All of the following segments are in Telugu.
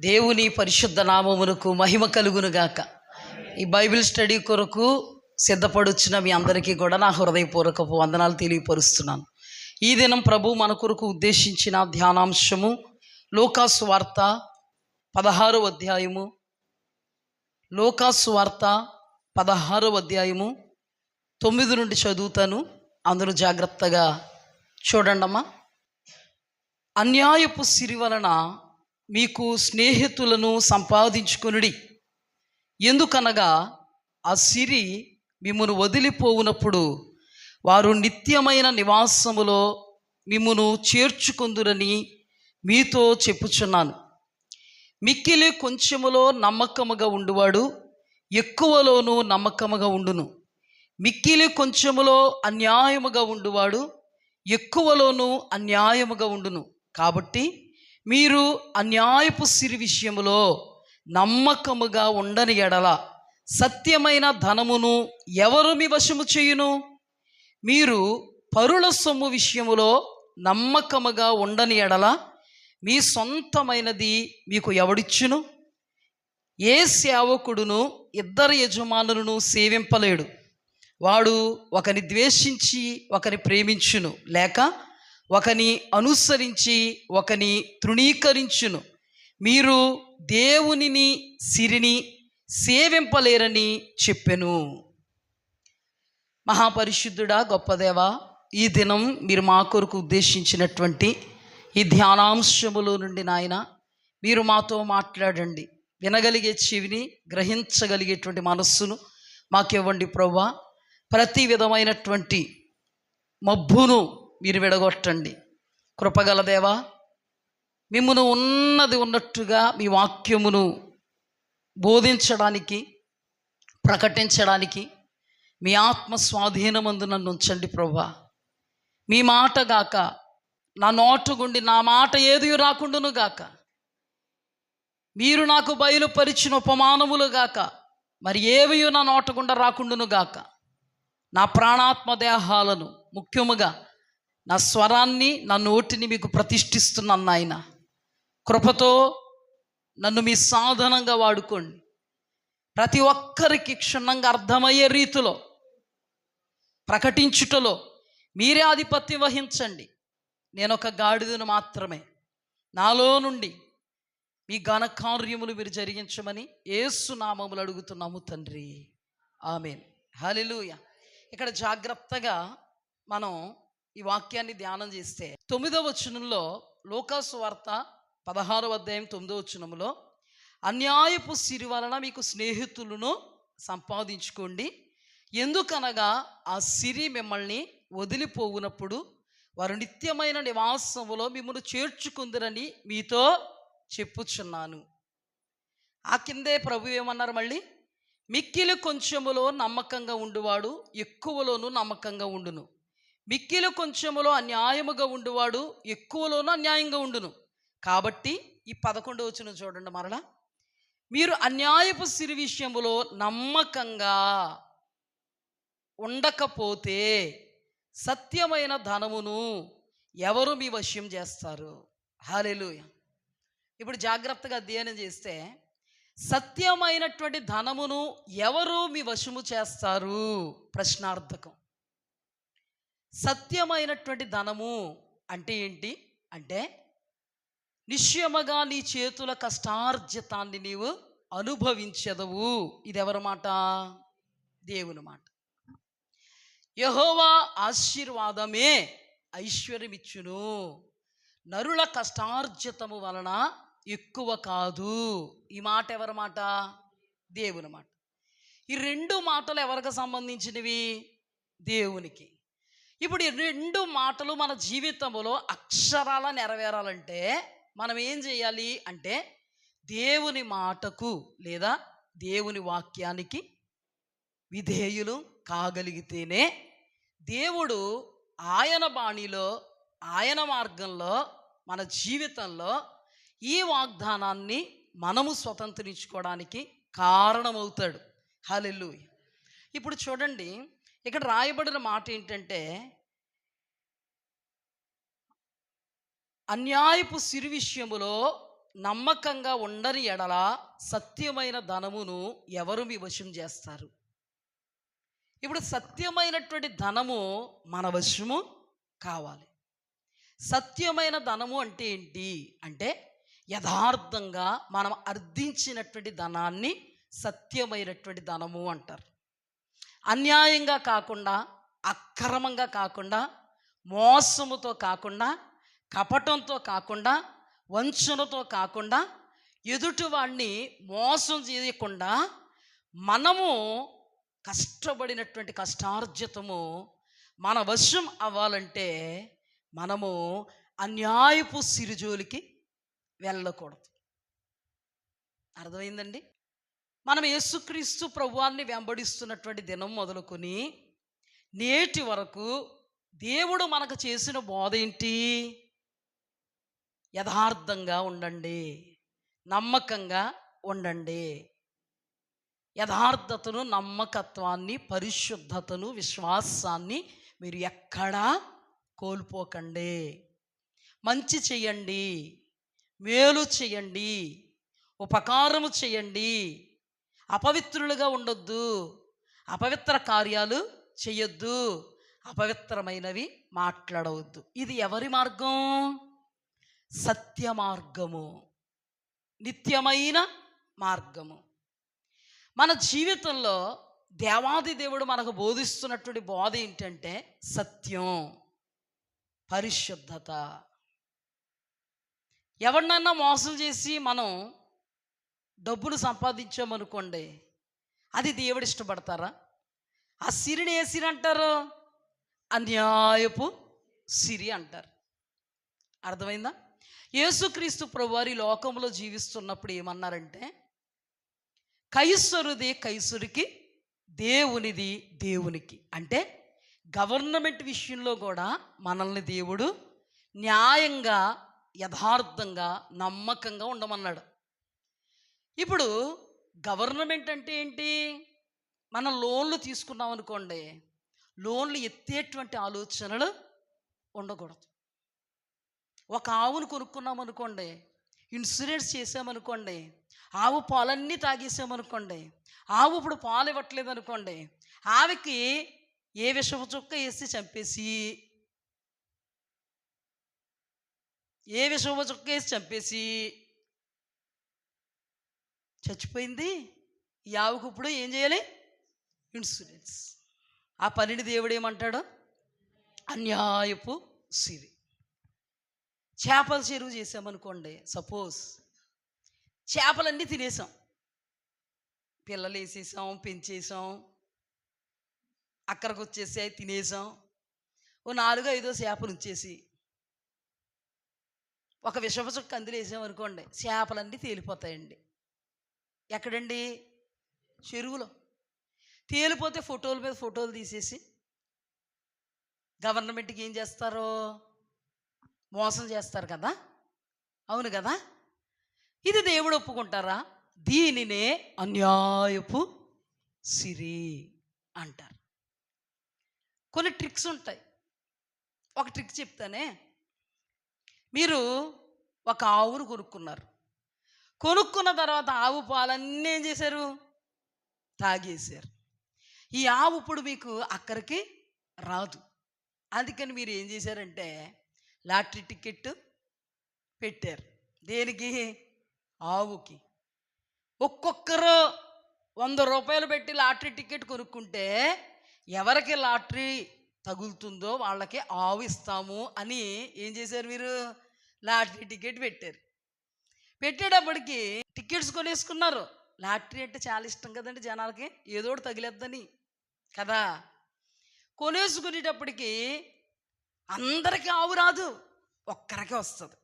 దేవుని పరిశుద్ధ నామమునకు మహిమ కలుగునుగాక. ఈ బైబిల్ స్టడీ కొరకు సిద్ధపడుచున్న మీ అందరికీ కూడా నా హృదయపూర్వకపు వందనాలు తెలియపరుస్తున్నాను. ఈ దినం ప్రభు మన కొరకు ఉద్దేశించిన ధ్యానాంశము లూకాసు వార్త 16వ అధ్యాయము. లూకాసు వార్త 16వ అధ్యాయము 9 నుండి చదువుతాను. అందరూ జాగ్రత్తగా చూడండమ్మా. అన్యాయపు సిరి వలన మీకు స్నేహితులను సంపాదించుకొనుడి. ఎందుకనగా ఆ సిరి మిమ్మును వదిలిపోవునప్పుడు వారు నిత్యమైన నివాసములో మిమ్మును చేర్చుకొందురని మీతో చెప్పుచున్నాను. మిక్కిలి కొంచెములో నమ్మకముగా ఉండువాడు ఎక్కువలోనూ నమ్మకముగా ఉండును. మిక్కిలి కొంచెములో అన్యాయముగా ఉండువాడు ఎక్కువలోనూ అన్యాయముగా ఉండును. కాబట్టి మీరు అన్యాయపు సిరి విషయములో నమ్మకముగా ఉండని ఎడల సత్యమైన ధనమును ఎవరు మీ వశము చేయును? మీరు పరుల సొమ్ము విషయములో నమ్మకముగా ఉండని ఎడల మీ సొంతమైనది మీకు ఎవడిచ్చును? ఏ సేవకుడును ఇద్దరు యజమానులను సేవింపలేడు. వాడు ఒకని ద్వేషించి ఒకని ప్రేమించును, లేక ఒకని అనుసరించి ఒకని తృణీకరించును. మీరు దేవునిని సిరిని సేవింపలేరని చెప్పెను. మహాపరిశుద్ధుడా, గొప్ప దేవా, ఈ దినం మీరు మా కొరకు ఉద్దేశించినటువంటి ఈ ధ్యానాంశములో నుండి నాయన మీరు మాతో మాట్లాడండి. వినగలిగే చెవిని, గ్రహించగలిగేటువంటి మనస్సును మాకివ్వండి ప్రభువా. ప్రతి విధమైనటువంటి మబ్బును మీరు విడగొట్టండి. కృపగల దేవా, మిమ్మును ఉన్నది ఉన్నట్టుగా మీ వాక్యమును బోధించడానికి, ప్రకటించడానికి మీ ఆత్మ స్వాధీనమందు నన్ను ఉంచండి ప్రభువా. మీ మాట గాక నా నోటు గుండి నా మాట ఏది రాకుండాను గాక, మీరు నాకు బయలుపరిచిన ఉపమానములు గాక మరి ఏవి నా నోట గుండా రాకుండాను గాక. నా ప్రాణాత్మ దేహాలను, ముఖ్యముగా నా స్వరాన్ని, నా నోటిని మీకు ప్రతిష్ఠిస్తున్నాను నాయన. కృపతో నన్ను మీ సాధనంగా వాడుకోండి. ప్రతి ఒక్కరికి క్షుణ్ణంగా అర్థమయ్యే రీతిలో ప్రకటించుటలో మీరే ఆధిపత్యం వహించండి. నేను ఒక గాడిదను మాత్రమే. నాలో నుండి మీ ఘనకార్యములు మీరు జరిగించమని యేసు నామములు అడుగుతున్నాము తండ్రి, ఆమేన్. హల్లెలూయా. ఇక్కడ జాగ్రత్తగా మనం ఈ వాక్యాన్ని ధ్యానం చేస్తే 9వ వచనంలో, లూకాసు వార్త 16వ అధ్యాయం 9వ వచనంలో, అన్యాయపు సిరి వలన మీకు స్నేహితులను సంపాదించుకోండి. ఎందుకనగా ఆ సిరి మిమ్మల్ని వదిలిపోవునప్పుడు వారు నిత్యమైన నివాసములో మిమ్మల్ని చేర్చుకుందరని మీతో చెప్పుచున్నాను. ఆ కిందే ప్రభు ఏమన్నారు మళ్ళీ? మిక్కిలి కొంచెములో నమ్మకంగా ఉండువాడు ఎక్కువలోనూ నమ్మకంగా ఉండును. మిక్కిలి కొంచెములో అన్యాయముగా ఉండువాడు ఎక్కువలోనూ అన్యాయంగా ఉండును. కాబట్టి ఈ 11వ వచనం చూడండి మరలా. మీరు అన్యాయపు సిరి విషయములో నమ్మకంగా ఉండకపోతే సత్యమైన ధనమును ఎవరు మీ వశ్యం చేస్తారు? హల్లెలూయా. ఇప్పుడు జాగ్రత్తగా అధ్యయనం చేస్తే సత్యమైనటువంటి ధనమును ఎవరు మీ వశము చేస్తారు? ప్రశ్నార్థకం. సత్యమైనటువంటి ధనము అంటే ఏంటి అంటే, నిశ్చయముగా నీ చేతుల కష్టార్జితాన్ని నీవు అనుభవించదవు. ఇది ఎవరి మాట? దేవుని మాట. యెహోవా ఆశీర్వాదమే ఐశ్వర్యమిచ్చును, నరుల కష్టార్జితము వలన ఎక్కువ కాదు. ఈ మాట ఎవరి మాట? దేవుని మాట. ఈ రెండు మాటలు ఎవరికి సంబంధించినవి? దేవునికి. ఇప్పుడు ఈ రెండు మాటలు మన జీవితంలో అక్షరాల నెరవేరాలంటే మనం ఏం చేయాలి అంటే, దేవుని మాటకు లేదా దేవుని వాక్యానికి విధేయులు కాగలిగితేనే దేవుడు ఆయన బాణిలో, ఆయన మార్గంలో, మన జీవితంలో ఈ వాగ్దానాన్ని మనము స్వతంత్రించుకోవడానికి కారణమవుతాడు. హల్లెలూయా. ఇప్పుడు చూడండి, ఇక్కడ రాయబడిన మాట ఏంటంటే, అన్యాయపు సిరి విషయములో నమ్మకంగా ఉండని ఎడల సత్యమైన ధనమును ఎవరు మీ వశం చేస్తారు? ఇప్పుడు సత్యమైనటువంటి ధనము మన వశము కావాలి. సత్యమైన ధనము అంటే ఏంటి అంటే, యథార్థంగా మనం అర్థించినటువంటి ధనాన్ని సత్యమైనటువంటి ధనము అంటారు. అన్యాయంగా కాకుండా, అక్రమంగా కాకుండా, మోసముతో కాకుండా, కపటంతో కాకుండా, వంచనతో కాకుండా, ఎదుటివాడిని మోసం చేయకుండా మనము కష్టపడినటువంటి కష్టార్జితము మన వశం అవ్వాలంటే మనము అన్యాయపు సిరిజోలికి వెళ్ళకూడదు. అర్థమైందండి? మనం యేసుక్రీస్తు ప్రభువాన్ని వెంబడిస్తున్నటువంటి దినం మొదలుకొని నేటి వరకు దేవుడు మనకు చేసిన బోధ ఏంటి? యథార్థంగా ఉండండి, నమ్మకంగా ఉండండి. యథార్థతను, నమ్మకత్వాన్ని, పరిశుద్ధతను, విశ్వాసాన్ని మీరు ఎక్కడా కోల్పోకండి. మంచి చెయ్యండి, మేలు చెయ్యండి, ఉపకారము చెయ్యండి. అపవిత్రులుగా ఉండొద్దు, అపవిత్ర కార్యాలు చెయ్యొద్దు, అపవిత్రమైనవి మాట్లాడవద్దు. ఇది ఎవరి మార్గం? సత్య మార్గము, నిత్యమైన మార్గము. మన జీవితంలో దేవాది దేవుడు మనకు బోధిస్తున్నటువంటి బోధ ఏంటంటే సత్యం, పరిశుద్ధత. ఎవరినన్నా మోసం చేసి మనం డబ్బులు సంపాదించామనుకోండి, అది దేవుడు ఇష్టపడతారా? ఆ సిరిని ఏ సిరి అంటారు? అన్యాయపు సిరి అంటారు. అర్థమైందా? యేసుక్రీస్తు ప్రభువారి లోకంలో జీవిస్తున్నప్పుడు ఏమన్నారంటే, కైసరుది కైసరుకి, దేవునిది దేవునికి. అంటే గవర్నమెంట్ విషయంలో కూడా మనల్ని దేవుడు న్యాయంగా, యథార్థంగా, నమ్మకంగా ఉండమన్నాడు. ఇప్పుడు గవర్నమెంట్ అంటే ఏంటి? మనం లోన్లు తీసుకున్నాం అనుకోండి, లోన్లు ఎత్తేటువంటి ఆలోచనలు ఉండకూడదు. ఒక ఆవును కొనుక్కున్నాం అనుకోండి, ఇన్సూరెన్స్ చేసామనుకోండి, ఆవు పాలన్నీ తాగేసామనుకోండి, ఆవు ఇప్పుడు పాలు ఇవ్వట్లేదు అనుకోండి, ఆవికి ఏ విషపు చుక్క వేసి చంపేసి, ఏ విషపు చుక్క వేసి చంపేసి చచ్చిపోయింది, ఈ ఆవుకు ఇప్పుడు ఏం చేయాలి? ఇన్సూరెన్స్. ఆ పనిని దేవుడు ఏమంటాడు? అన్యాయపు సిరి. చేపల చెరువు చేసామనుకోండి, సపోజ్ చేపలన్నీ తినేసాం, పిల్లలు వేసేసాం, పెంచేసాం, అక్కడికి వచ్చేసాయి, తినేసాం. ఓ 4-5 చేపలు ఉంచేసి ఒక విషపు చుక్క అందులో వేసామనుకోండి, చేపలన్నీ తేలిపోతాయండి. ఎక్కడండి? చెరువులో. తేలిపోతే ఫోటోల మీద ఫోటోలు తీసేసి గవర్నమెంట్కి ఏం చేస్తారు? మోసం చేస్తారు కదా. అవును కదా? ఇది దేవుడు ఒప్పుకుంటారా? దీనినే అన్యాయపు సిరి అంటారు. కొన్ని ట్రిక్స్ ఉంటాయి. ఒక ట్రిక్ చెప్తానే. మీరు ఒక ఆవును కొనుక్కున్నారు. కొనుక్కున్న తర్వాత ఆవు పాలన్నీ ఏం చేశారు? తాగేశారు. ఈ ఆవు ఇప్పుడు మీకు అక్కడికి రాదు. అందుకని మీరు ఏం చేశారంటే లాటరీ టికెట్ పెట్టారు. దేనికి? ఆవుకి. ఒక్కొక్కరు 100 రూపాయలు పెట్టి లాటరీ టికెట్ కొనుక్కుంటే ఎవరికి లాటరీ తగులుతుందో వాళ్ళకి ఆవు ఇస్తాము అని ఏం చేశారు మీరు? లాటరీ టికెట్ పెట్టారు. పెట్టేటప్పటికి టికెట్స్ కొనేసుకున్నారు. లాటరీ అంటే చాలా ఇష్టం కదండి జనాలకి, ఏదోటి తగిలేద్దని కదా. కొనేసుకునేటప్పటికి అందరికీ ఆవు రాదు, ఒక్కరికే వస్తుంది.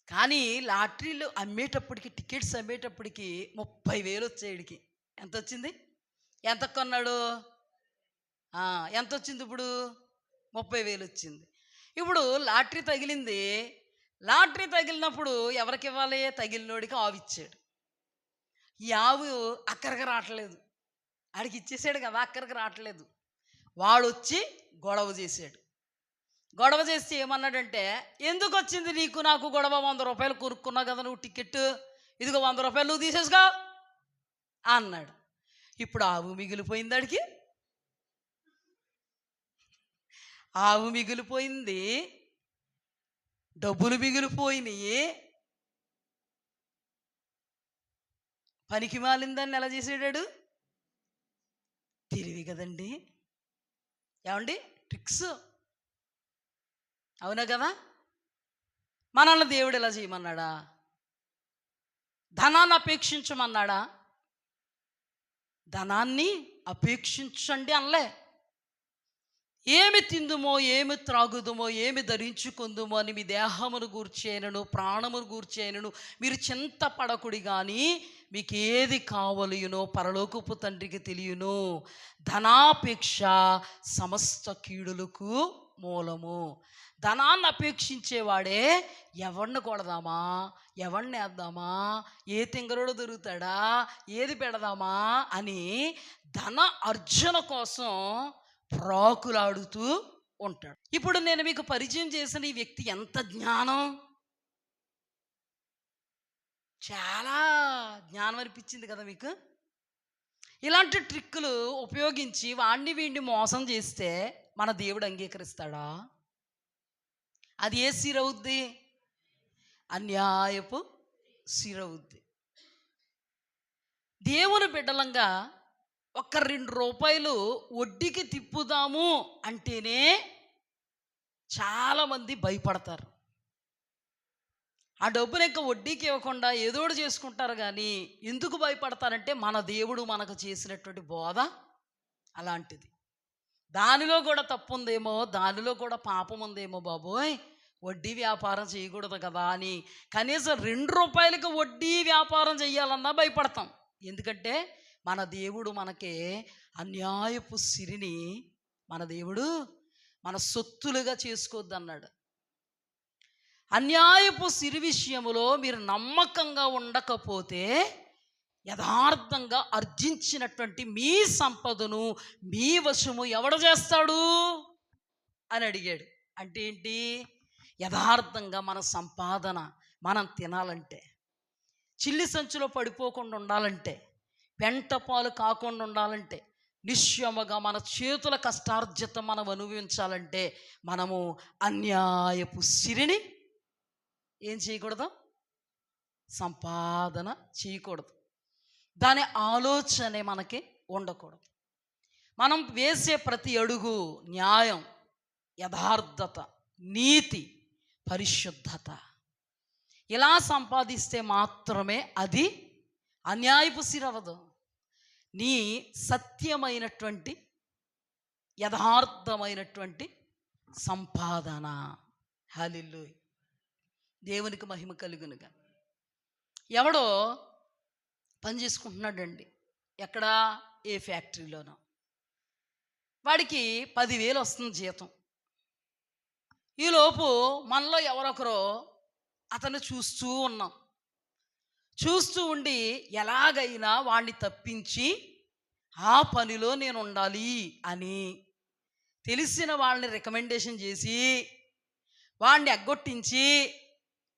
కానీ లాటరీలు అమ్మేటప్పటికి, టికెట్స్ అమ్మేటప్పటికి 30,000 వచ్చాయిడికి. ఎంత వచ్చింది? ఎంత కొన్నాడు? ఎంత వచ్చింది ఇప్పుడు? 30,000 వచ్చింది. ఇప్పుడు లాటరీ తగిలింది. లాటరీ తగిలినప్పుడు ఎవరికి ఇవ్వాలి? తగిలినోడికి ఆవు ఇచ్చాడు. ఈ ఆవు అక్కడికి రావట్లేదు. ఆడికి ఇచ్చేసాడు కదా, అక్కడికి రావట్లేదు. వాడు వచ్చి గొడవ చేశాడు. గొడవ చేస్తే ఏమన్నాడంటే, ఎందుకు వచ్చింది నీకు నాకు గొడవ? 100 రూపాయలు కొనుక్కున్నావు కదా నువ్వు టికెట్, ఇదిగో 100 రూపాయలు నువ్వు తీసేసుకో అన్నాడు. ఇప్పుడు ఆవు మిగిలిపోయింది, ఆడికి ఆవు మిగిలిపోయింది, డబ్బులు మిగిలిపోయినాయి. పనికి మాలిందాన్ని ఎలా చేసాడాడు? తెలివి కదండి. ఏమండి, ట్రిక్స్. అవునా కదా? మనల్ని దేవుడు ఎలా చేయమన్నాడా? ధనాన్ని అపేక్షించమన్నాడా? ధనాన్ని అపేక్షించండి అనలే. ఏమి తిందుమో, ఏమి త్రాగుదుమో, ఏమి ధరించుకుందుమో అని మీ దేహమును గూర్చేయనను ప్రాణమును గూర్చేయనను మీరు చింతపడకుడి, కానీ మీకు ఏది కావలియునో పరలోకపు తండ్రికి తెలియను. ధనాపేక్ష సమస్త కీడులకు మూలము. ధనాన్ని అపేక్షించేవాడే ఎవరిని కొడదామా, ఎవరిని వేద్దామా, ఏ తింగరుడు దొరుకుతాడా, ఏది పెడదామా అని ధన అర్జన కోసం ప్రాకులాడుతూ ఉంటాడు. ఇప్పుడు నేను మీకు పరిచయం చేసిన ఈ వ్యక్తి ఎంత జ్ఞానం, చాలా జ్ఞానం అనిపించింది కదా మీకు? ఇలాంటి ట్రిక్కులు ఉపయోగించి వాణ్ణి వీడిని మోసం చేస్తే మన దేవుడు అంగీకరిస్తాడా? అది ఏ సిరవుద్ది? అన్యాయపు సిరవుద్ది. దేవుని బిడ్డలంగా ఒక్క 2 రూపాయలు వడ్డీకి తిప్పుదాము అంటేనే చాలామంది భయపడతారు. ఆ డబ్బులు ఇంకా వడ్డీకి ఇవ్వకుండా ఏదోడు చేసుకుంటారు. కానీ ఎందుకు భయపడతారంటే మన దేవుడు మనకు చేసినటువంటి బోధ అలాంటిది. దానిలో కూడా తప్పు ఉందేమో, దానిలో కూడా పాపం ఉందేమో, బాబోయ్ వడ్డీ వ్యాపారం చేయకూడదు కదా అని కనీసం 2 రూపాయలకి వడ్డీ వ్యాపారం చేయాలన్నా భయపడతాం. ఎందుకంటే మన దేవుడు మనకి అన్యాయపు సిరిని మన దేవుడు మన సొత్తులుగా చేసుకోవద్దు అన్నాడు. అన్యాయపు సిరి విషయములో మీరు నమ్మకంగా ఉండకపోతే యథార్థంగా ఆర్జించినటువంటి మీ సంపదను మీ వశము ఎవడు చేస్తాడు అని అడిగాడు. అంటే ఏంటి? యథార్థంగా మన సంపాదన మనం తినాలంటే, చిల్లి సంచిలో పడిపోకుండా ఉండాలంటే, పెంట పాలు కాకుండా ఉండాలంటే, నిశ్చయముగా మన చేతుల కష్టార్జిత మనం అనుభవించాలంటే మనము అన్యాయపు సిరిని ఏం చేయకూడదు? సంపాదన చేయకూడదు. దాని ఆలోచనే మనకి ఉండకూడదు. మనం వేసే ప్రతి అడుగు న్యాయం, యథార్థత, నీతి, పరిశుద్ధత ఇలా సంపాదిస్తే మాత్రమే అది అన్యాయపు సిరవదు. నీ సత్యమైనటువంటి యథార్థమైనటువంటి సంపాదన. హల్లెలూయా, దేవునికి మహిమ కలుగునుగా. ఎవడో పని చేసుకుంటున్నాడండి, ఎక్కడ? ఏ ఫ్యాక్టరీలోనో. వాడికి 10,000 వస్తుంది జీతం. ఈలోపు మనలో ఎవరొకరో అతను చూస్తూ ఉన్నాం. చూస్తూ ఉండి ఎలాగైనా వాడిని తప్పించి ఆ పనిలో నేను ఉండాలి అని తెలిసిన వాళ్ళని రికమెండేషన్ చేసి వాడిని ఎగ్గొట్టించి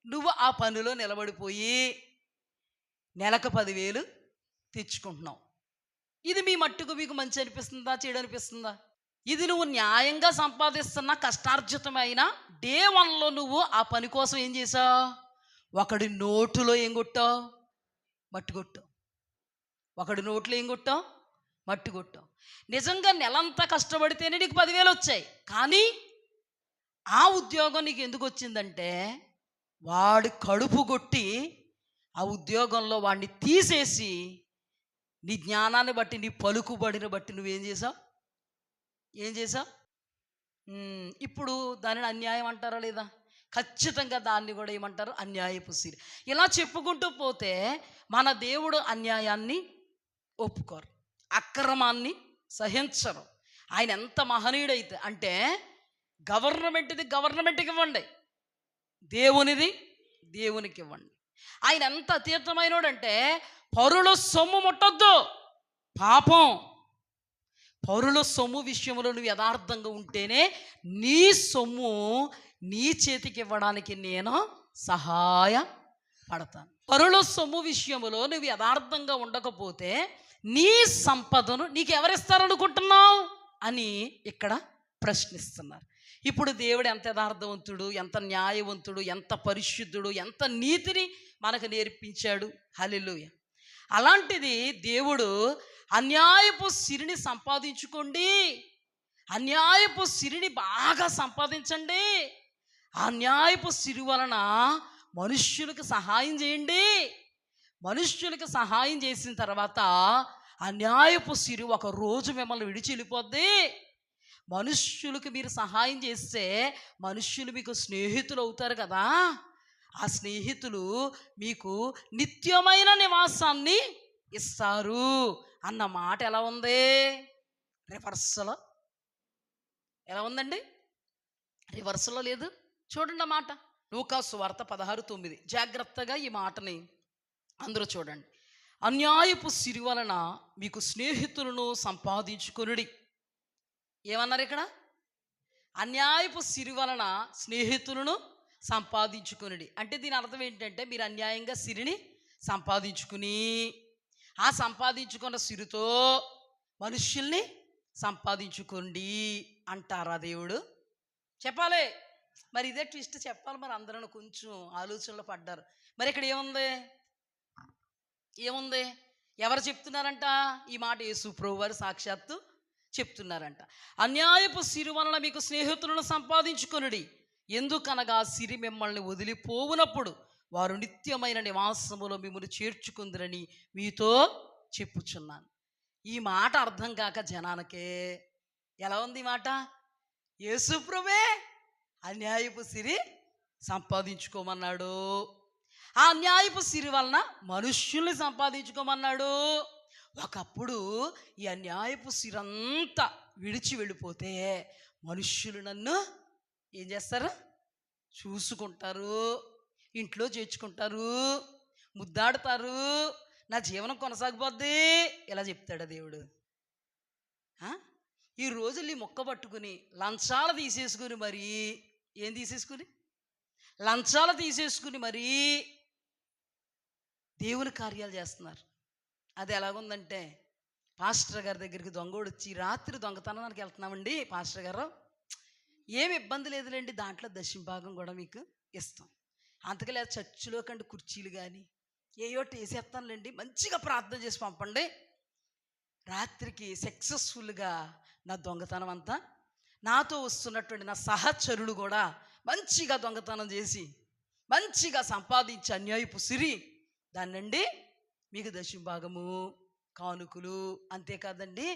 నువ్వు ఆ పనిలో నిలబడిపోయి నెలకు 10,000 తెచ్చుకుంటున్నావు. ఇది మీ మట్టుకు మీకు మంచి అనిపిస్తుందా, చెడు అనిపిస్తుందా? ఇది నువ్వు న్యాయంగా సంపాదిస్తున్న కష్టార్జితమైన డే 1లో నువ్వు ఆ పని కోసం ఏం చేసావు? ఒకడి నోటులో ఏం కొట్టావు? మట్టి కొట్టావు. ఒకడి నోట్లో ఏం కొట్టావు? మట్టి కొట్టావు. నిజంగా నెలంతా కష్టపడితేనే నీకు 10,000 వచ్చాయి. కానీ ఆ ఉద్యోగం నీకు ఎందుకు వచ్చిందంటే వాడి కడుపు కొట్టి ఆ ఉద్యోగంలో వాడిని తీసేసి నీ జ్ఞానాన్ని బట్టి, నీ పలుకుబడిని బట్టి నువ్వేం చేసావు? ఏం చేసావు? ఇప్పుడు దానిని అన్యాయం అంటారా లేదా? ఖచ్చితంగా దాన్ని కూడా ఏమంటారు? అన్యాయపు సిరి. ఇలా చెప్పుకుంటూ పోతే మన దేవుడు అన్యాయాన్ని ఒప్పుకోరు, అక్రమాన్ని సహించరు. ఆయన ఎంత మహనీయుడైతే అంటే గవర్నమెంట్ది గవర్నమెంట్కి ఇవ్వండి, దేవునిది దేవునికి ఇవ్వండి. ఆయన ఎంత అతీతమైనోడంటే పరుల సొమ్ము ముట్టొద్దు, పాపం పరుల సొమ్ము విషయంలో నువ్వు యథార్థంగా ఉంటేనే నీ సొమ్ము నీ చేతికి ఇవ్వడానికి నేను సహాయపడతాను. పరుల సొమ్ము విషయంలో నువ్వు యథార్థంగా ఉండకపోతే నీ సంపదను నీకు ఎవరిస్తారనుకుంటున్నావు అని ఇక్కడ ప్రశ్నిస్తున్నారు. ఇప్పుడు దేవుడు ఎంత యథార్థవంతుడు, ఎంత న్యాయవంతుడు, ఎంత పరిశుద్ధుడు, ఎంత నీతిని మనకు నేర్పించాడు. హల్లెలూయా. అలాంటిది దేవుడు అన్యాయపు సిరిని సంపాదించుకోండి, అన్యాయపు సిరిని బాగా సంపాదించండి, అన్యాయపు సిరి వలన మనుష్యులకు సహాయం చేయండి, మనుష్యులకు సహాయం చేసిన తర్వాత అన్యాయపు సిరి ఒక రోజు మిమ్మల్ని విడిచి వెళ్ళిపోద్ది. మనుష్యులకు మీరు సహాయం చేస్తే మనుష్యులు మీకు స్నేహితులు అవుతారు కదా, ఆ స్నేహితులు మీకు నిత్యమైన నివాసాన్ని ఇస్తారు అన్న మాట ఎలా ఉంది? రివర్స్లో ఎలా ఉందండి? రివర్స్లో లేదు. చూడండి ఆ మాట, లూకా సువార్త 16:9. జాగ్రత్తగా ఈ మాటని అందరూ చూడండి. అన్యాయపు సిరి వలన మీకు స్నేహితులను సంపాదించుకొనుడి. ఏమన్నారు ఇక్కడ? అన్యాయపు సిరి వలన స్నేహితులను సంపాదించుకొనుడి. అంటే దీని అర్థం ఏంటంటే మీరు అన్యాయంగా సిరిని సంపాదించుకుని ఆ సంపాదించుకున్న సిరితో మనుష్యుల్ని సంపాదించుకోండి అంటారా దేవుడు? చెప్పాలి మరి, ఇదే ట్విస్ట్ చెప్పాలి మరి. అందరూ కొంచెం ఆలోచనలో పడ్డారు. మరి ఇక్కడ ఏముంది? ఏముంది? ఎవరు చెప్తున్నారంట ఈ మాట? యేసు ప్రభువు వారు సాక్షాత్తు చెప్తున్నారంట. అన్యాయపు సిరి వలన మీకు స్నేహితులను సంపాదించుకొనుడి, ఎందుకనగా సిరి మిమ్మల్ని వదిలిపోవునప్పుడు వారు నిత్యమైన నివాసములో మిమ్మల్ని చేర్చుకుందరని మీతో చెప్పుచున్నాను. ఈ మాట అర్థం కాక జనానికే ఎలా ఉంది ఈ మాట? యేసు ప్రభువే అన్యాయపు సిరి సంపాదించుకోమన్నాడు, ఆ అన్యాయపు సిరి వలన మనుష్యుల్ని సంపాదించుకోమన్నాడు. ఒకప్పుడు ఈ అన్యాయపు సిరంతా విడిచి వెళ్ళిపోతే మనుష్యులు నన్ను ఏం చేస్తారు? చూసుకుంటారు, ఇంట్లో చేర్చుకుంటారు, ముద్దాడుతారు, నా జీవనం కొనసాగిపోద్ది, ఇలా చెప్తాడు దేవుడు. ఈ రోజులు ఈ మొక్క పట్టుకుని లంచాలు తీసేసుకుని మరి ఏం తీసేసుకుని లంచాలు తీసేసుకుని మరి దేవుని కార్యాలు చేస్తున్నారు. అది ఎలాగుందంటే, పాస్టర్ గారి దగ్గరికి దొంగోడు వచ్చి, రాత్రి దొంగతనానికి వెళ్తున్నామండి పాస్టర్ గారు, ఏమి ఇబ్బంది లేదులేండి, దాంట్లో దశంభాగం కూడా మీకు ఇస్తాం, అంతకలే చర్చిలో కంటే కుర్చీలు కానీ ఏయోటి వేసేస్తానులేండి, మంచిగా ప్రార్థన చేసి పంపండి. రాత్రికి సక్సెస్ఫుల్గా నా దొంగతనం అంతా, నాతో వస్తున్నటువంటి నా సహచరులు కూడా మంచిగా దొంగతనం చేసి మంచిగా సంపాదించి అన్యాయపు సిరి దాన్నండి మీకు దశంభాగము, కానుకలు, అంతేకాదండి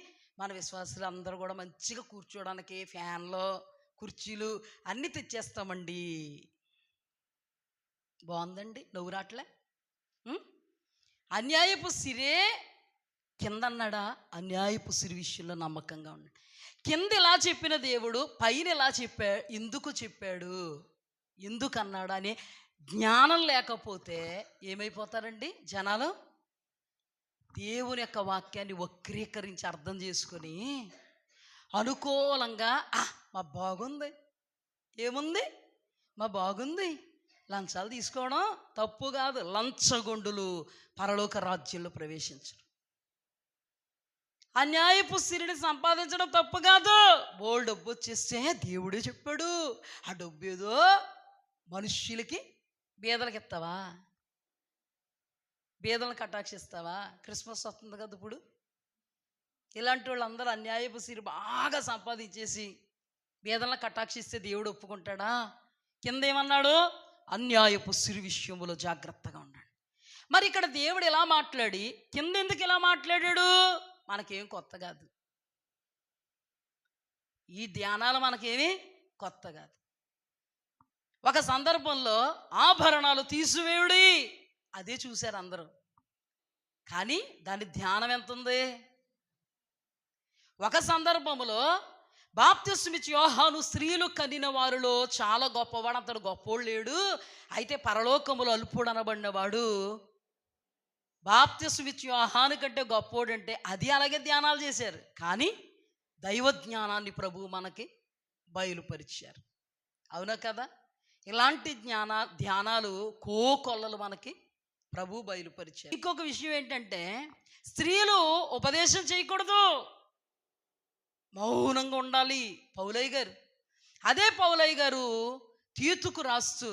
మన విశ్వాసులు అందరూ కూడా మంచిగా కూర్చోడానికి ఫ్యాన్లు, కుర్చీలు అన్నీ తెచ్చేస్తామండి. బాగుందండి, నవ్వు రాట్లే? అన్యాయపు సిరే కిందన్నాడా? అన్యాయపు సిరి విషయంలో నమ్మకంగా ఉండండి. కింద ఇలా చెప్పిన దేవుడు పైన ఇలా చెప్పాడు. ఎందుకు చెప్పాడు, ఎందుకన్నాడు అని జ్ఞానం లేకపోతే ఏమైపోతారండి జనాలు? దేవుని యొక్క వాక్యాన్ని వక్రీకరించి అర్థం చేసుకొని అనుకూలంగా మా బాగుంది, ఏముంది మా బాగుంది, లంచాలు తీసుకోవడం తప్పు కాదు, లంచగొండులు పరలోక రాజ్యంలో ప్రవేశించరు, అన్యాయపు సిరిని సంపాదించడం తప్పు కాదు, బోల్ డబ్బు వచ్చేస్తే దేవుడే చెప్పాడు, ఆ డబ్బు ఏదో మనుష్యులకి బీదలకి ఇస్తావా, బీదలను కటాక్షిస్తావా? క్రిస్మస్ వస్తుంది కదా ఇప్పుడు, ఇలాంటి వాళ్ళందరూ అన్యాయపు సిరి బాగా సంపాదించేసి బీదలను కటాక్షిస్తే దేవుడు ఒప్పుకుంటాడా? కింద ఏమన్నాడు? అన్యాయపు సిరి విషయంలో జాగ్రత్తగా ఉండండి. మరి ఇక్కడ దేవుడు ఎలా మాట్లాడి కింద ఎందుకు ఇలా మాట్లాడాడు? మనకేం కొత్త కాదు, ఈ ధ్యానాలు మనకేమీ కొత్త కాదు. ఒక సందర్భంలో ఆభరణాలు తీసివేయుడి, అదే చూశారు అందరూ, కానీ దాని ధ్యానం ఎంత ఉంది? ఒక సందర్భంలో బాప్తిస్మిచ్చి యోహాను స్త్రీలు కనిన వారిలో చాలా గొప్పవాడు, అంతడు గొప్పోడు లేడు, అయితే పరలోకములో అల్పుడు అనబడినవాడు బాప్తిస్మిచ్చి యోహాను కంటే గొప్పోడు అంటే అది అలాగే ధ్యానాలు చేశారు. కానీ దైవ జ్ఞానాన్ని ప్రభువు మనకి బయలుపరిచారు. అవునా కదా? ఇలాంటి ధ్యానాలు కోకొల్లలు మనకి ప్రభు బయలుపరిచారు. ఇంకొక విషయం ఏంటంటే, స్త్రీలు ఉపదేశం చేయకూడదు, మౌనంగా ఉండాలి. పౌలయ్య గారు, అదే పౌలయ్య గారు తీతుకు రాస్తూ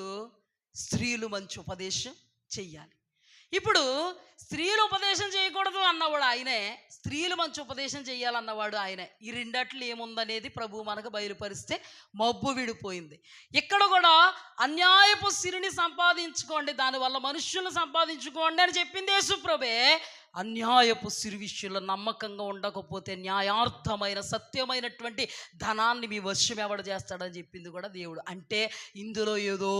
స్త్రీలు మంచి ఉపదేశం చెయ్యాలి. ఇప్పుడు స్త్రీలు ఉపదేశం చేయకూడదు అన్నవాడు ఆయనే, స్త్రీలు మంచి ఉపదేశం చేయాలన్నవాడు ఆయనే. ఈ రెండట్లు ఏముందనేది ప్రభు మనకు బయలుపరిస్తే మబ్బు విడిపోయింది. ఇక్కడ కూడా అన్యాయపు సిరిని సంపాదించుకోండి, దానివల్ల మనుష్యులను సంపాదించుకోండి అని చెప్పింది యేసుప్రభే. అన్యాయపు సిరి విషయంలో నమ్మకంగా ఉండకపోతే న్యాయార్థమైన సత్యమైనటువంటి ధనాన్ని మీ వశం ఎవడు చేస్తాడని చెప్పింది కూడా దేవుడు. అంటే ఇందులో ఏదో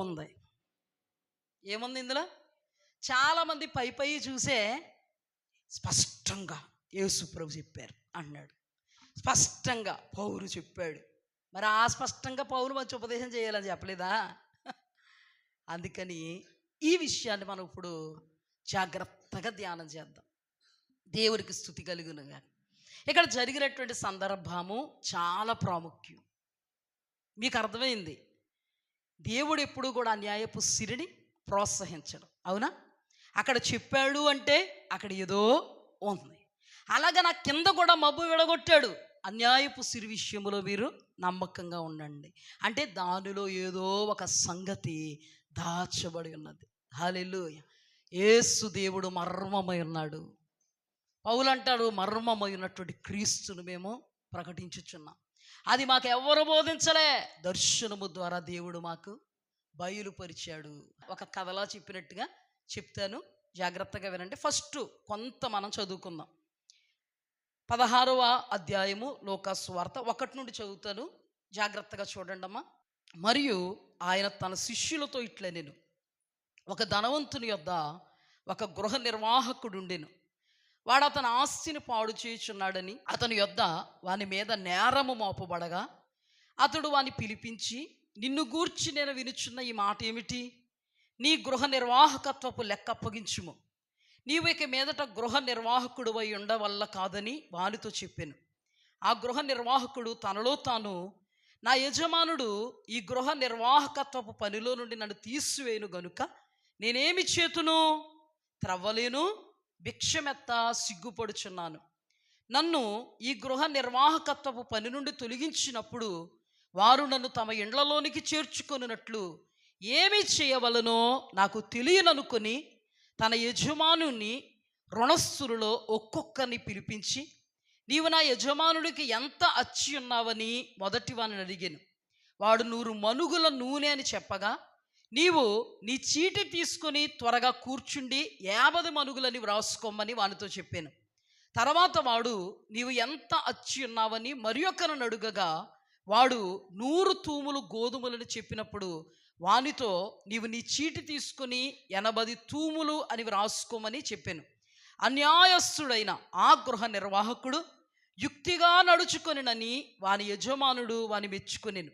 ఉంది. ఏముంది ఇందులో? చాలామంది పై చూసే స్పష్టంగా యేసుప్రభు చెప్పారు అన్నాడు, స్పష్టంగా పౌలు చెప్పాడు. మరి ఆ స్పష్టంగా పౌలు మంచి ఉపదేశం చేయాలని చెప్పలేదా? అందుకని ఈ విషయాన్ని మనం ఇప్పుడు జాగ్రత్తగా ధ్యానం చేద్దాం. దేవుడికి స్తుతి కలుగునుగా. ఇక్కడ జరిగినటువంటి సందర్భము చాలా ప్రాముఖ్యం. మీకు అర్థమైంది, దేవుడు ఎప్పుడు కూడా అన్యాయపు సిరిని ప్రోత్సహించడం. అవునా? అక్కడ చెప్పాడు అంటే అక్కడ ఏదో ఉంది. అలాగే నా కింద కూడా మబ్బు విడగొట్టాడు, అన్యాయపు సిరి విషయంలో మీరు నమ్మకంగా ఉండండి. అంటే దానిలో ఏదో ఒక సంగతి దాచబడి ఉన్నది. హల్లెలూయా. యేసు దేవుడు మర్మమై ఉన్నాడు. పౌలు అంటాడు, మర్మమై ఉన్నటువంటి క్రీస్తును మేము ప్రకటించుచున్నాం. అది మాకు ఎవరు బోధించలే, దర్శనము ద్వారా దేవుడు మాకు బయలుపరిచాడు. ఒక కథలా చెప్పినట్టుగా చెప్తాను, జాగ్రత్తగా వినండి. ఫస్ట్ కొంత మనం చదువుకుందాం. 16వ అధ్యాయము లూకా సువార్త 1 నుండి చదువుతాను, జాగ్రత్తగా చూడండి అమ్మా. మరియు ఆయన తన శిష్యులతో ఇట్లా, నేను ఒక ధనవంతుని యొద్ద ఒక గృహ నిర్వాహకుడుండెను. వాడు అతని ఆస్తిని పాడు చేయుచున్నాడని అతని యొద్ద వాని మీద నేరము మోపబడగా అతడు వాని పిలిపించి, నిన్ను గూర్చి నేను వినుచున్న ఈ మాట ఏమిటి? నీ గృహ నిర్వాహకత్వపు లెక్క అప్పగించుము. నీవు ఇక మీదట గృహ నిర్వాహకుడు అయి ఉండవల్ల కాదని వానితో చెప్పాను. ఆ గృహ నిర్వాహకుడు తనలో తాను, నా యజమానుడు ఈ గృహ నిర్వాహకత్వపు పనిలో నుండి నన్ను తీసివేయును గనుక నేనేమి చేతును? త్రవ్వలేను, భిక్షమెత్త సిగ్గుపడుచున్నాను. నన్ను ఈ గృహ నిర్వాహకత్వపు పని నుండి తొలగించినప్పుడు వారు నన్ను తమ ఇండ్లలోనికి చేర్చుకొనున్నట్లు ఏమి చేయవలనో నాకు తెలియననుకొని తన యజమానుని రుణస్థులలో ఒక్కొక్కరిని పిలిపించి, నీవు నా యజమానుడికి ఎంత అచ్చి ఉన్నావని మొదటి వాడిని అడిగాను. వాడు 100 మనుగుల నూనె అని చెప్పగా, నీవు నీ చీటి తీసుకొని త్వరగా కూర్చుండి 50 మనుగులని వ్రాసుకోమని వానితో చెప్పాను. తర్వాత వాడు, నీవు ఎంత అచ్చి ఉన్నావని మరి ఒకరిని అడుగగా, వాడు 100 తూములు గోధుమలని చెప్పినప్పుడు వానితో, నీవు నీ చీటి తీసుకుని 80 తూములు అని వ్రాసుకోమని చెప్పాను. అన్యాయస్తుడైన ఆ గృహ నిర్వాహకుడు యుక్తిగా నడుచుకొనినని వాని యజమానుడు వాని మెచ్చుకొనెను.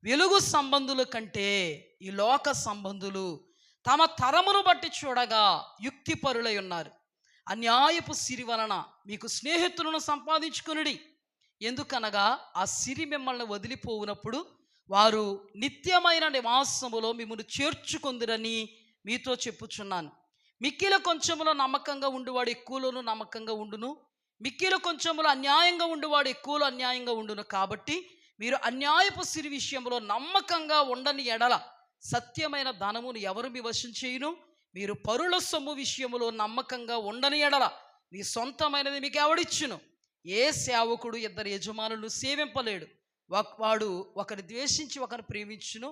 వెలుగు సంబంధుల కంటే ఈ లోక సంబంధులు తమ తరమును బట్టి చూడగా యుక్తిపరులై ఉన్నారు. అన్యాయపు సిరి వలన మీకు స్నేహితులను సంపాదించుకొనుడి. ఎందుకనగా ఆ సిరి మిమ్మల్ని వదిలిపోవునప్పుడు వారు నిత్యమైన నివాసములో మిమ్మల్ని చేర్చుకొందురని మీతో చెప్పుచున్నాను. మిక్కిల కొంచెములో నమ్మకంగా ఉండువాడు ఎక్కువలోనూ నమ్మకంగా ఉండును, మిక్కిల కొంచెములో అన్యాయంగా ఉండువాడు ఎక్కువలో అన్యాయంగా ఉండును. కాబట్టి మీరు అన్యాయపు సిరి విషయంలో నమ్మకంగా ఉండని ఎడల సత్యమైన ధనమును ఎవరు మీ వశం చేయును? మీరు పరుల సొమ్ము విషయంలో నమ్మకంగా ఉండని ఎడల మీ సొంతమైనది మీకు ఎవడిచ్చును? ఏ సేవకుడు 2 యజమానులను సేవింపలేడు. వాడు ఒకరిని ద్వేషించి ఒకరిని ప్రేమించును,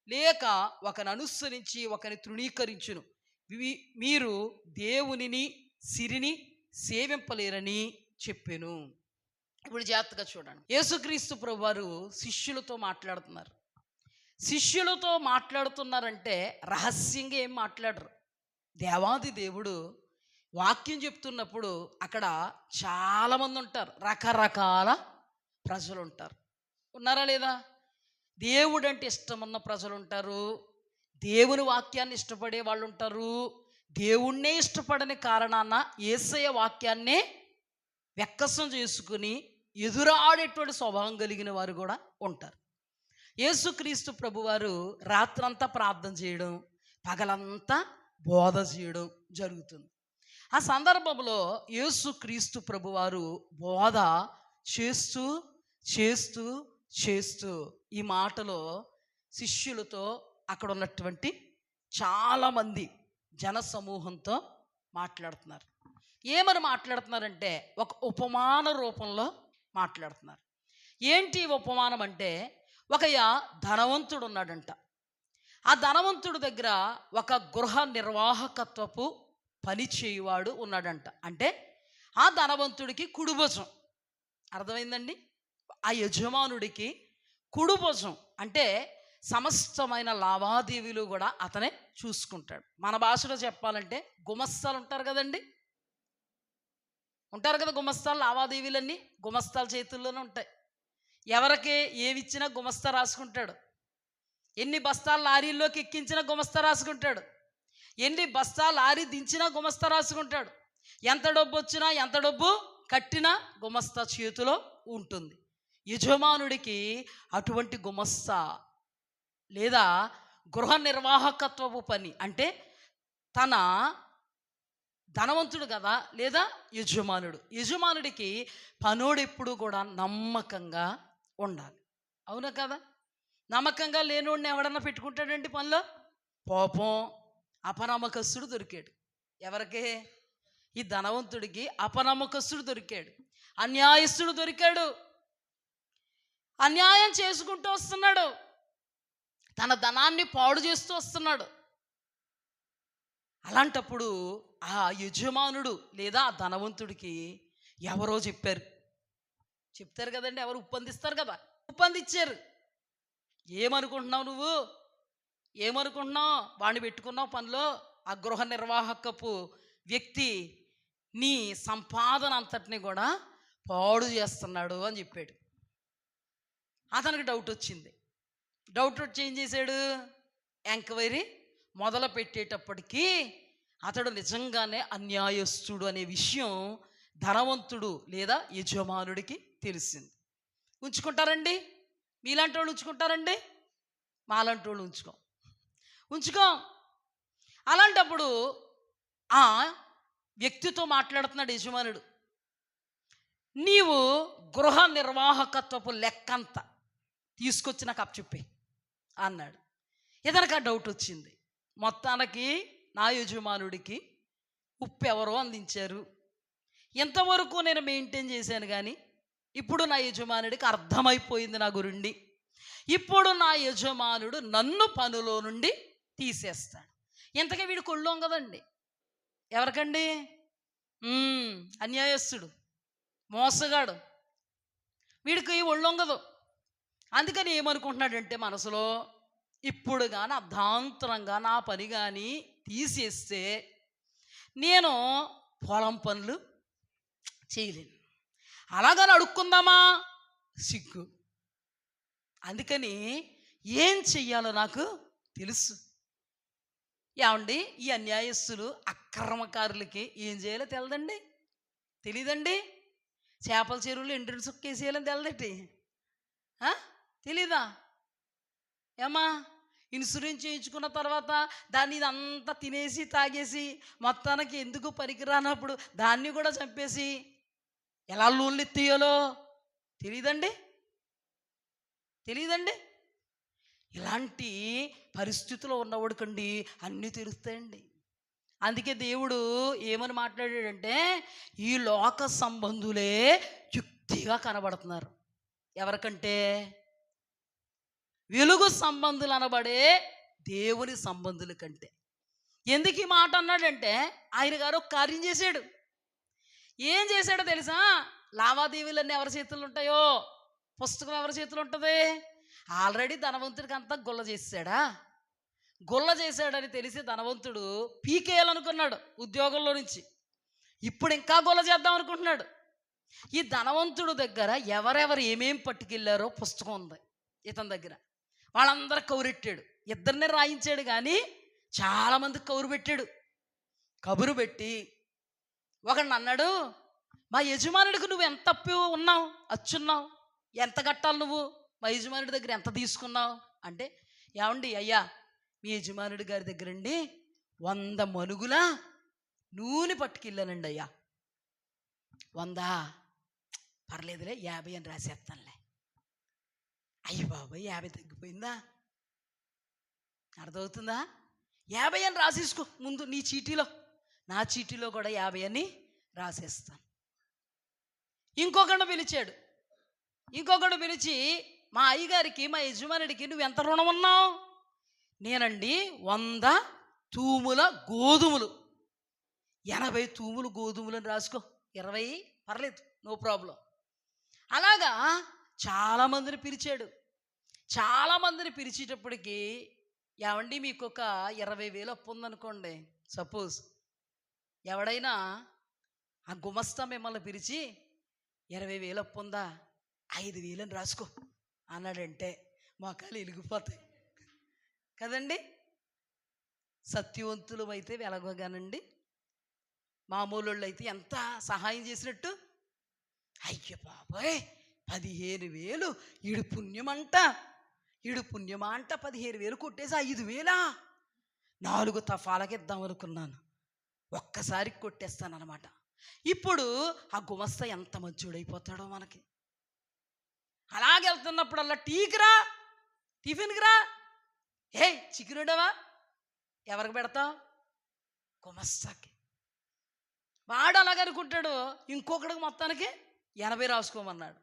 లేక ఒకరిని అనుసరించి ఒకరిని తృణీకరించును. మీరు దేవునిని సిరిని సేవింపలేరని చెప్పాను. ఇప్పుడు జాగ్రత్తగా చూడండి. యేసుక్రీస్తు ప్రభువారు శిష్యులతో మాట్లాడుతున్నారు. శిష్యులతో మాట్లాడుతున్నారంటే రహస్యంగా ఏం మాట్లాడరు. దేవాది దేవుడు వాక్యం చెప్తున్నప్పుడు అక్కడ చాలామంది ఉంటారు, రకరకాల ప్రజలు ఉంటారు. ఉన్నారా లేదా? దేవుడు అంటే ఇష్టమున్న ప్రజలు ఉంటారు, దేవుని వాక్యాన్ని ఇష్టపడే వాళ్ళు ఉంటారు, దేవుణ్ణే ఇష్టపడని కారణాన యేసయ్య వాక్యాన్నే వెక్కసం చేసుకుని ఎదురాడేటువంటి స్వభావం కలిగిన వారు కూడా ఉంటారు. యేసుక్రీస్తు ప్రభువారు రాత్రంతా ప్రార్థన చేయడం, పగలంతా బోధ చేయడం జరుగుతుంది. ఆ సందర్భంలో యేసుక్రీస్తు ప్రభువారు బోధ చేస్తూ చేస్తూ చేస్తూ ఈ మాటలో శిష్యులతో అక్కడ ఉన్నటువంటి చాలామంది జన సమూహంతో మాట్లాడుతున్నారు. ఏమని మాట్లాడుతున్నారంటే ఒక ఉపమాన రూపంలో మాట్లాడుతున్నారు. ఏంటి ఉపమానం అంటే, ఒక ధనవంతుడు ఉన్నాడంట. ఆ ధనవంతుడి దగ్గర ఒక గృహ నిర్వాహకత్వపు పని చేయువాడు ఉన్నాడంట. అంటే ఆ ధనవంతుడికి కుడిభుజం, అర్థమైందండి? ఆ యజమానుడికి కుడిభుజం అంటే సమస్తమైన లావాదేవీలు కూడా అతనే చూసుకుంటాడు. మన భాషలో చెప్పాలంటే గుమస్తాలు ఉంటారు కదండి, ఉంటారు కదా గుమస్తాలు. లావాదేవీలన్నీ గుమస్తాల చేతుల్లోనే ఉంటాయి. ఎవరికి ఏమిచ్చినా గుమస్తా రాసుకుంటాడు. ఎన్ని బస్తాలు లారీల్లోకి ఎక్కించినా గుమస్తా రాసుకుంటాడు. ఎన్ని బస్తాలు లారీ దించినా గుమస్తా రాసుకుంటాడు. ఎంత డబ్బు వచ్చినా ఎంత డబ్బు కట్టినా గుమస్తా చేతిలో ఉంటుంది. యజమానుడికి అటువంటి గుమస్తా లేదా గృహ నిర్వాహకత్వపు పని అంటే తన ధనవంతుడు కదా, లేదా యజమానుడికి పనోడు ఎప్పుడు కూడా నమ్మకంగా ఉండాలి. అవునా కదా? నమ్మకంగా లేనివాడిని ఎవడన్నా పెట్టుకుంటాడండి పనిలో? పాపం అపనమ్మకస్తుడు దొరికాడు. ఎవరికి? ఈ ధనవంతుడికి అపనమ్మకస్తుడు దొరికాడు, అన్యాయస్తుడు దొరికాడు. అన్యాయం చేసుకుంటూ వస్తున్నాడు, తన ధనాన్ని పాడు చేస్తూ వస్తున్నాడు. అలాంటప్పుడు ఆ యజమానుడు లేదా ఆ ధనవంతుడికి ఎవరో చెప్తారు కదండి, ఎవరు ఉప్పందిస్తారు కదా, ఉప్పందించారు. ఏమనుకుంటున్నావు నువ్వు? ఏమనుకుంటున్నావు? వాడిని పెట్టుకున్నావు పనిలో, ఆ గృహ నిర్వాహకపు వ్యక్తి నీ సంపాదన అంతటిని కూడా పాడు చేస్తున్నాడు అని చెప్పాడు. అతనికి డౌట్ వచ్చింది. డౌట్ వచ్చి ఏం చేశాడు? ఎంక్వైరీ మొదలు పెట్టేటప్పటికీ అతడు నిజంగానే అన్యాయస్తుడు అనే విషయం ధనవంతుడు లేదా యజమానుడికి తెలిసింది. ఉంచుకుంటారండి? మీలాంటి వాళ్ళు ఉంచుకుంటారండి? మాలాంటి వాళ్ళు ఉంచుకోం. అలాంటప్పుడు ఆ వ్యక్తితో మాట్లాడుతున్నాడు యజమానుడు. నీవు గృహ నిర్వాహకత్వపు లెక్కంతా తీసుకొచ్చి నాకు అప్పచెప్పి అన్నాడు. ఇతనికి ఆ డౌట్ వచ్చింది. మొత్తానికి నా యజమానుడికి ఉప్పు ఎవరో అందించారు, ఎంతవరకు నేను మెయింటైన్ చేశాను, కానీ ఇప్పుడు నా యజమానుడికి అర్థమైపోయింది నా గురించి. ఇప్పుడు నా యజమానుడు నన్ను పనిలో నుండి తీసేస్తాడు. ఇంతకీ వీడు కొళ్ళోం కదండి. ఎవరికండి? అన్యాయస్తుడు, మోసగాడు. వీడికి ఒళ్ళొంగదు. అందుకని ఏమనుకుంటున్నాడంటే మనసులో, ఇప్పుడు కానీ అర్ధాంతరంగా నా పని కానీ తీసేస్తే నేను పొలం పనులు చేయలేను, అలాగని అడుక్కుందామా సిగ్గు. అందుకని ఏం చెయ్యాలో నాకు తెలుసు. ఏమండి, ఈ అన్యాయస్తులు అక్రమకారులకి ఏం చేయాలో తెలీదండి. చేపల చెరువులు ఎండ్రిని సుక్కేసేయాలని తెలదటి, తెలీదా? ఏమా, ఇన్సూరెన్స్ చేయించుకున్న తర్వాత దాన్ని ఇదంతా తినేసి తాగేసి మొత్తానికి ఎందుకు పనికిరానప్పుడు దాన్ని కూడా చంపేసి ఎలా లోన్లు ఎత్తేయాలో తెలీదండి. ఇలాంటి పరిస్థితిలో ఉన్నవాడికండి అన్నీ తెలుస్తాయండి. అందుకే దేవుడు ఏమని మాట్లాడాడంటే, ఈ లోక సంబంధులే యుక్తిగా కనబడుతున్నారు. ఎవరికంటే? వెలుగు సంబంధులు అనబడే దేవుని సంబంధుల కంటే. ఎందుకు ఈ మాట అన్నాడంటే, ఆయన గారు ఒక కార్యం చేశాడు. ఏం చేశాడో తెలుసా? లావాదేవీలన్నీ ఎవరి చేతుల్లో ఉంటాయో, పుస్తకం ఎవరి చేతులు ఉంటుంది? ఆల్రెడీ ధనవంతుడికి అంతా గుల్ల చేశాడని తెలిసి ధనవంతుడు పీకేయాలనుకున్నాడు ఉద్యోగంలో నుంచి. ఇప్పుడు ఇంకా గుల్ల చేద్దాం అనుకుంటున్నాడు. ఈ ధనవంతుడు దగ్గర ఎవరెవరు ఏమేం పట్టుకెళ్ళారో పుస్తకం ఉంది ఇతని దగ్గర. వాళ్ళందరూ కౌరెట్టాడు. ఇద్దరినే రాయించాడు, కానీ చాలామందికి కబురు పెట్టి ఒకడిని అన్నాడు, మా యజమానుడికి నువ్వు ఎంత అప్పు ఉన్నావు, అచ్చున్నావు, ఎంత కట్టాలి నువ్వు, మా యజమానుడి దగ్గర ఎంత తీసుకున్నావు అంటే, ఏమండి అయ్యా మీ యజమానుడి గారి దగ్గరండి 100 మనుగుల నూనె పట్టుకెళ్ళానండి అయ్యా. 100 పర్లేదులే 50 అని రాసేస్తానులే. అయ్య బాబాయ్ 50 తగ్గిపోయిందా? అర్థమవుతుందా? 50 అని రాసేసుకో ముందు నీ చీటీలో, నా చీటీలో కూడా 50 అని రాసేస్తాను. ఇంకొకడు పిలిచి మా అయ్యగారికి మా యజమానుడికి నువ్వు ఎంత రుణం ఉన్నావు? నేనండి 100 తూముల గోధుమలు, 80 తూములు గోధుమలను రాసుకో, 20 పర్లేదు, నో ప్రాబ్లం. అలాగా చాలామందిని పిలిచేటప్పటికి, ఏమండి మీకు ఒక 20,000 అప్పు ఉందనుకోండి, సపోజ్. ఎవడైనా ఆ గుమస్తా మిమ్మల్ని పిలిచి 20,000 అప్పు ఉందా, 5,000 అని రాసుకో అన్నాడంటే మొక్కలు వెలిగిపోతాయి కదండి. సత్యవంతులు అయితే వెలగగానండి, మామూలు అయితే ఎంత సహాయం చేసినట్టు. అయ్య బాబాయ్ 15,000 ఈడు పుణ్యమంట 15,000 కొట్టేసి 5,000 4 తఫాలకి ఇద్దాం అనుకున్నాను, ఒక్కసారి కొట్టేస్తానన్నమాట. ఇప్పుడు ఆ గుమస్తా ఎంత మంచోడైపోతాడో మనకి. అలాగెళ్తున్నప్పుడల్లా టిఫిన్కి రా, చికెన్ ఉండవా, ఎవరికి పెడతావు? గుమస్తాకి. వాడు అలాగనుకుంటాడు. ఇంకొకడికి మొత్తానికి 80 రాసుకోమన్నాడు,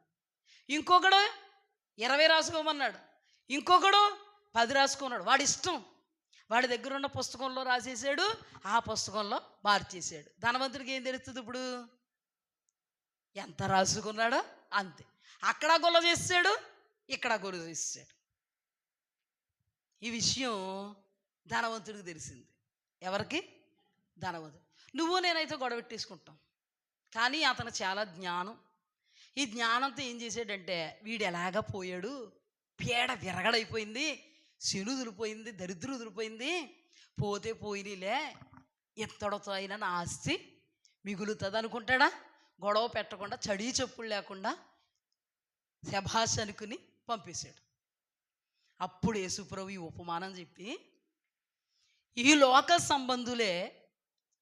ఇంకొకడు 20 రాసుకోమన్నాడు, ఇంకొకడు 10 రాసుకున్నాడు. వాడి ఇష్టం, వాడి దగ్గర ఉన్న పుస్తకంలో రాసేసాడు, ఆ పుస్తకంలో మార్చేసాడు. ధనవంతుడికి ఏం తెలుస్తుంది ఇప్పుడు? ఎంత రాసుకున్నాడో అంతే. అక్కడ గొల్ల చేసాడు, ఇక్కడ గొల్ల చేసాడు. ఈ విషయం ధనవంతుడికి తెలిసింది. ఎవరికి? ధనవంతుడు. నువ్వు నేనైతే గొడవ పెట్టేసుకుంటాం, కానీ అతను చాలా జ్ఞానం. ఈ జ్ఞానంతో ఏం చేశాడంటే, వీడు ఎలాగా పోయాడు, పేడ విరగడైపోయింది, శని వదిలిపోయింది, దరిద్రం వదిలిపోయింది, పోతే పోయినలే, ఎత్తడతో అయినా నా ఆస్తి మిగులుతుంది అనుకుంటాడా? గొడవ పెట్టకుండా, చడీ చెప్పులు లేకుండా శభాష్ అనుకుని పంపేశాడు. అప్పుడు యేసుప్రభు ఈ ఉపమానం చెప్పి, ఈ లోక సంబంధులే,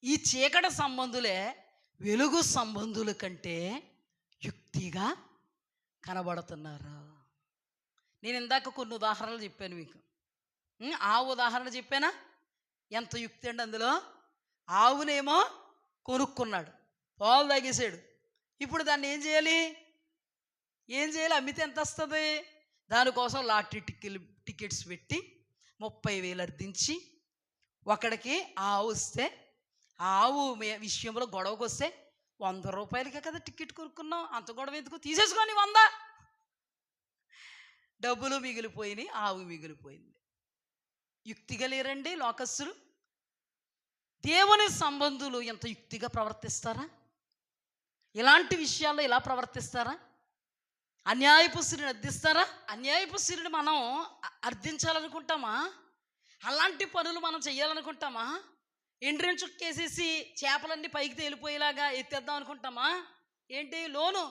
ఈ చీకటి సంబంధులే వెలుగు సంబంధుల కంటే యుక్తిగా కనబడుతున్నారు. నేను ఇందాక కొన్ని ఉదాహరణలు చెప్పాను మీకు. ఆ ఉదాహరణ చెప్పానా? ఎంత యుక్తి అండి అందులో. ఆవునేమో కొనుక్కున్నాడు, పాలు తాగేసాడు. ఇప్పుడు దాన్ని ఏం చేయాలి? అమ్మితే ఎంత వస్తుంది? దానికోసం లాటరీ టికెట్స్ పెట్టి 30,000 అర్థించి, ఒకడికి ఆవు వస్తే, ఆవు విషయంలో గొడవకు వస్తే 100 రూపాయలకే కదా టికెట్ కొనుక్కున్నాం, అంత గొడవ ఎందుకు, తీసేసుకొని 100. డబ్బులు మిగిలిపోయినాయి, ఆవు మిగిలిపోయింది. యుక్తిగా లేరండి లోకస్తులు. దేవుని సంబంధులు ఎంత యుక్తిగా ప్రవర్తిస్తారా? ఇలాంటి విషయాల్లో ఇలా ప్రవర్తిస్తారా? అన్యాయపు సిరిని అర్థిస్తారా? అన్యాయపు సిరిని మనం అర్థించాలనుకుంటామా? అలాంటి పనులు మనం చెయ్యాలనుకుంటామా? ఎండ్రిని చుక్కేసేసి చేపలన్నీ పైకి తేలిపోయేలాగా ఎత్తేద్దాం అనుకుంటామా? ఏంటి, లోను,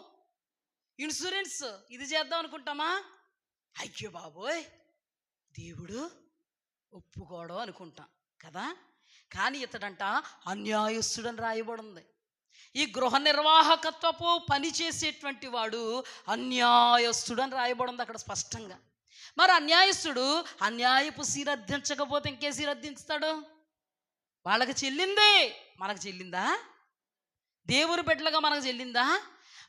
ఇన్సూరెన్స్ ఇది చేద్దాం అనుకుంటామా? అయ్యో బాబోయ్, దేవుడు ఒప్పుకోవడం అనుకుంటాం కదా. కానీ ఇతడంట అన్యాయస్తుడని రాయబడింది. ఈ గృహ నిర్వాహకత్వపు పని చేసేటువంటి వాడు అన్యాయస్తుడని రాయబడింది అక్కడ స్పష్టంగా. మరి అన్యాయస్తుడు అన్యాయపు సీరర్థించకపోతే ఇంకే సీరర్థించుతాడు? వాళ్ళకి చెల్లింది, మనకు చెల్లిందా? దేవుడు బిడ్డలుగా మనకు చెల్లిందా?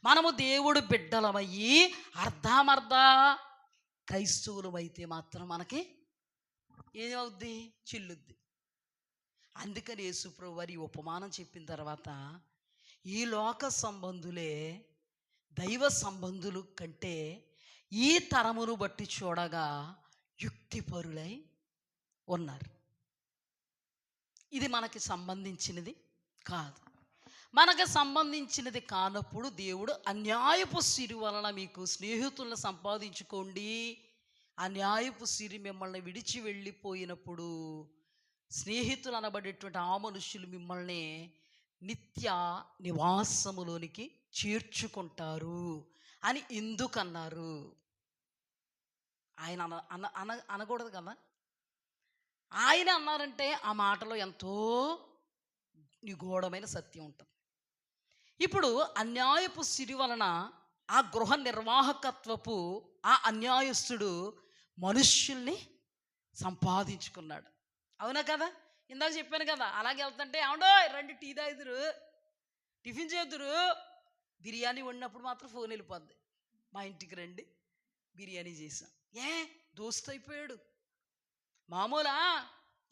మనము దేవుడు బిడ్డలమయ్యి అర్ధమర్ధ క్రైస్తవులమైతే మాత్రం మనకి ఏమవుద్ది? చెల్లుద్ది. అందుకని యేసుప్రభు వారి ఉపమానం చెప్పిన తర్వాత, ఈ లోక సంబంధులే దైవ సంబంధులు కంటే ఈ తరమును బట్టి చూడగా యుక్తిపరులై ఉన్నారు. ఇది మనకి సంబంధించినది కాదు. మనకు సంబంధించినది కానప్పుడు దేవుడు అన్యాయపు సిరి వలన మీకు స్నేహితులను సంపాదించుకోండి, అన్యాయపు సిరి మిమ్మల్ని విడిచి వెళ్ళిపోయినప్పుడు స్నేహితులు అనబడేటువంటి ఆ మనుషులు మిమ్మల్ని నిత్య నివాసములోనికి చేర్చుకుంటారు అని ఎందుకన్నారు? ఆయన అనకూడదు కదా. ఆయన అన్నారంటే ఆ మాటలో ఎంతో నిగూఢమైన సత్యం ఉంటుంది. ఇప్పుడు అన్యాయపు సిరి వలన ఆ గృహ నిర్వాహకత్వపు ఆ అన్యాయస్తుడు మనుష్యుల్ని సంపాదించుకున్నాడు. అవునా కదా? ఇందాక చెప్పాను కదా, అలాగే వెళ్తుంటే ఏమండో రండి టీ తాగుదురు, టిఫిన్ చేదురు, బిర్యానీ వండినప్పుడు మాత్రం ఫోన్ వెళ్ళిపోద్ది, మా ఇంటికి రండి బిర్యానీ చేసాం. దోస్త్ అయిపోయాడు. మామూలా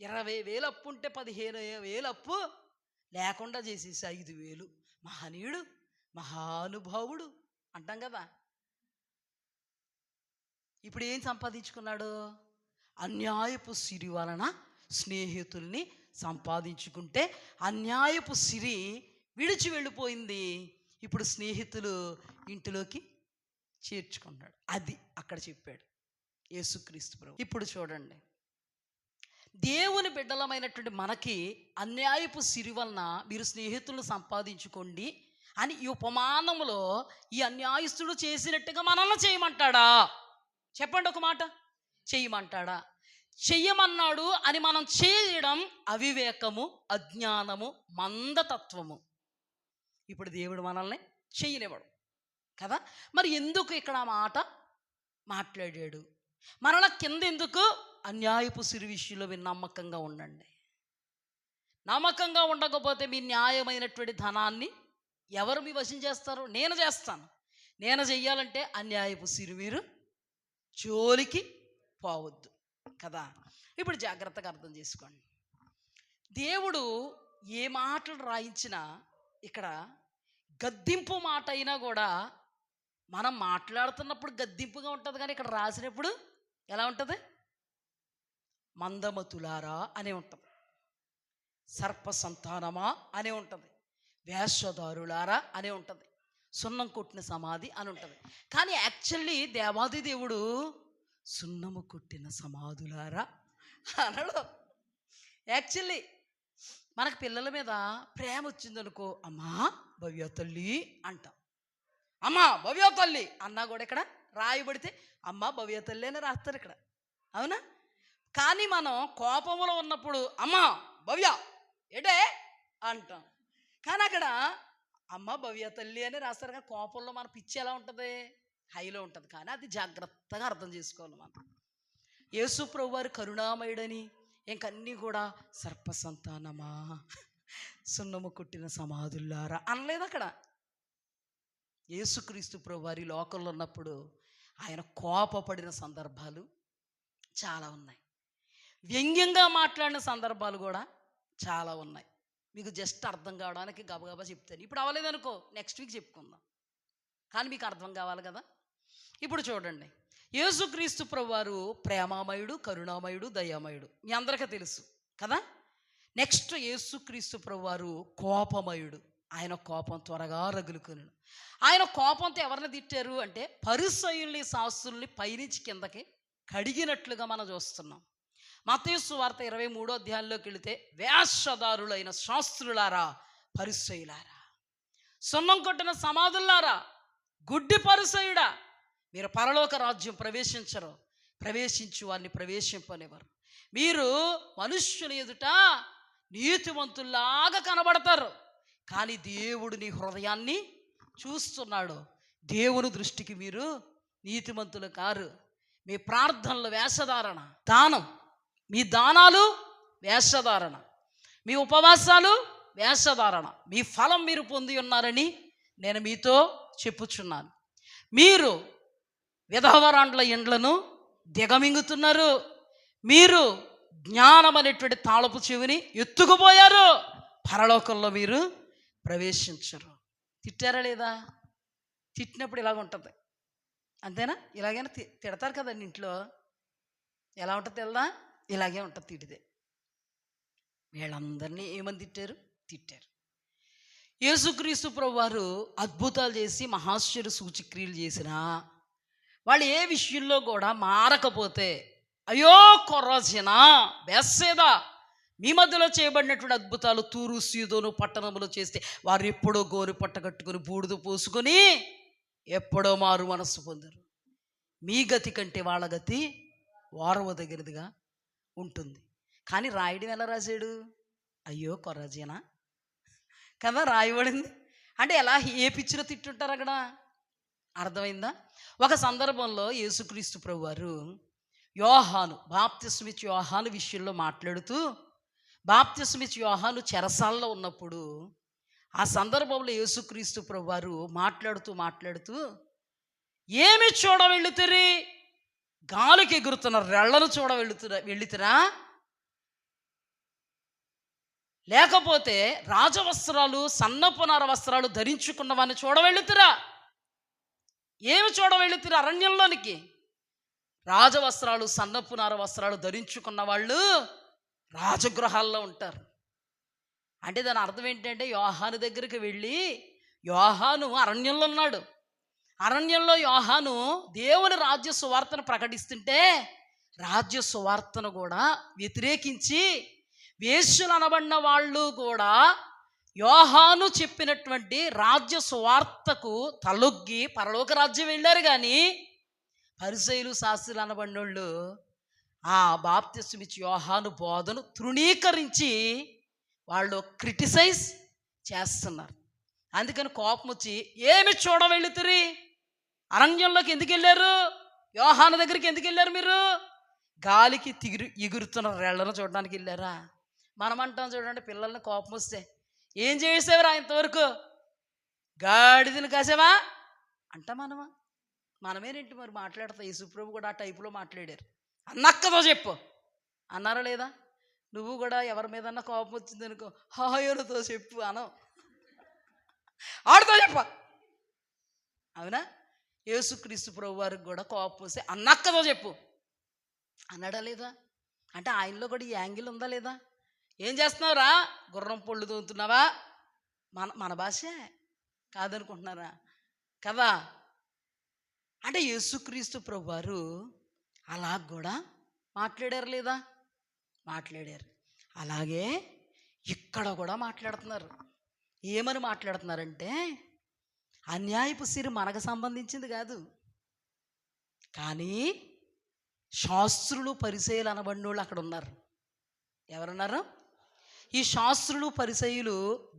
20,000 అప్పు ఉంటే 15,000 అప్పు లేకుండా చేసేసి 5,000. మహనీయుడు, మహానుభావుడు అంటాం కదా. ఇప్పుడు ఏం సంపాదించుకున్నాడు? అన్యాయపు సిరి వలన స్నేహితుల్ని సంపాదించుకుంటే అన్యాయపు సిరి విడిచి వెళ్ళిపోయింది. ఇప్పుడు స్నేహితులు ఇంటిలోకి చేర్చుకున్నాడు. అది అక్కడ చెప్పాడు యేసుక్రీస్తు ప్రభు. ఇప్పుడు చూడండి, దేవుని బిడ్డలమైనటువంటి మనకి అన్యాయపు సిరి వలన మీరు స్నేహితులను సంపాదించుకోండి అని ఈ ఉపమానంలో ఈ అన్యాయస్తుడు చేసినట్టుగా మనల్ని చేయమంటాడా? చెప్పండి ఒక మాట. చెయ్యమంటాడా? చెయ్యమన్నాడు అని మనం చేయడం అవివేకము, అజ్ఞానము, మందతత్వము. ఇప్పుడు దేవుడు మనల్ని చెయ్యనివ్వడు కదా. మరి ఎందుకు ఇక్కడ ఆ మాట మాట్లాడాడు? మరలా కింద ఎందుకు? అన్యాయపు సిరి విషయంలో మీరు నమ్మకంగా ఉండండి. నమ్మకంగా ఉండకపోతే మీ న్యాయమైనటువంటి ధనాన్ని ఎవరు మీ వశం చేస్తారు? నేను చేస్తాను. నేను చెయ్యాలంటే అన్యాయపు సిరి మీరు జోలికి పోవద్దు కదా. ఇప్పుడు జాగ్రత్తగా అర్థం చేసుకోండి. దేవుడు ఏ మాటలు రాయించినా ఇక్కడ గద్దింపు మాట అయినా కూడా మనం మాట్లాడుతున్నప్పుడు గద్దింపుగా ఉంటుంది, కానీ ఇక్కడ రాసినప్పుడు ఎలా ఉంటుంది? మందమతులారా అనే ఉంటుంది, సర్ప సంతానమా అనే ఉంటుంది, వేషధారులారా అనే ఉంటుంది, సున్నం కొట్టిన సమాధి అని ఉంటుంది. కానీ యాక్చువల్లీ దేవాది దేవుడు సున్నము కొట్టిన సమాధులారా అనడు. యాక్చువల్లీ మనకు పిల్లల మీద ప్రేమ వచ్చిందనుకో, అమ్మా భవ్య తల్లి అంటాం. అమ్మా భవ్య తల్లి అన్నా కూడా ఇక్కడ రాయబడితే అమ్మ భవ్య తల్లి అని రాస్తారు ఇక్కడ, అవునా? కానీ మనం కోపంలో ఉన్నప్పుడు అమ్మా భవ్య ఏటే అంటాం, కానీ అక్కడ అమ్మ భవ్య తల్లి అని రాస్తారు. కానీ కోపంలో మన పిచ్చి ఎలా ఉంటుంది? హైలో ఉంటుంది. కానీ అది జాగ్రత్తగా అర్థం చేసుకోవాలి మనం. యేసు ప్రభు వారు కరుణామయుడని ఇంకన్నీ కూడా సర్ప సంతానమా, సున్నము కొట్టిన సమాధుల్లారా అనలేదు అక్కడ. యేసుక్రీస్తు ప్రభు వారి లోకంలో ఉన్నప్పుడు ఆయన కోపపడిన సందర్భాలు చాలా ఉన్నాయి, వ్యంగ్యంగా మాట్లాడిన సందర్భాలు కూడా చాలా ఉన్నాయి. మీకు జస్ట్ అర్థం కావడానికి గబగబా చెప్తాను. ఇప్పుడు అవ్వలేదనుకో నెక్స్ట్ వీక్ చెప్పుకుందాం, కానీ మీకు అర్థం కావాలి కదా. ఇప్పుడు చూడండి, యేసుక్రీస్తు ప్రభువారు ప్రేమామయుడు, కరుణామయుడు, దయామయుడు మీ అందరికీ తెలుసు కదా. నెక్స్ట్ యేసుక్రీస్తు ప్రభువారు కోపమయుడు. ఆయన కోపం త్వరగా రగులుకొని, ఆయన కోపంతో ఎవరిని తిట్టారు అంటే పరిసయ్యుల్ని, శాస్త్రుల్ని పైనుంచి కిందకి కడిగినట్లుగా మనం చూస్తున్నాం. మత్తయి సువార్త 23వ అధ్యాయంలోకి వెళితే వేషధారులైన శాస్త్రులారా, పరిసయ్యులారా, సున్నం కొట్టిన సమాధులారా, గుడ్డి పరిసయ్యుడా, మీరు పరలోక రాజ్యం ప్రవేశించరు, ప్రవేశించు వారిని ప్రవేశింపనివ్వరు. మీరు మనుష్యుల ఎదుట నీతివంతుల్లాగా కనబడతారు, కానీ దేవుడు నీ హృదయాన్ని చూస్తున్నాడు. దేవుని దృష్టికి మీరు నీతిమంతులు కారు. మీ ప్రార్థనలు వేషధారణ, దానం, మీ దానాలు వేషధారణ, మీ ఉపవాసాలు వేషధారణ, మీ ఫలం మీరు పొంది ఉన్నారని నేను మీతో చెప్పుచున్నాను. మీరు విధవరాండ్ల ఇండ్లను దిగమింగుతున్నారు, మీరు జ్ఞానం అనేటువంటి తాళపు చెవిని ఎత్తుకుపోయారు, పరలోకంలో మీరు ప్రవేశించరు. తిట్టారా లేదా? తిట్టినప్పుడు ఇలాగ ఉంటుంది, అంతేనా? ఇలాగైనా తిడతారు కదండి ఇంట్లో. ఎలా ఉంటుంది తెలుదా? ఇలాగే ఉంటుంది తిడితే. వీళ్ళందరినీ ఏమని తిట్టారు? యేసుక్రీస్తు ప్రభు వారు అద్భుతాలు చేసి మహాశ్చర్య సూచక్రియలు చేసినా వాళ్ళు ఏ విషయంలో కూడా మారకపోతే, అయ్యో కొర్రాజీనా, బెస్సేదా, మీ మధ్యలో చేయబడినటువంటి అద్భుతాలు తూరు సీదోను పట్టణములో చేస్తే వారు ఎప్పుడో గోరు పట్ట కట్టుకుని బూడిద పోసుకొని ఎప్పుడో మారు మనస్సు పొందరు. మీ గతి కంటే వాళ్ళ గతి ఓర్వదగినదిగా ఉంటుంది. కానీ రాయడం ఎలా రాశాడు? అయ్యో కొర్రజీనా కదా రాయబడింది. అంటే ఎలా ఏ పిచ్చిలో తిట్టుంటారు అక్కడ, అర్థమైందా? ఒక సందర్భంలో యేసుక్రీస్తు ప్రభువారు యోహాను బాప్తిస్మిచ్ యోహాను విషయంలో మాట్లాడుతూ, బాప్తిస్మిచ్ యోహాను చెరసాల్లో ఉన్నప్పుడు ఆ సందర్భంలో యేసుక్రీస్తు ప్రభువారు మాట్లాడుతూ ఏమి చూడ వెళుతురి? గాలికి ఎగురుతున్న రెళ్లను చూడ వెళ్ళుతురా, లేకపోతే రాజవస్త్రాలు సన్నపునార వస్త్రాలు ధరించుకున్న వాడిని చూడ వెళ్ళుతురా? ఏమి చూడ వెళ్ళుతురా? అరణ్యంలోనికి రాజవస్త్రాలు సన్నపునార వస్త్రాలు ధరించుకున్న వాళ్ళు రాజగృహాల్లో ఉంటారు. అంటే దాని అర్థం ఏంటంటే యోహాను దగ్గరికి వెళ్ళి, యోహాను అరణ్యంలో ఉన్నాడు, అరణ్యంలో యోహాను దేవుని రాజ్య సువార్తను ప్రకటిస్తుంటే రాజ్య సువార్తను కూడా వ్యతిరేకించి వేశ్యలు అనబడిన వాళ్ళు కూడా యోహాను చెప్పినటువంటి రాజ్య సువార్తకు తలొగ్గి పరలోక రాజ్యం వెళ్ళారు. కానీ పరిసయ్యులు శాస్త్రులు అనబడిన వాళ్ళు ఆ బాప్తిస్మిచ్ యోహాను బోధను తృణీకరించి వాళ్ళు క్రిటిసైజ్ చేస్తున్నారు. అందుకని కోపం వచ్చి ఏమి చూడ వెళుతురి? అరణ్యంలోకి ఎందుకు వెళ్ళారు? యోహాను దగ్గరికి ఎందుకు వెళ్ళారు? మీరు గాలికి ఎగురుతున్న రెళ్లను చూడడానికి వెళ్ళారా? మనం అంటాం చూడండి, పిల్లల్ని కోపం వస్తే ఏం చేసేవారా ఇంతవరకు? గాడిదని కాసేవా అంట మనమేనేంటి మరి మాట్లాడతా. యేసుప్రభు కూడా ఆ టైపులో మాట్లాడారు. అన్నక్కతో చెప్పు అన్నారా లేదా? నువ్వు కూడా ఎవరి మీదన్నా కోపం వచ్చింది అనుకో, హాయోలతో చెప్పు అనం, ఆడితో చెప్ప. అవునా? యేసుక్రీస్తు ప్రభు వారికి కూడా కోపం వస్తే అన్నక్కతో చెప్పు అన్నాడా లేదా? అంటే ఆయనలో కూడా ఈ యాంగిల్ ఉందా లేదా? ఏం చేస్తున్నావురా? గుర్రం పొళ్ళు తోముతున్నావా? మన భాషే కాదనుకుంటున్నారా కదా? అంటే యేసుక్రీస్తు ప్రభు వారు అలా కూడా మాట్లాడారు లేదా? మాట్లాడారు. అలాగే ఇక్కడ కూడా మాట్లాడుతున్నారు. ఏమని మాట్లాడుతున్నారంటే, అన్యాయపు సిరి మనకు సంబంధించింది కాదు, కానీ శాస్త్రులు పరిసయ్యులు అనబడిన వాళ్ళు అక్కడ ఉన్నారు. ఎవరున్నారు? ఈ శాస్త్రులు పరిసయ్యులు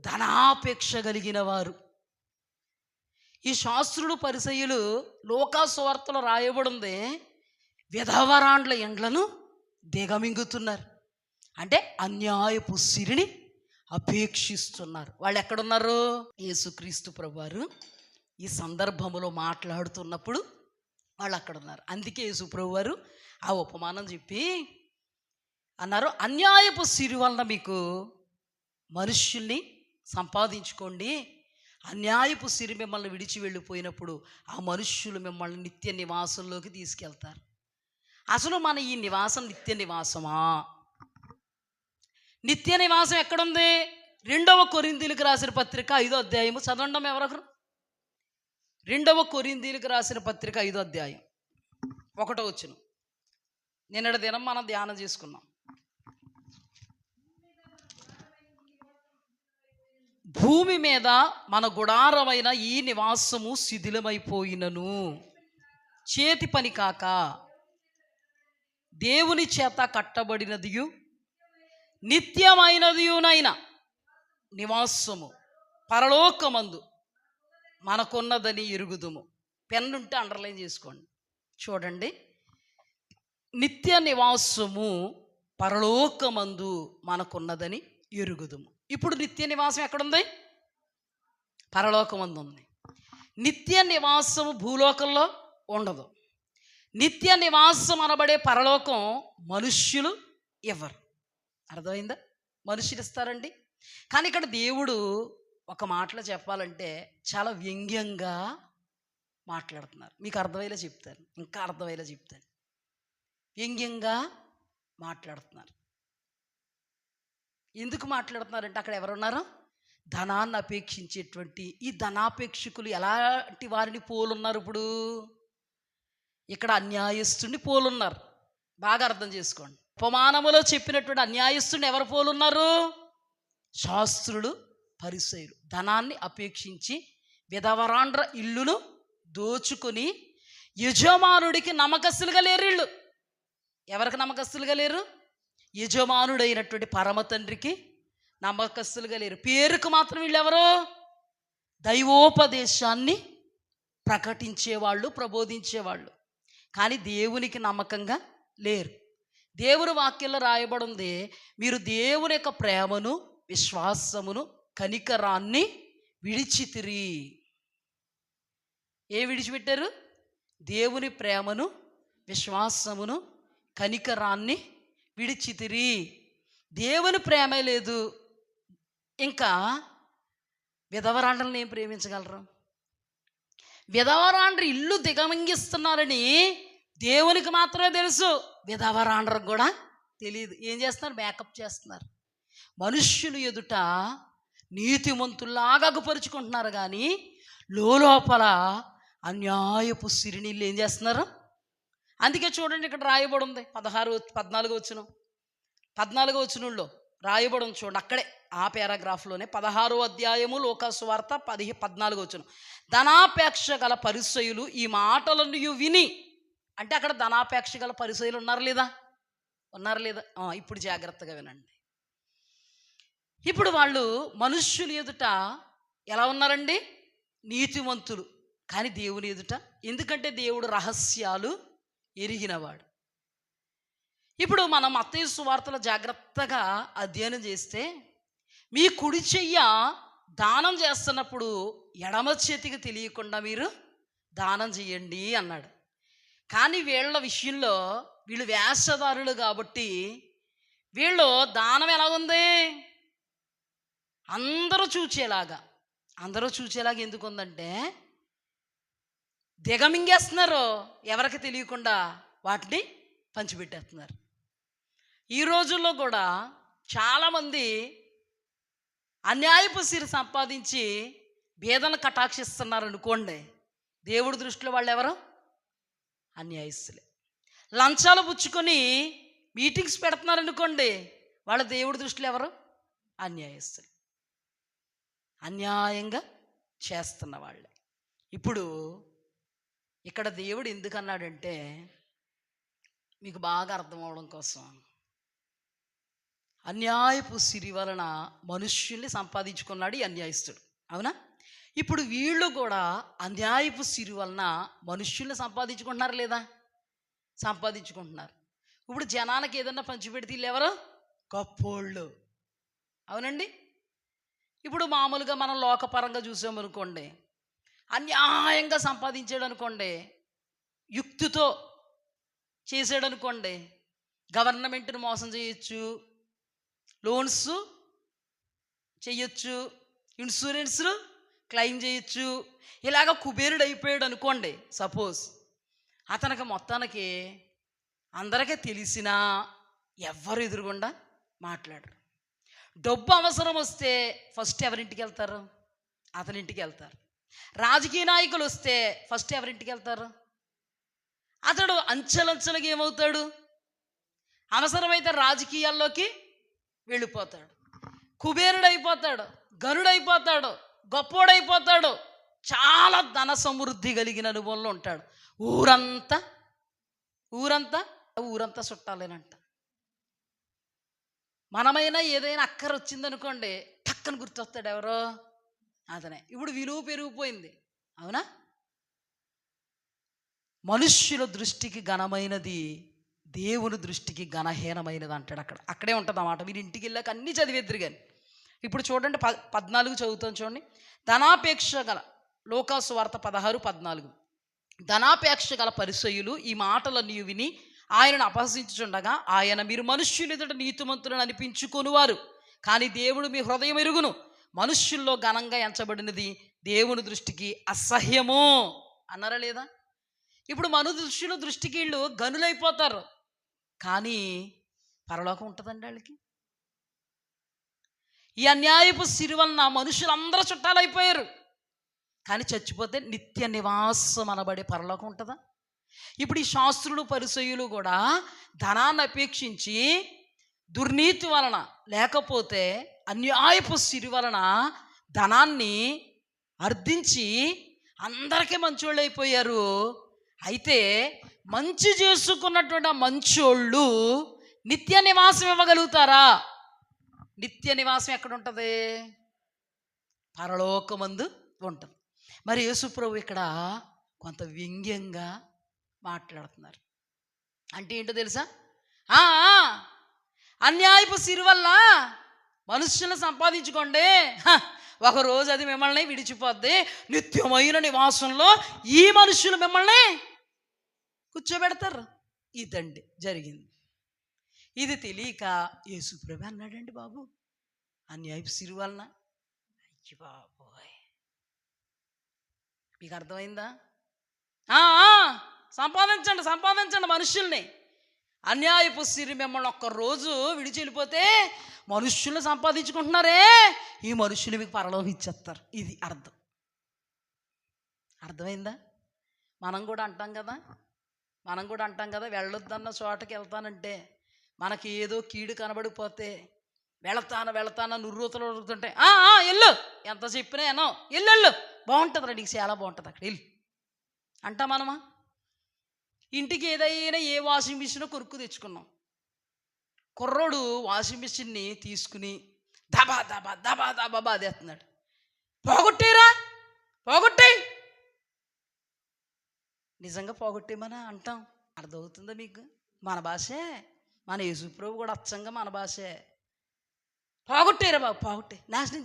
ధనాపేక్ష కలిగిన వారు. ఈ శాస్త్రులు పరిసయ్యులు లోకా సువార్తలో రాయబడింది, విధవరాండ్ల ఎండ్లను దిగమింగుతున్నారు. అంటే అన్యాయపు సిరిని అపేక్షిస్తున్నారు. వాళ్ళు ఎక్కడున్నారు? యేసుక్రీస్తు ప్రభువారు ఈ సందర్భంలో మాట్లాడుతున్నప్పుడు వాళ్ళు అక్కడ ఉన్నారు. అందుకే యేసు ప్రభువారు ఆ ఉపమానం చెప్పి అన్నారు, అన్యాయపు సిరి వలన మీకు మనుష్యుల్ని సంపాదించుకోండి, అన్యాయపు సిరి మిమ్మల్ని విడిచి వెళ్ళిపోయినప్పుడు ఆ మనుష్యులు మిమ్మల్ని నిత్య నివాసంలోకి తీసుకెళ్తారు. అసలు మన ఈ నివాసం నిత్య నివాసమా? నిత్య నివాసం ఎక్కడుంది? 2వ కొరింథీయులకు రాసిన పత్రిక 5వ అధ్యాయము చదవండి ఎవరొకరు. 2వ కొరింథీయులకు రాసిన పత్రిక 5వ అధ్యాయం 1వ వచనం. నిన్నటి దినం మనం ధ్యానం చేసుకున్నాం. భూమి మీద మన గుడారమైన ఈ నివాసము శిథిలమైపోయినను చేతి పని కాక దేవుని చేత కట్టబడినదియు నిత్యమైనదియునైన నివాసము పరలోకమందు మనకున్నదని ఎరుగుదుము. పెన్నుంటే అండర్లైన్ చేసుకోండి. చూడండి, నిత్య నివాసము పరలోకమందు మనకున్నదని ఎరుగుదుము. ఇప్పుడు నిత్య నివాసం ఎక్కడుంది? పరలోకమందు ఉంది. నిత్య నివాసము భూలోకంలో ఉండదు. నిత్య నివాసం అనబడే పరలోకం మనుష్యులు ఎవరు? అర్థమైందా? మనుషులు ఇస్తారండి. కానీ ఇక్కడ దేవుడు ఒక మాటలో చెప్పాలంటే చాలా వ్యంగ్యంగా మాట్లాడుతున్నారు. మీకు అర్థమయ్యేలా చెప్తాను, ఇంకా అర్థమయ్యేలా చెప్తాను. వ్యంగ్యంగా మాట్లాడుతున్నారు. ఎందుకు మాట్లాడుతున్నారంటే అక్కడ ఎవరున్నారు? ధనాన్ని అపేక్షించేటువంటి ఈ ధనాపేక్షకులు ఎలాంటి వారిని పోలున్నారు? ఇప్పుడు ఇక్కడ అన్యాయస్తుని పోలున్నారు. బాగా అర్థం చేసుకోండి. ఉపమానములో చెప్పినటువంటి అన్యాయస్తుని ఎవరు పోలున్నారు? శాస్త్రులు, పరిసయ్యులు. ధనాన్ని అపేక్షించి విధవరాండ్ర ఇల్లును దోచుకొని యజమానుడికి నమ్మకస్తులుగా లేరు. వీళ్ళు ఎవరికి నమ్మకస్తులుగా లేరు? యజమానుడైనటువంటి పరమ తండ్రికి నమ్మకస్తులుగా లేరు. పేరుకు మాత్రం వీళ్ళెవరు? దైవోపదేశాన్ని ప్రకటించేవాళ్ళు, ప్రబోధించేవాళ్ళు, కానీ దేవునికి నమ్మకంగా లేరు. దేవుని వాక్యంలో రాయబడి ఉంది, మీరు దేవుని యొక్క ప్రేమను, విశ్వాసమును, కనికరాన్ని విడిచితిరి. ఏ విడిచిపెట్టారు? దేవుని ప్రేమను, విశ్వాసమును, కనికరాన్ని విడిచితిరి. దేవుని ప్రేమే లేదు, ఇంకా విధవరాండ్రలను ఏం ప్రేమించగలరు? విధవరాండ్ర ఇల్లు దిగమింగిస్తున్నారని దేవునికి మాత్రమే తెలుసు, విధవరాండ్రకు కూడా తెలియదు. ఏం చేస్తున్నారు? మేకప్ చేస్తున్నారు. మనుష్యులు ఎదుట నీతిమంతుల్లాగా అగుపరుచుకుంటున్నారు, కానీ లోపల అన్యాయపు సిరినీళ్ళు ఏం చేస్తున్నారు? అందుకే చూడండి, ఇక్కడ రాయబడి ఉంది 14వ వచనంలో రాయబడి ఉంది చూడండి. అక్కడే ఆ పారాగ్రాఫ్లోనే 16వ అధ్యాయము లోకాసు వార్త 14వ వచనం. ధనాపేక్ష గల పరిసయ్యులు ఈ మాటలను విని, అంటే అక్కడ ధనాపేక్ష గల పరిసయ్యులు ఉన్నారు లేదా? ఇప్పుడు జాగ్రత్తగా వినండి. ఇప్పుడు వాళ్ళు మనుష్యులు ఎదుట ఎలా ఉన్నారండి? నీతిమంతులు, కానీ దేవుని ఎదుట, ఎందుకంటే దేవుడు రహస్యాలు ఎరిగినవాడు. ఇప్పుడు మనం మత్తయి సువార్తలో జాగ్రత్తగా అధ్యయనం చేస్తే, మీ కుడి చెయ్య దానం చేస్తున్నప్పుడు ఎడమ చేతికి తెలియకుండా మీరు దానం చేయండి అన్నాడు. కానీ వీళ్ళ విషయంలో వీళ్ళు వేషధారులు కాబట్టి వీళ్ళు దానం ఎలా ఉంది? అందరూ చూచేలాగా ఎందుకు ఉందంటే, దిగమింగేస్తున్నారు, ఎవరికి తెలియకుండా వాటిని పంచిపెట్టేస్తున్నారు. ఈ రోజుల్లో కూడా చాలామంది అన్యాయపు సిరి సంపాదించి బేదను కటాక్షిస్తున్నారు అనుకోండి, దేవుడి దృష్టిలో వాళ్ళు ఎవరు? అన్యాయస్తులే. లంచాలు పుచ్చుకొని మీటింగ్స్ పెడుతున్నారు అనుకోండి, వాళ్ళ దేవుడి దృష్టిలో ఎవరు? అన్యాయస్తులు, అన్యాయంగా చేస్తున్న వాళ్ళే. ఇప్పుడు ఇక్కడ దేవుడు ఎందుకన్నాడంటే, మీకు బాగా అర్థం అవడం కోసం, అన్యాయపు సిరి వలన మనుష్యుల్ని సంపాదించుకున్నాడు ఈ అన్యాయస్తుడు, అవునా? ఇప్పుడు వీళ్ళు కూడా అన్యాయపు సిరి వలన మనుష్యుల్ని సంపాదించుకుంటున్నారు లేదా? సంపాదించుకుంటున్నారు. ఇప్పుడు జనానికి ఏదన్నా పంచిపెడితే వీళ్ళు ఎవరు? గొప్పోళ్ళు, అవునండి. ఇప్పుడు మామూలుగా మనం లోకపరంగా చూసామనుకోండి, అన్యాయంగా సంపాదించాడు అనుకోండి, యుక్తితో చేసాడు అనుకోండి, గవర్నమెంట్ని మోసం చేయొచ్చు, లోన్స్ చేయొచ్చు, ఇన్సూరెన్స్లు క్లెయిమ్ చేయొచ్చు. ఇలాగ కుబేరుడు అయిపోయాడు అనుకోండి సపోజ్. అతనికి మొత్తానికి అందరికీ తెలిసినా ఎవ్వరు ఎదురుగుండా మాట్లాడరు. డబ్బు అవసరం వస్తే ఫస్ట్ ఎవరింటికి వెళ్తారు? అతని ఇంటికి వెళ్తారు. రాజకీయ నాయకులు వస్తే ఫస్ట్ ఎవరింటికి వెళ్తారు? అతడు అంచెలంచెలుగా ఏమవుతాడు? అవసరమైతే రాజకీయాల్లోకి వెళ్ళిపోతాడు, కుబేరుడైపోతాడు, గనుడైపోతాడు, గొప్పోడైపోతాడు, చాలా ధన సమృద్ధి కలిగిన అనుభవంలో ఉంటాడు. ఊరంతా చుట్టాలేనంట. మనమైనా ఏదైనా అక్కర వచ్చిందనుకోండి, టక్కన గుర్తొస్తాడు ఎవరో? అతనే. ఇప్పుడు విలువ పెరిగిపోయింది, అవునా? మనుష్యుల దృష్టికి ఘనమైనది దేవుని దృష్టికి ఘనహీనమైనది అంటాడు. అక్కడే ఉంటుంది అన్నమాట. మీరు ఇంటికి వెళ్ళాక అన్నీ చదివేద్దరు. కానీ ఇప్పుడు చూడండి 14 చదువుతాం చూడండి. ధనాపేక్ష గల లోకాసు వార్త 16:14. ధనాపేక్ష గల పరిసయ్యులు ఈ మాటలన్నీ విని ఆయనను అపహసించుచుండగా ఆయన, మీరు మనుష్యులు ఎదుట నీతిమంతులను అనిపించుకొనువారు, కానీ దేవుడు మీ హృదయం ఎరుగును. మనుష్యుల్లో ఘనంగా ఎంచబడినది దేవుని దృష్టికి అసహ్యము అన్నారా లేదా? ఇప్పుడు మనుష్యుల దృష్టికి వీళ్ళు గనులైపోతారు, కానీ పరలోకం ఉంటుందండి వాళ్ళకి. ఈ అన్యాయపు సిరి వలన మనుషులందరూ చుట్టాలైపోయారు, కానీ చచ్చిపోతే నిత్య నివాసం అనబడే పరలోకం ఉంటుందా? ఇప్పుడు ఈ శాస్త్రులు పరిసయ్యులు కూడా ధనాన్ని అపేక్షించి దుర్నీతి వలన లేకపోతే అన్యాయపు సిరి వలన ధనాన్ని అర్థించి అందరికీ మంచోళ్ళు అయిపోయారు. అయితే మంచి చేసుకున్నటువంటి ఆ మంచోళ్ళు నిత్య నివాసం ఇవ్వగలుగుతారా? నిత్య నివాసం ఎక్కడ ఉంటుంది? పరలోకమందు ఉంటుంది. మరి యేసుప్రభు ఇక్కడ కొంత వ్యంగ్యంగా మాట్లాడుతున్నారు. అంటే ఏంటో తెలుసా? అన్యాయపు సిరి వల్ల మనుషులను సంపాదించుకోండి, ఒకరోజు అది మిమ్మల్ని విడిచిపోద్ది, నిత్యమైన నివాసంలో ఈ మనుషులు మిమ్మల్ని కూర్చోబెడతారు. ఇదండి జరిగింది. ఇది తెలియక యేసుప్రభు అన్నాడండి, బాబు అన్యాయపు సిరి వలన. అయ్యి బాబోయ్, మీకు అర్థమైందా? సంపాదించండి సంపాదించండి మనుషుల్ని. అన్యాయపు సిరి మిమ్మల్ని ఒక్కరోజు విడిచి వెళ్ళిపోతే మనుష్యులు సంపాదించుకుంటున్నారే, ఈ మనుషులు మీకు పరలోకం ఇచ్చేస్తారు. ఇది అర్థమైందా? మనం కూడా అంటాం కదా వెళ్ళొద్దన్న చోటకి వెళ్తానంటే మనకి ఏదో కీడు కనబడిపోతే వెళతాను నుర్రూతలు ఉరుగుతుంటే ఎల్లు, ఎంత చెప్పినా ఏనో ఎల్లు బాగుంటుంది రా, నీకు చాలా బాగుంటుంది అక్కడ వెళ్ళు అంటా మనమా? ఇంటికి ఏదైనా ఏ వాషింగ్ మిషన్ కొరుక్కు తెచ్చుకున్నాం, కుర్రోడు వాషింగ్ మిషన్ని తీసుకుని దబా దబా దబా దబా బాధేస్తున్నాడు. పోగొట్టే నిజంగా పోగొట్టేమని అంటాం. అర్థమవుతుందా మీకు? మన భాషే, మన యేసుప్రభు కూడా అచ్చంగా మన భాషే. పోగొట్టేరా బాబు, పోగొట్టే, నాశనం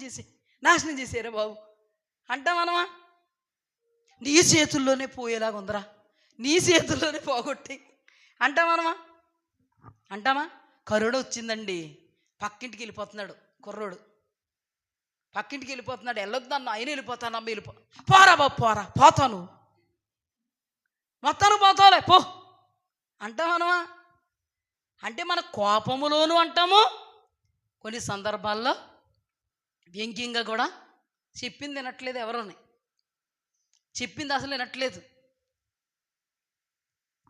చేసేరా బాబు అంటాం మనమా? నీ చేతుల్లోనే పోయేలాగా ఉందరా, నీ చేతుల్లోనే పోగొట్టి అంటామా? కరోనా వచ్చిందండి, పక్కింటికి వెళ్ళిపోతున్నాడు కుర్రోడు, పక్కింటికి వెళ్ళిపోతున్నాడు. వెళ్ళొద్దన్న ఆయన వెళ్ళిపోతానమ్మ పోరా బాబు పోరా, పోతాను మొత్తాను పోతాలే పో అంటామనమా? అంటే మన కోపములోనూ అంటాము, కొన్ని సందర్భాల్లో వ్యంగ్యంగా కూడా. చెప్పింది వినట్లేదు, ఎవరోని చెప్పింది అసలు వినట్లేదు,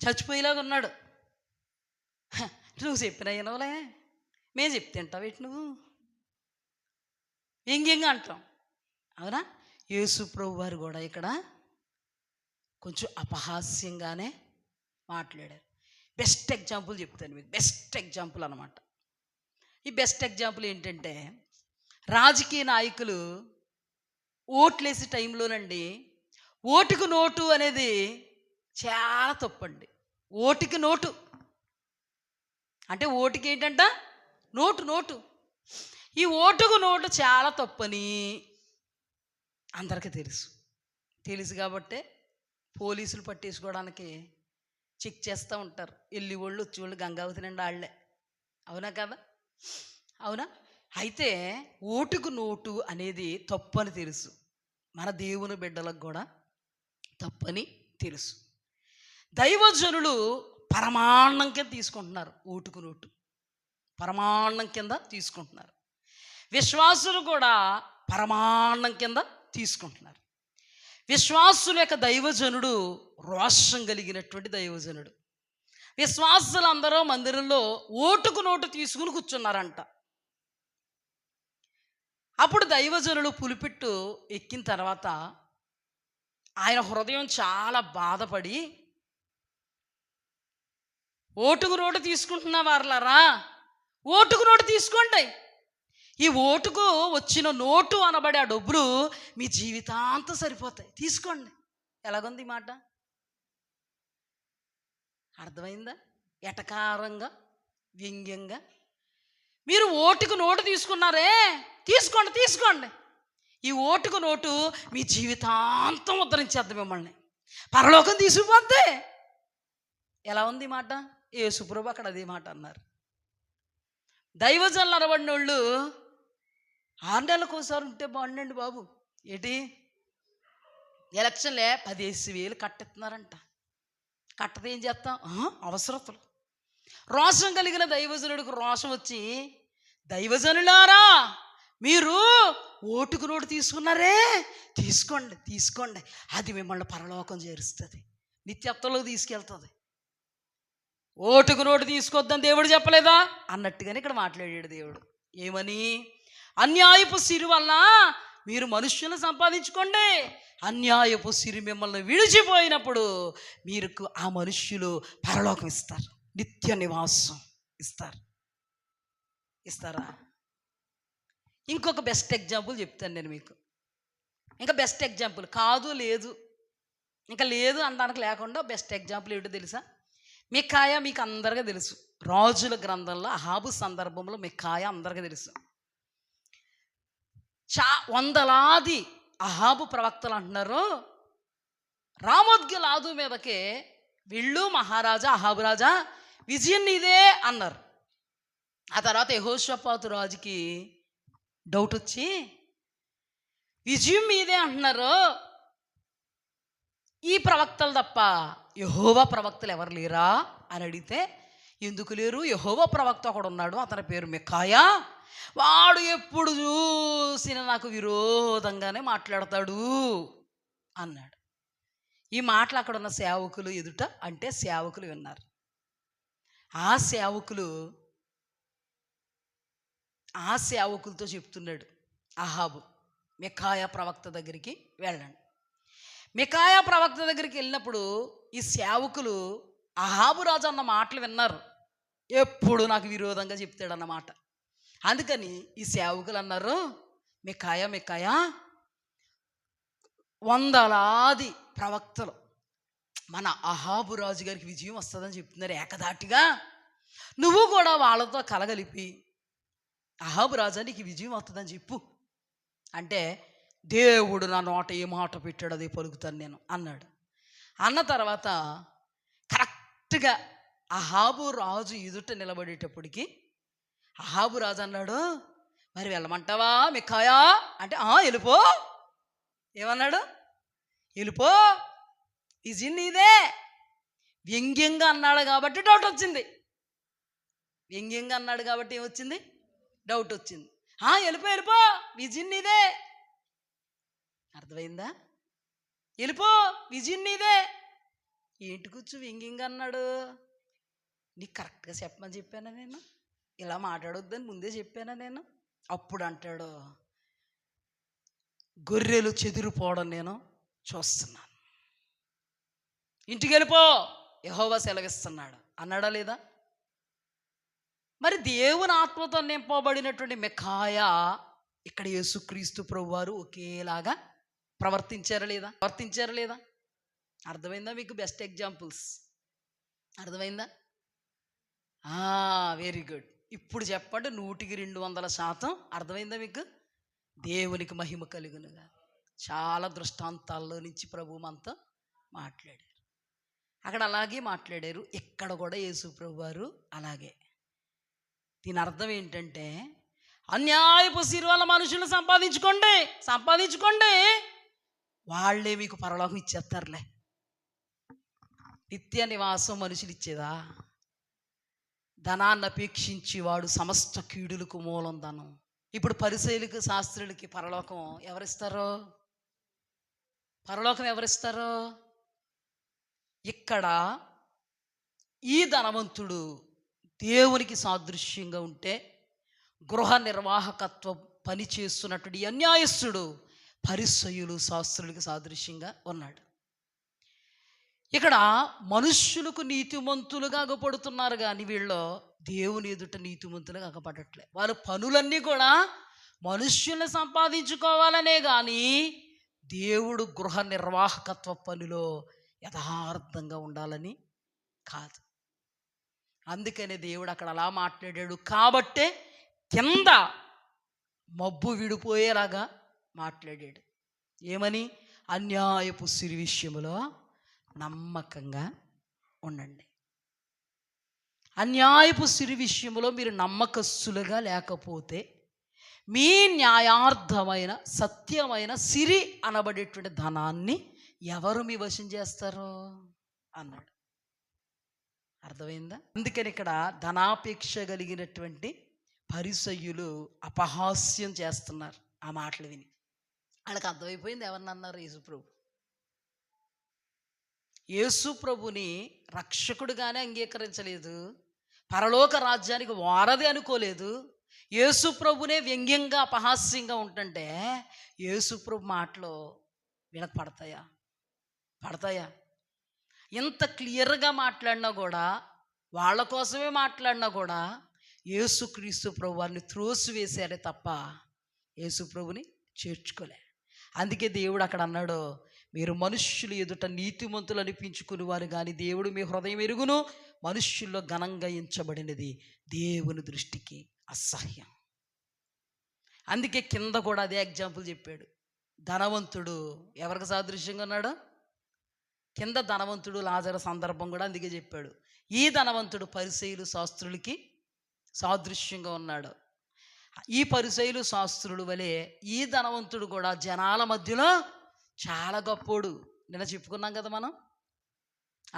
చచ్చిపోయేలాగా ఉన్నాడు. నువ్వు చెప్పినా వినవలే, మేము చెప్తే అంటావు ఏంటి నువ్వు? వ్యంగ్యంగా అంటాం, అవునా? యేసుప్రభు వారు కూడా ఇక్కడ కొంచెం అపహాస్యంగానే మాట్లాడారు. బెస్ట్ ఎగ్జాంపుల్ చెప్తాను మీకు, బెస్ట్ ఎగ్జాంపుల్ అనమాట. ఈ బెస్ట్ ఎగ్జాంపుల్ ఏంటంటే, రాజకీయ నాయకులు ఓట్లేసే టైంలోనండి ఓటుకు నోటు అనేది చాలా తప్పండి. ఓటుకి నోటు అంటే ఓటుకి ఏంటంట నోటు. ఈ ఓటుకు నోటు చాలా తప్పని అందరికీ తెలుసు కాబట్టే పోలీసులు పట్టేసుకోవడానికి చెక్ చేస్తూ ఉంటారు. వెళ్ళి వాళ్ళు వచ్చి వాళ్ళు గంగావతి నిండా వాళ్ళే, అవునా కదా? అవునా? అయితే ఓటుకు నోటు అనేది తప్పని తెలుసు, మన దేవుని బిడ్డలకు కూడా తప్పని తెలుసు. దైవజనులు పరమాన్నం కింద తీసుకుంటున్నారు, ఓటుకు నోటు పరమాన్నం కింద తీసుకుంటున్నారు. విశ్వాసులు కూడా పరమాన్నం కింద తీసుకుంటున్నారు. విశ్వాసుల యొక్క దైవజనుడు రోషం కలిగినటువంటి దైవజనుడు. విశ్వాసులందరూ మందిరంలో ఓటుకు నోటు తీసుకుని కూర్చున్నారంట. అప్పుడు దైవజనుడు పులిపిట్టు ఎక్కిన తర్వాత ఆయన హృదయం చాలా బాధపడి, ఓటుకు నోటు తీసుకుంటున్న వారలారా, ఓటుకు నోటు తీసుకోండి. ఈ ఓటుకు వచ్చిన నోటు అనబడే ఆ డబ్బులు మీ జీవితాంతం సరిపోతాయి, తీసుకోండి. ఎలాగుంది ఈ మాట? అర్థమైందా? ఎటకారంగా వ్యంగ్యంగా మీరు ఓటుకు నోటు తీసుకున్నారే, తీసుకోండి. ఈ ఓటుకు నోటు మీ జీవితాంతం ఉద్ధరించేద్ది, మిమ్మల్ని పరలోకం తీసుకుపోద్ది. ఎలా ఉంది ఈ మాట? యేసుప్రభు అక్కడ అదే మాట అన్నారు. దైవజనులు అనబడిన వాళ్ళు 6 నెలలకు ఒకసారి ఉంటే బాగుండండి బాబు. ఏంటి ఎలక్షన్లే 10,000 కట్టెత్తున్నారంట. కట్టతే ఏం చేస్తాం? అవసరతలు. రోషం కలిగిన దైవజనుడికి రోషం వచ్చి, దైవజనులారా మీరు ఓటుకు నోటు తీసుకున్నారే, తీసుకోండి, అది మిమ్మల్ని పరలోకం చేరుస్తుంది, నిత్యత్వంలో తీసుకెళ్తుంది. ఓటుకు నోటు తీసుకొద్దని దేవుడు చెప్పలేదా అన్నట్టుగానే ఇక్కడ మాట్లాడాడు దేవుడు. ఏమని? అన్యాయపు సిరి వల్ల మీరు మనుష్యులను సంపాదించుకోండి, అన్యాయపు సిరి మిమ్మల్ని విడిచిపోయినప్పుడు మీరు ఆ మనుష్యులు పరలోకం ఇస్తారు, నిత్య నివాసం ఇస్తారు. ఇస్తారా? ఇంకొక బెస్ట్ ఎగ్జాంపుల్ చెప్తాను నేను మీకు. ఇంకా బెస్ట్ ఎగ్జాంపుల్ కాదు లేదు, ఇంకా లేదు అనడానికి లేకుండా బెస్ట్ ఎగ్జాంపుల్ ఏంటో తెలుసా? మికాయ మీకు అందరికీ తెలుసు. రాజుల గ్రంథంలో అహాబు సందర్భంలో మికాయ అందరికీ తెలుసు. వందలాది అహాబు ప్రవక్తలు అంటున్నారు, రామోద్గిలాదు మీదకే వెళ్ళు మహారాజా అహాబు రాజా, విజయం నీదే అన్నారు. ఆ తర్వాత యెహోషాపాతు రాజుకి డౌట్ వచ్చి విజయం మీదే అంటున్నారు, ఈ ప్రవక్తలు తప్ప యెహోవా ప్రవక్తలు ఎవరు లేరా అని అడిగితే, ఎందుకు లేరు, యెహోవా ప్రవక్త ఒకడు ఉన్నాడు, అతని పేరు మికాయా, వాడు ఎప్పుడు చూసినా నాకు విరోధంగానే మాట్లాడతాడు అన్నాడు. ఈ మాటలు అక్కడ ఉన్న సేవకులు ఎదుట అంటే సేవకులు విన్నారు. ఆ సేవకులతో చెప్తున్నాడు అహాబు, మికాయా ప్రవక్త దగ్గరికి వెళ్ళండి. మికాయా ప్రవక్త దగ్గరికి వెళ్ళినప్పుడు ఈ సేవకులు అహాబు రాజు అన్న మాటలు విన్నారు, ఎప్పుడు నాకు విరోధంగా చెప్తాడన్నమాట. అందుకని ఈ సేవకులు అన్నారు, మికాయా వందలాది ప్రవక్తలు మన అహాబు రాజు గారికి విజయం వస్తుందని చెప్తున్నారు ఏకధాటిగా, నువ్వు కూడా వాళ్ళతో కలగలిపి అహాబు రాజా నీకు విజయం వస్తుందని చెప్పు అంటే, దేవుడు నా నోట ఏ మాట పెట్టాడు అదే పలుకుతాను నేను అన్నాడు. అన్న తర్వాత కరెక్ట్గా అహాబు రాజు ఎదుట నిలబడేటప్పటికి అహాబు రాజు అన్నాడు, మరి వెళ్ళమంటావా మికాయా అంటే, వెళ్ళిపో. ఏమన్నాడు? వెళ్ళిపో, విజయం నీదే. వ్యంగ్యంగా అన్నాడు కాబట్టి డౌట్ వచ్చింది. వ్యంగ్యంగా అన్నాడు కాబట్టి ఏమొచ్చింది? డౌట్ వచ్చింది. వెళ్ళిపో, విజయం నీదే. అర్థమైందా? వెళ్ళిపో, విజయం నీదే. ఏంటి కూర్చు వ్యంగ్యంగా అన్నాడు? నీకు కరెక్ట్గా చెప్పమని చెప్పానా నేను? ఇలా మాట్లాడొద్దని ముందే చెప్పానా నేను? అప్పుడు అంటాడు, గొర్రెలు చెదిరిపోవడం నేను చూస్తున్నాను, ఇంటికి వెళ్ళిపో, యెహోవా సెలవిస్తున్నాడు అన్నాడా లేదా? మరి దేవుని ఆత్మతో నింపబడినటువంటి మికాయా ఇక్కడ యేసుక్రీస్తు ప్రభువారు ఒకేలాగా ప్రవర్తించారా లేదా? అర్థమైందా మీకు? బెస్ట్ ఎగ్జాంపుల్స్ అర్థమైందా? Very good. ఇప్పుడు చెప్పండి 100% అర్థమైందా మీకు? దేవునికి మహిమ కలుగునుగా. చాలా దృష్టాంతాల్లో నుంచి ప్రభు మనతో మాట్లాడారు. అక్కడ అలాగే మాట్లాడారు, ఇక్కడ కూడా యేసు ప్రభు వారు అలాగే. దీని అర్థం ఏంటంటే, అన్యాయపు సిరి వల్ల మనుషులు సంపాదించుకోండి, వాళ్ళే మీకు పరలోకం ఇచ్చేస్తారులే. నిత్య నివాసం మనుషులు ఇచ్చేదా? ధనాన్ని అపేక్షించి వాడు సమస్త కీడులకు మూలం ధనం. ఇప్పుడు పరిసయ్యులకు శాస్త్రులకి పరలోకం ఎవరిస్తారో? ఇక్కడ ఈ ధనవంతుడు దేవునికి సాదృశ్యంగా ఉంటే, గృహ నిర్వాహకత్వం పని చేస్తున్నటువంటి అన్యాయస్తుడు పరిసయ్యులు శాస్త్రులకి సాదృశ్యంగా ఉన్నాడు. ఇక్కడ మనుష్యులకు నీతిమంతులుగా అగపడుతున్నారు, కానీ వీళ్ళు దేవుని ఎదుట నీతిమంతులుగా అగపడట్లే. వాళ్ళ పనులన్నీ కూడా మనుష్యుల్ని సంపాదించుకోవాలనే కానీ దేవుడు గృహ నిర్వాహకత్వ పనిలో యథార్థంగా ఉండాలని కాదు. అందుకనే దేవుడు అక్కడ అలా మాట్లాడాడు. కాబట్టే కింద మబ్బు విడిపోయేలాగా మాట్లాడాడు. ఏమని? అన్యాయపు సిరి విషయములో నమ్మకంగా ఉండండి. అన్యాయపు సిరి విషయంలో మీరు నమ్మకస్తులుగా లేకపోతే మీ న్యాయార్థమైన సత్యమైన సిరి అనబడేటువంటి ధనాన్ని ఎవరు మీ వశం చేస్తారో అన్నాడు. అర్థమైందా? అందుకని ఇక్కడ ధనాపేక్ష కలిగినటువంటి పరిసయ్యులు అపహాస్యం చేస్తున్నారు ఆ మాటలు విని. వాళ్ళకి అర్థమైపోయింది ఎవరినన్నారు? యేసుప్రభు. యేసు ప్రభుని రక్షకుడిగానే అంగీకరించలేదు, పరలోక రాజ్యానికి వారధి అనుకోలేదు. యేసు ప్రభునే వ్యంగ్యంగా అపహాస్యంగా ఉంటుంటే యేసు ప్రభు మాటలు వినపడతాయా? పడతాయా? ఇంత క్లియర్గా మాట్లాడినా కూడా, వాళ్ళ కోసమే మాట్లాడినా కూడా యేసుక్రీస్తు ప్రభు వారిని త్రోసివేశారే తప్ప యేసు ప్రభుని చేర్చుకోలే. అందుకే దేవుడు అక్కడ అన్నాడు, మీరు మనుష్యులు ఎదుట నీతిమంతులు అనిపించుకుని వారు కానీ దేవుడు మీ హృదయం ఎరుగును, మనుష్యుల్లో ఘనంగా ఎంచబడినది దేవుని దృష్టికి అసహ్యం. అందుకే కింద కూడా అదే ఎగ్జాంపుల్ చెప్పాడు. ధనవంతుడు ఎవరికి సాదృశ్యంగా ఉన్నాడు? కింద ధనవంతుడు లాజరు సందర్భం కూడా అందుకే చెప్పాడు. ఈ ధనవంతుడు పరిసయ్యులు శాస్త్రులకి సాదృశ్యంగా ఉన్నాడు. ఈ పరిసయ్యులు శాస్త్రుల వలె ఈ ధనవంతుడు కూడా జనాల మధ్యలో చాలా గొప్పోడు. నిన్న చెప్పుకున్నాం కదా మనం,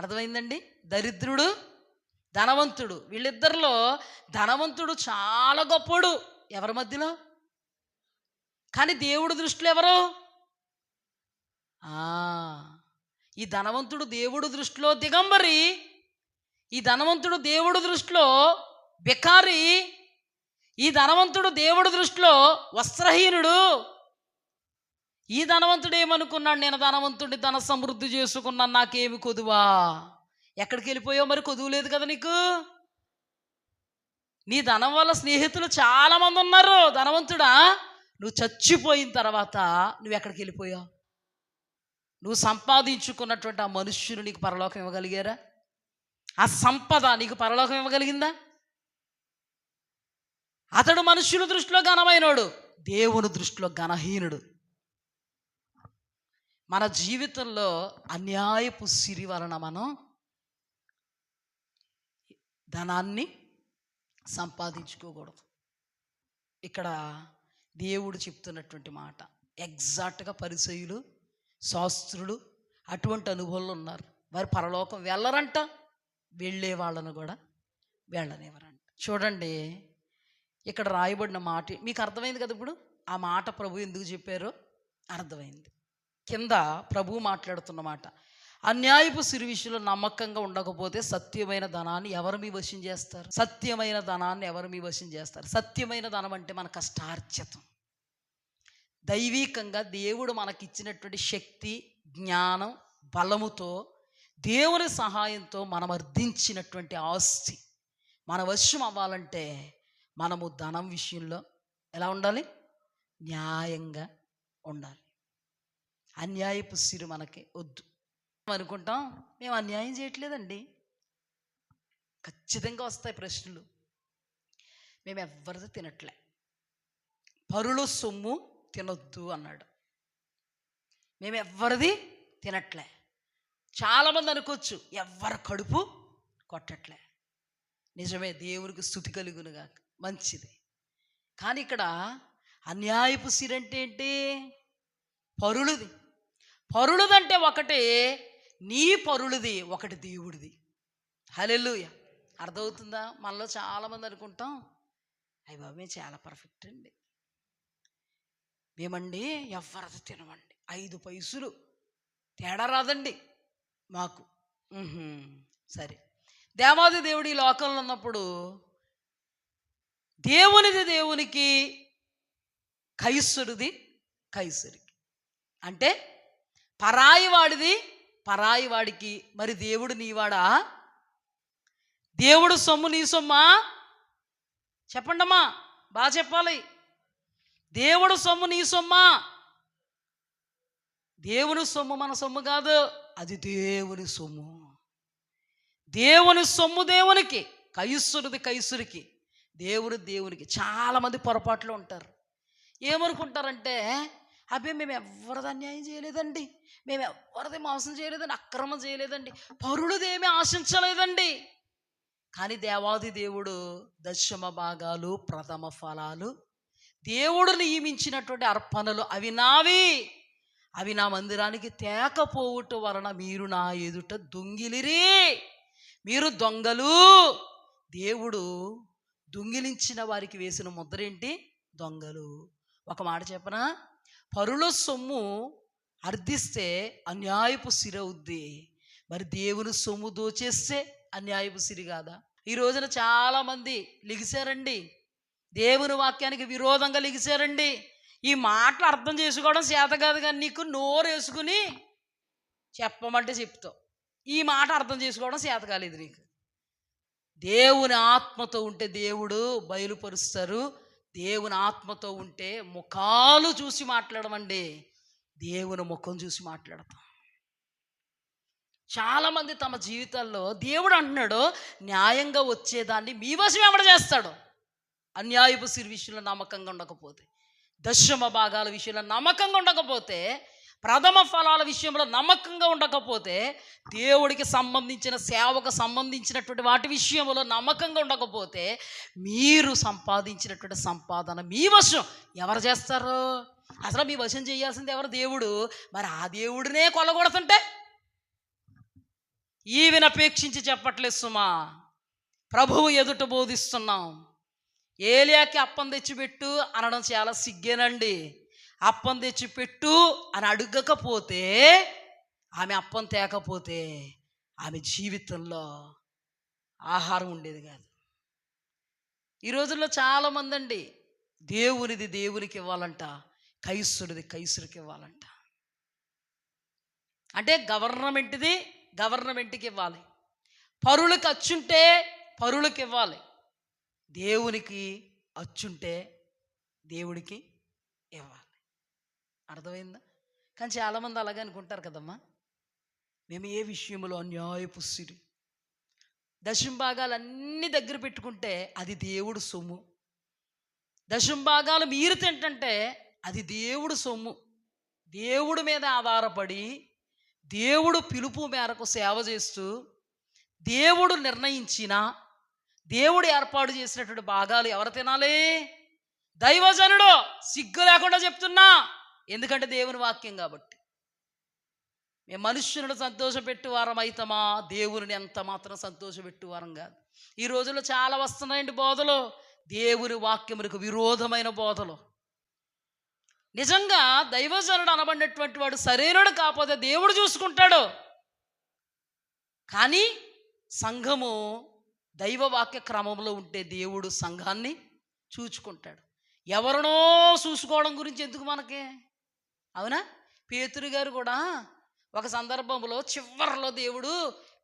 అర్థమైందండి? దరిద్రుడు, ధనవంతుడు, వీళ్ళిద్దరిలో ధనవంతుడు చాలా గొప్పోడు ఎవరి మధ్యలో? కానీ దేవుడి దృష్టిలో ఎవరు? ఈ ధనవంతుడు దేవుడి దృష్టిలో దిగంబరి, ఈ ధనవంతుడు దేవుడి దృష్టిలో బికారి, ఈ ధనవంతుడు దేవుడి దృష్టిలో వస్త్రహీనుడు. ఈ ధనవంతుడు ఏమనుకున్నాడు? నేను ధనవంతుడి ధన సమృద్ధి చేసుకున్నాను, నాకేమి కొదువా? ఎక్కడికి వెళ్ళిపోయావు మరి? కొదువు లేదు కదా నీకు. నీ ధనం వల్ల స్నేహితులు చాలామంది ఉన్నారు. ధనవంతుడా, నువ్వు చచ్చిపోయిన తర్వాత నువ్వు ఎక్కడికి వెళ్ళిపోయావు? నువ్వు సంపాదించుకున్నటువంటి ఆ మనుష్యులు నీకు పరలోకం ఇవ్వగలిగారా? ఆ సంపద నీకు పరలోకం ఇవ్వగలిగిందా? అతడు మనుష్యుల దృష్టిలో ఘనమైనోడు, దేవుని దృష్టిలో ఘనహీనుడు. మన జీవితంలో అన్యాయపు సిరి వలన మనం ధనాన్ని సంపాదించుకోకూడదు. ఇక్కడ దేవుడు చెప్తున్నటువంటి మాట ఎగ్జాక్ట్గా పరిసయ్యులు శాస్త్రులు అటువంటి అనుభవాలు ఉన్నారు. వారు పరలోకం వెళ్ళరంట, వెళ్ళే వాళ్ళను కూడా వెళ్ళనివ్వరంట. చూడండి, ఇక్కడ రాయబడిన మాట మీకు అర్థమైంది కదా. ఇప్పుడు ఆ మాట ప్రభు ఎందుకు చెప్పారో అర్థమైంది. కింద ప్రభు మాట్లాడుతున్న మాట, అన్యాయపు సిరి విషయంలో నమ్మకంగా ఉండకపోతే సత్యమైన ధనాన్ని ఎవరు మీ వశం చేస్తారు? సత్యమైన ధనాన్ని ఎవరు మీ వశం చేస్తారు? సత్యమైన ధనం అంటే మన కష్టార్జితం, దైవికంగా దేవుడు మనకిచ్చినటువంటి శక్తి, జ్ఞానం, బలముతో దేవుని సహాయంతో మనం అర్థించినటువంటి ఆస్తి మన వశం అవ్వాలంటే మనము ధనం విషయంలో ఎలా ఉండాలి? న్యాయంగా ఉండాలి. అన్యాయపు సిరి మనకి వద్దు. అనుకుంటాం మేము అన్యాయం చేయట్లేదండి. ఖచ్చితంగా వస్తాయి ప్రశ్నలు. మేము ఎవ్వరిది తినట్లే, పరుల సొమ్ము తినొద్దు అన్నాడు. మేము ఎవ్వరిది తినట్లే. చాలామంది అనుకోవచ్చు ఎవ్వరి కడుపు కొట్టట్లే. నిజమే, దేవునికి స్తుతి కలుగునుగా, మంచిది. కానీ ఇక్కడ అన్యాయపు సిరి అంటే ఏంటి? పరులది. పరులదంటే ఒకటి నీ పరులది, ఒకటి దేవుడిది. హల్లెలూయా. అర్థమవుతుందా? మనలో చాలామంది అనుకుంటాం అయ్య బాబు మేము చాలా పర్ఫెక్ట్ అండి, మేమండి ఎవరిది తినమండి, 5 పైసలు తేడా రాదండి మాకు. సరే, దేవాది దేవుడు ఈ లోకంలో ఉన్నప్పుడు దేవునిది దేవునికి, కైసరుది కైసరికి. అంటే పరాయి వాడిది పరాయి వాడికి. మరి దేవుడు నీవాడా? దేవుడు సొమ్ము నీ సొమ్మా? చెప్పండమ్మా, బాగా చెప్పాలి. దేవుడు సొమ్ము నీ సొమ్మా? దేవుని సొమ్ము మన సొమ్ము కాదు, అది దేవుని సొమ్ము. దేవుని సొమ్ము దేవునికి, కైసరుది కైసరికి, దేవుడు దేవునికి. చాలామంది పొరపాట్లు ఉంటారు. ఏమనుకుంటారంటే అబ్బే మేము ఎవరిది అన్యాయం చేయలేదండి, మేము ఎవరిది మోసం చేయలేదండి, అక్రమం చేయలేదండి, పరులదేమీ ఆశించలేదండి. కానీ దేవాది దేవుడు దశమ భాగాలు, ప్రథమ ఫలాలు, దేవుడు నియమించినటువంటి అర్పణలు అవి నావి, అవి నా మందిరానికి తేకపోవుట వలన మీరు నా ఎదుట దొంగిలిరి, మీరు దొంగలు. దేవుడు దొంగిలించిన వారికి వేసిన ముద్ర ఏంటి? దొంగలు. ఒక మాట చెప్పనా, పరుల సొమ్ము అర్థిస్తే అన్యాయపు సిరవుద్ది. మరి దేవుని సొమ్ము దోచేస్తే అన్యాయపు సిరి కాదా? ఈ రోజున చాలామంది లిగిశారండి, దేవుని వాక్యానికి విరోధంగా లిగిశారండి. ఈ మాటలు అర్థం చేసుకోవడం చేత కాదు, కానీ నీకు నోరు వేసుకుని చెప్పమంటే చెప్తావు. ఈ మాట అర్థం చేసుకోవడం చేత కాలేదు నీకు. దేవుని ఆత్మతో ఉంటే దేవుడు బయలుపరుస్తారు. దేవుని ఆత్మతో ఉంటే ముఖాలు చూసి మాట్లాడమండి, దేవుని ముఖం చూసి మాట్లాడతాం. చాలామంది తమ జీవితాల్లో దేవుడు అంటున్నాడు, న్యాయంగా వచ్చేదాన్ని మీ వశం ఎవడ చేస్తాడు? అన్యాయపు సిరి విషయంలో నమ్మకంగా ఉండకపోతే, దశమ భాగాల విషయంలో నమ్మకంగా ఉండకపోతే, ప్రథమ ఫలాల విషయంలో నమ్మకంగా ఉండకపోతే, దేవుడికి సంబంధించిన సేవకు సంబంధించినటువంటి వాటి విషయంలో నమ్మకంగా ఉండకపోతే, మీరు సంపాదించినటువంటి సంపాదన మీ వశం ఎవరు చేస్తారు? అసలు మీ వశం చేయాల్సింది ఎవరు? దేవుడు. మరి ఆ దేవుడినే కొల్లగొడుతుంటే ఈవినపేక్షించి చెప్పట్లేదు సుమా, ప్రభువు ఎదుట బోధిస్తున్నాం. ఏలియాకి అప్పం తెచ్చిపెట్టు అనడం చాలా సిగ్గేనండి. అప్పం తెచ్చిపెట్టు అని అడగకపోతే, ఆమె అప్పం తేకపోతే ఆమె జీవితంలో ఆహారం ఉండేది కాదు. ఈ రోజుల్లో చాలామంది అండి, దేవునిది దేవునికి ఇవ్వాలంట, కైసుడిది కైసురికి ఇవ్వాలంట. అంటే గవర్నమెంట్ది గవర్నమెంట్కి ఇవ్వాలి, పరులకు అచ్చుంటే పరులకు ఇవ్వాలి, దేవునికి అచ్చుంటే దేవుడికి ఇవ్వాలి. అర్థమైందా? కానీ చాలామంది అలాగే అనుకుంటారు కదమ్మా, మేము ఏ విషయంలో అన్యాయపు సిరి దశంభాగాలన్నీ దగ్గర పెట్టుకుంటే అది దేవుడు సొమ్ము, దశంభాగాలు మీరు తింటుంటే అది దేవుడు సొమ్ము. దేవుడి మీద ఆధారపడి దేవుడు పిలుపు మేరకు సేవ చేస్తూ దేవుడు నిర్ణయించిన, దేవుడు ఏర్పాటు చేసినటువంటి భాగాలు ఎవరు తినాలి? దైవజనుడు. సిగ్గు లేకుండా చెప్తున్నా, ఎందుకంటే దేవుని వాక్యం కాబట్టి. మేము మనుష్యులను సంతోషపెట్టువారం అయితమా, దేవుని ఎంత మాత్రం సంతోషపెట్టువారం కాదు. ఈ రోజుల్లో చాలా వస్తున్నాయండి బోధలు, దేవుని వాక్యములకు విరోధమైన బోధలు. నిజంగా దైవజనుడు అనబడినటువంటి వాడు సరైనడు కాకపోతే దేవుడు చూసుకుంటాడు, కానీ సంఘము దైవవాక్య క్రమంలో ఉంటే దేవుడు సంఘాన్ని చూచుకుంటాడు. ఎవరినో చూసుకోవడం గురించి ఎందుకు మనకి? అవునా? పేతురు గారు కూడా ఒక సందర్భంలో చివరిలో దేవుడు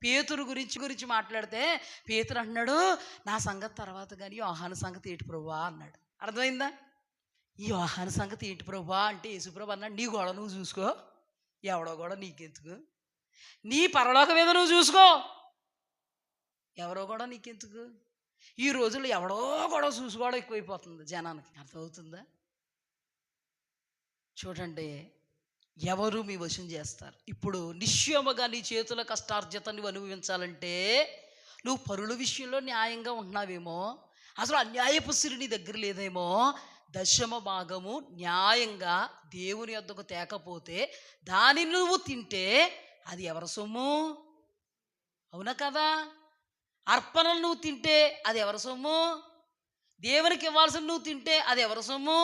పేతురు గురించి మాట్లాడితే, పేతురు అన్నాడు, నా సంగతి తర్వాత కానీ యోహాను సంగతి ఏంటి ప్రభువా అన్నాడు. అర్థమైందా? ఈ యోహాను సంగతి ఏంటి ప్రభువా అంటే, యేసుప్రభు అన్నాడు, నీ గోడ నువ్వు చూసుకో, ఎవడో కూడా నీకెందుకు, నీ పరలోక మీద నువ్వు చూసుకో, ఎవరో కూడా నీకెందుకు. ఈ రోజుల్లో ఎవడో కూడా చూసుకోవడం ఎక్కువైపోతుంది జనానికి. అర్థమవుతుందా? చూడండి, ఎవరు మీ వశం చేస్తారు? ఇప్పుడు నిశ్చయముగా నీ చేతుల కష్టార్జిత నువ్వు అనుభవించాలంటే, నువ్వు పరుల విషయంలో న్యాయంగా ఉంటున్నావేమో, అసలు అన్యాయపు సిరి నీ దగ్గర లేదేమో, దశమ భాగము న్యాయంగా దేవుని యొద్దకు తేకపోతే దానిని నువ్వు తింటే అది ఎవరి సొమ్ము? అవునా కదా? అర్పణలు నువ్వు తింటే అది ఎవరి సొమ్ము? దేవునికి ఇవ్వాల్సిన నువ్వు తింటే అది ఎవరి సొమ్ము?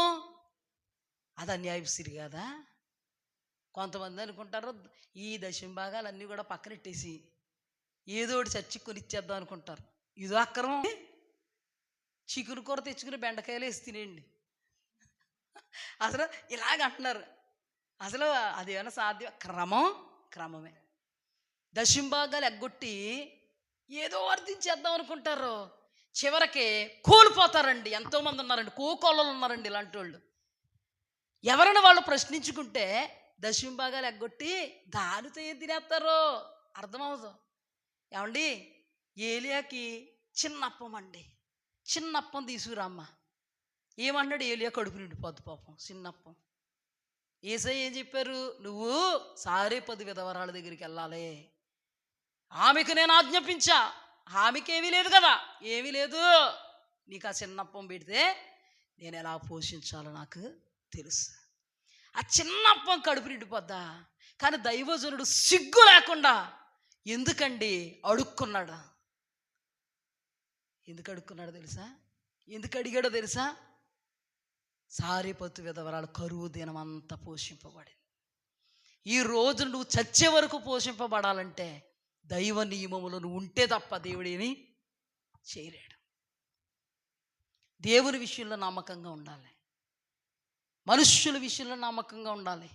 అది అన్యాయపు సిరి కాదా? కొంతమంది అనుకుంటారు, ఈ దశమ భాగాలన్నీ కూడా పక్కనెట్టేసి ఏదో ఒకటి చర్చి కొనిచ్చేద్దాం అనుకుంటారు. ఇదో అక్రమం. చికెన్ కూర తెచ్చుకుని బెండకాయలు వేసి తినేయండి. అసలు ఇలాగ అంటున్నారు. అసలు అదేమైనా సాధ్యం? క్రమమే. దశమ భాగాలు ఎగ్గొట్టి ఏదో వర్తించేద్దాం అనుకుంటారు, చివరికి కోల్పోతారండి. ఎంతోమంది ఉన్నారండి, కోకోళ్ళు ఉన్నారండి ఇలాంటి వాళ్ళు. ఎవరైనా వాళ్ళు ప్రశ్నించుకుంటే దశమ భాగాలు ఎగ్గొట్టి దానితో ఏం తినేస్తారో అర్థమవుతుంది. ఏమండి, ఏలియాకి చిన్నప్పం అండి, చిన్నప్పం తీసుకురామ్మ ఏమన్నాడు? ఏలియా కడుపు నిండిపోద్దు పాపం, చిన్నప్పం. యేసయ్య ఏం చెప్పారు? నువ్వు సారేపది విధవరాల దగ్గరికి వెళ్ళాలి, ఆమెకు నేను ఆజ్ఞాపించా, ఆమెకేమీ లేదు కదా, ఏమీ లేదు, నీకు ఆ చిన్నప్పం పెడితే నేను ఎలా పోషించాలో నాకు తెలుసు. ఆ చిన్నప్పం కడుపు నిండిపోద్దా? కానీ దైవజనుడు సిగ్గు లేకుండా ఎందుకండి అడుక్కున్నాడు? ఎందుకు అడుక్కున్నాడో తెలుసా? ఎందుకు అడిగాడో తెలుసా? సారేపతు విధవరాలు కరువు దినమంతా పోషింపబడింది. ఈ రోజు నువ్వు చచ్చే వరకు పోషింపబడాలంటే దైవ నియమములను ఉంటే తప్ప దేవుడేమి చేయలేడు. దేవుని విషయంలో నమ్మకంగా ఉండాలి, మనుష్యుల విషయంలో నమ్మకంగా ఉండాలి.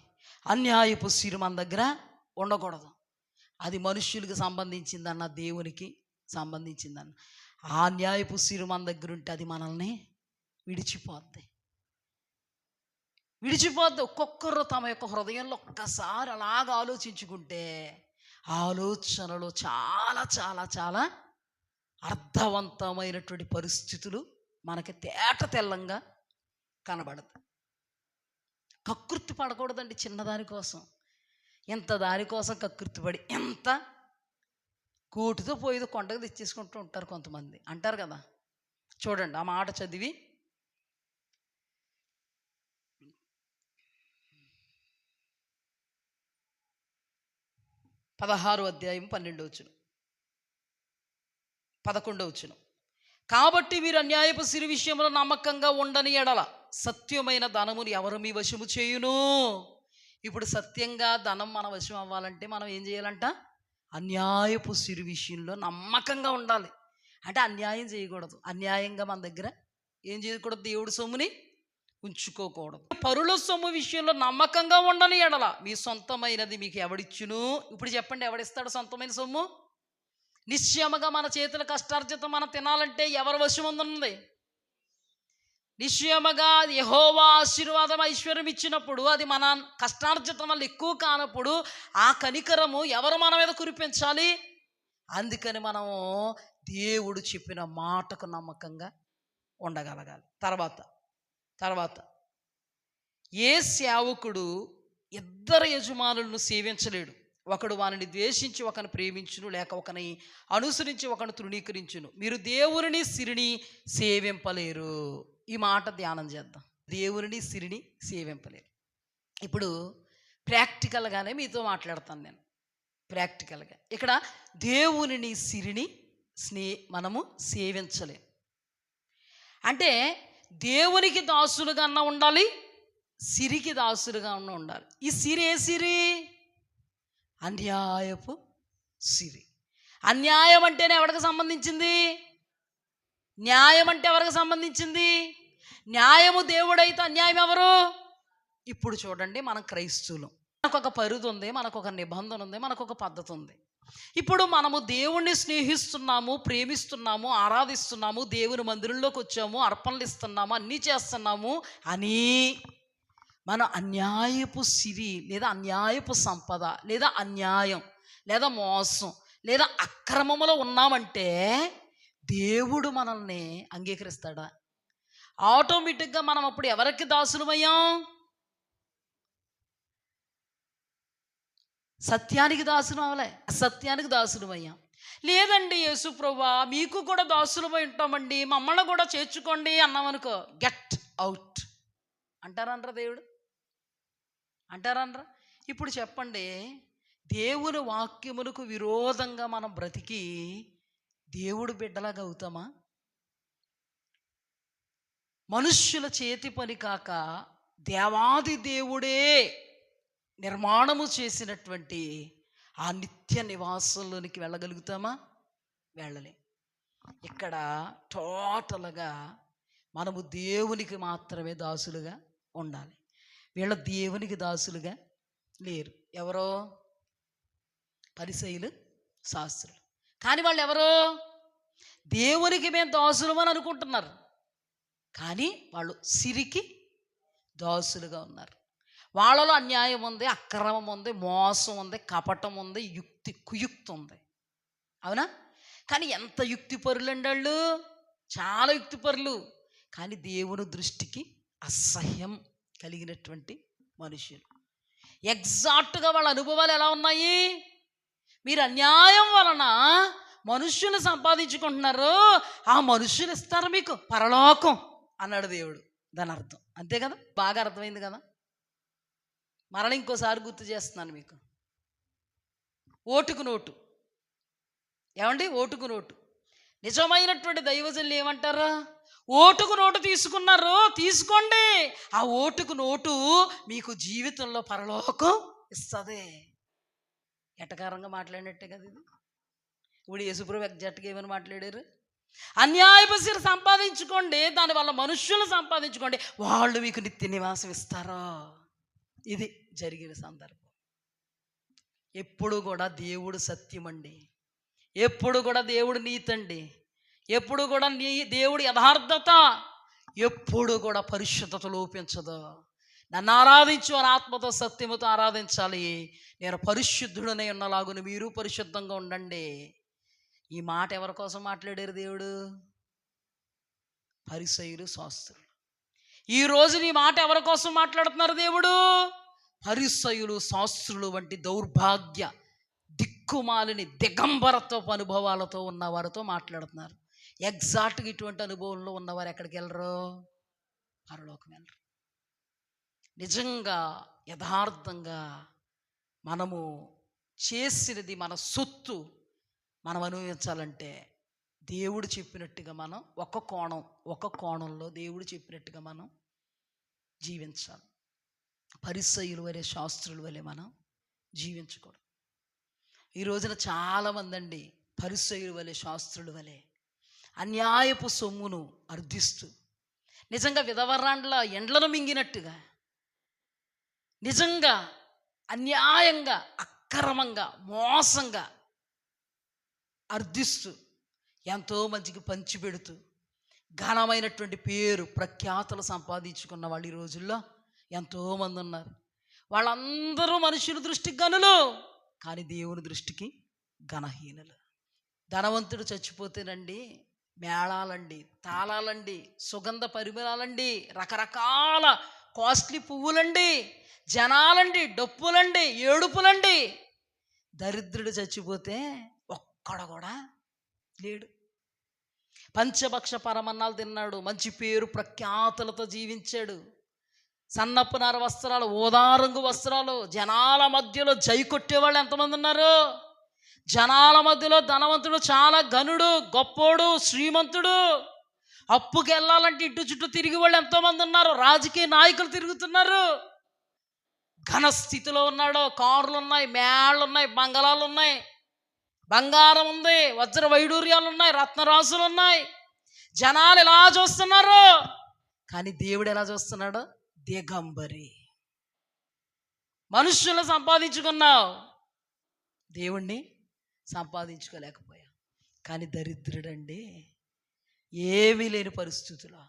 అన్యాయపు సిరి మన దగ్గర ఉండకూడదు. అది మనుష్యులకు సంబంధించిందన్న, దేవునికి సంబంధించిందన్న. ఆ న్యాయపు సిరి మన దగ్గర ఉంటే అది మనల్ని విడిచిపోద్ది. ఒక్కొక్కరు తమ యొక్క హృదయంలో ఒక్కసారి అలాగ ఆలోచించుకుంటే ఆలోచనలో చాలా చాలా చాలా అర్థవంతమైనటువంటి పరిస్థితులు మనకి తేట తెల్లంగా కనబడతాయి. కకృతి పడకూడదండి చిన్నదాని కోసం. ఎంత దానికోసం కకృతి పడి ఎంత కూటితో పోయేది కొండకు తెచ్చేసుకుంటూ ఉంటారు కొంతమంది, అంటారు కదా. చూడండి, ఆ మాట చదివి 16వ అధ్యాయం 11వ. కాబట్టి మీరు అన్యాయపు సిరి విషయంలో నమ్మకంగా ఉండని ఎడల సత్యమైన ధనమును ఎవరు మీ వశము చేయును. ఇప్పుడు సత్యంగా ధనం మన వశం అవ్వాలంటే మనం ఏం చేయాలంట? అన్యాయపు సిరి విషయంలో నమ్మకంగా ఉండాలి. అంటే అన్యాయం చేయకూడదు. అన్యాయంగా మన దగ్గర ఏం చేయకూడదు? దేవుడి సొమ్ముని ఉంచుకోకూడదు. పరుల సొమ్ము విషయంలో నమ్మకంగా ఉండని ఎడల మీ సొంతమైనది మీకు ఎవడిచ్చును? ఇప్పుడు చెప్పండి, ఎవడిస్తాడు సొంతమైన సొమ్ము? నిశ్చయముగా మన చేతుల కష్టార్జితం మనం తినాలంటే ఎవరి వశం ఉంది? నిశ్చయముగా యెహోవా ఆశీర్వాదం ఐశ్వర్యం ఇచ్చినప్పుడు అది మన కష్టార్జితం వల్ల ఎక్కువ కానప్పుడు ఆ కనికరము ఎవరు మన మీద కురిపించాలి? అందుకని మనము దేవుడు చెప్పిన మాటకు నమ్మకంగా ఉండగలగాలి. తర్వాత ఏ సేవకుడు ఇద్దరు యజమానులను సేవించలేడు. ఒకడు వానిని ద్వేషించి ఒకని ప్రేమించును, లేక ఒకని అనుసరించి ఒకని తృణీకరించును. మీరు దేవుని సిరిని సేవింపలేరు. ఈ మాట ధ్యానం చేద్దాం. దేవుని సిరిని సేవింపలేరు. ఇప్పుడు ప్రాక్టికల్గానే మీతో మాట్లాడతాను నేను. ప్రాక్టికల్గా ఇక్కడ దేవుని సిరిని మనము సేవించలేము. అంటే దేవునికి దాసులుగా ఉండాలి, సిరికి దాసులుగా ఉండాలి. ఈ సిరి ఏ సిరి? అన్యాయపు సిరి. అన్యాయం అంటేనే ఎవరికి సంబంధించింది? న్యాయం అంటే ఎవరికి సంబంధించింది? న్యాయము దేవుడైతే అన్యాయం ఎవరు? ఇప్పుడు చూడండి, మనం క్రైస్తవులు, మనకు ఒక పరిధి ఉంది, మనకు ఒక నిబంధన ఉంది, మనకు ఒక పద్ధతి ఉంది. ఇప్పుడు మనము దేవుణ్ణి స్నేహిస్తున్నాము, ప్రేమిస్తున్నాము, ఆరాధిస్తున్నాము, దేవుని మందిరంలోకి వచ్చాము, అర్పణలు ఇస్తున్నాము, అన్నీ చేస్తున్నాము అని మన అన్యాయపు సిరి లేదా అన్యాయపు సంపద లేదా అన్యాయం లేదా మోసం లేదా అక్రమములో ఉన్నామంటే దేవుడు మనల్ని అంగీకరిస్తాడా? ఆటోమేటిక్గా మనం అప్పుడు ఎవరికి దాసులమయ్యాం? సత్యానికి దాసులం అవలే, అసత్యానికి దాసులమయ్యాం. లేదండి యేసు ప్రభువా మీకు కూడా దాసులమై ఉంటామండి, మమ్మల్ని కూడా చేర్చుకోండి అన్నామనుకో, గెట్ అవుట్ అంటారనరా దేవుడు? అంటారనరా? ఇప్పుడు చెప్పండి, దేవుని వాక్యములకు విరోధంగా మనం బ్రతికి దేవుడు బిడ్డలాగా అవుతామా? మనుష్యుల చేతి పని కాక దేవాది దేవుడే నిర్మాణము చేసినటువంటి ఆ నిత్య నివాసంలోనికి వెళ్ళగలుగుతామా? వెళ్ళలేం. ఇక్కడ టోటల్గా మనము దేవునికి మాత్రమే దాసులుగా ఉండాలి. వీళ్ళ దేవునికి దాసులుగా లేరు. ఎవరో పరిసయ్యులు, శాస్త్రులు. కానీ వాళ్ళు ఎవరో దేవునికి మేము దాసులు అని అనుకుంటున్నారు, కానీ వాళ్ళు సిరికి దాసులుగా ఉన్నారు. వాళ్ళలో అన్యాయం ఉంది, అక్రమం ఉంది, మోసం ఉంది, కపటం ఉంది, కుయుక్తి ఉంది. అవునా? కానీ ఎంత యుక్తిపరులండి వాళ్ళు, చాలా యుక్తిపరులు. కానీ దేవుని దృష్టికి అసహ్యం కలిగినటువంటి మనుషులు. ఎగ్జాక్ట్గా వాళ్ళ అనుభవాలు ఎలా ఉన్నాయి? మీరు అన్యాయం వలన మనుష్యులు సంపాదించుకుంటున్నారు, ఆ మనుష్యులు ఇస్తారు మీకు పరలోకం అన్నాడు దేవుడు. దాని అర్థం అంతే కదా? బాగా అర్థమైంది కదా? మరలా ఇంకోసారి గుర్తు చేస్తున్నాను మీకు. ఓటుకు నోటు. ఏమండి? ఓటుకు నోటు. నిజమైనటువంటి దైవజనులు ఏమంటారా? ఓటుకు నోటు తీసుకున్నారు, తీసుకోండి, ఆ ఓటుకు నోటు మీకు జీవితంలో పరలోకం ఇస్తుంది. ఎటకారంగా మాట్లాడినట్టే కదా ఇది. ఇప్పుడు యేసుప్రభు ఎగ్జాక్ట్గా ఏమని మాట్లాడారు? అన్యాయపు సిరి సంపాదించుకోండి, దానివల్ల మనుష్యులు సంపాదించుకోండి, వాళ్ళు మీకు నిత్య నివాసం ఇస్తారో. ఇది జరిగిన సందర్భం. ఎప్పుడు కూడా దేవుడు సత్యమండి, ఎప్పుడు కూడా దేవుడు నీతండి, ఎప్పుడు కూడా దేవుడు యథార్థత, ఎప్పుడు కూడా పరిశుద్ధత లోపించదు. నన్ను ఆరాధించు అని ఆత్మతో సత్యముతో ఆరాధించాలి. నేను పరిశుద్ధుడనే ఉన్నలాగున మీరు పరిశుద్ధంగా ఉండండి. ఈ మాట ఎవరి కోసం మాట్లాడారు దేవుడు? పరిసయ్యులు, శాస్త్రులు. ఈరోజు నీ మాట ఎవరి కోసం మాట్లాడుతున్నారు దేవుడు? పరిసయ్యులు, శాస్త్రులు వంటి దౌర్భాగ్య దిక్కుమాలిని దిగంబరత్వపు అనుభవాలతో ఉన్న వారితో మాట్లాడుతున్నారు. ఎగ్జాక్ట్గా ఇటువంటి అనుభవంలో ఉన్నవారు ఎక్కడికి వెళ్ళరు? పరలోకం వెళ్ళరు. నిజంగా యథార్థంగా మనము చేసినది మన సొత్తు మనం అనుభవించాలంటే దేవుడు చెప్పినట్టుగా మనం ఒక కోణంలో దేవుడు చెప్పినట్టుగా మనం జీవించాలి. పరిసయ్యుల వలె, శాస్త్రుల వలె మనం జీవించకూడదు. ఈ రోజున చాలామంది అండి పరిసయ్యుల వలె, శాస్త్రుల వలె అన్యాయపు సొమ్మును అర్థిస్తూ, నిజంగా విధవరాండ్ల ఎండ్లను మింగినట్టుగా, నిజంగా అన్యాయంగా, అక్రమంగా, మోసంగా అర్థిస్తూ, ఎంతో మందికి పంచిపెడుతూ ఘనమైనటువంటి పేరు ప్రఖ్యాతలు సంపాదించుకున్న వాళ్ళు ఈ రోజుల్లో ఎంతోమంది ఉన్నారు. వాళ్ళందరూ మనుషుల దృష్టికి గనులు, కానీ దేవుని దృష్టికి ఘనహీనులు. ధనవంతుడు చచ్చిపోతేనండి మేళాలండి, తాళాలండి, సుగంధ పరిమళాలండి, రకరకాల కాస్ట్లీ పువ్వులండి, జనాలండి, డప్పులండి, ఏడుపులండి. దరిద్రుడు చచ్చిపోతే ఒక్కడ కూడా లేడు. పంచభక్ష పరమన్నాలు తిన్నాడు, మంచి పేరు ప్రఖ్యాతులతో జీవించాడు, సన్నపు నార వస్త్రాలు, ఓదారంగు వస్త్రాలు, జనాల మధ్యలో జై కొట్టేవాళ్ళు ఎంతమంది ఉన్నారు? జనాల మధ్యలో ధనవంతుడు, చాలా ఘనుడు, గొప్పోడు, శ్రీమంతుడు. అప్పుకి వెళ్ళాలంటే ఇటు చుట్టూ తిరిగి వాళ్ళు ఎంతోమంది ఉన్నారు. రాజకీయ నాయకులు తిరుగుతున్నారు. ఘన స్థితిలో ఉన్నాడు. కార్లు ఉన్నాయి, మేళ్ళు ఉన్నాయి, బంగళాలు ఉన్నాయి, బంగారం ఉంది, వజ్ర వైడూర్యాలు ఉన్నాయి, రత్నరాసులు ఉన్నాయి. జనాలు ఎలా చూస్తున్నారు, కానీ దేవుడు ఎలా చూస్తున్నాడు? దిగంబరి. మనుషులు సంపాదించుకున్నావు, దేవుణ్ణి సంపాదించుకోలేకపోయావు. కానీ దరిద్రుడండి, ఏమీ లేని పరిస్థితుల్లో,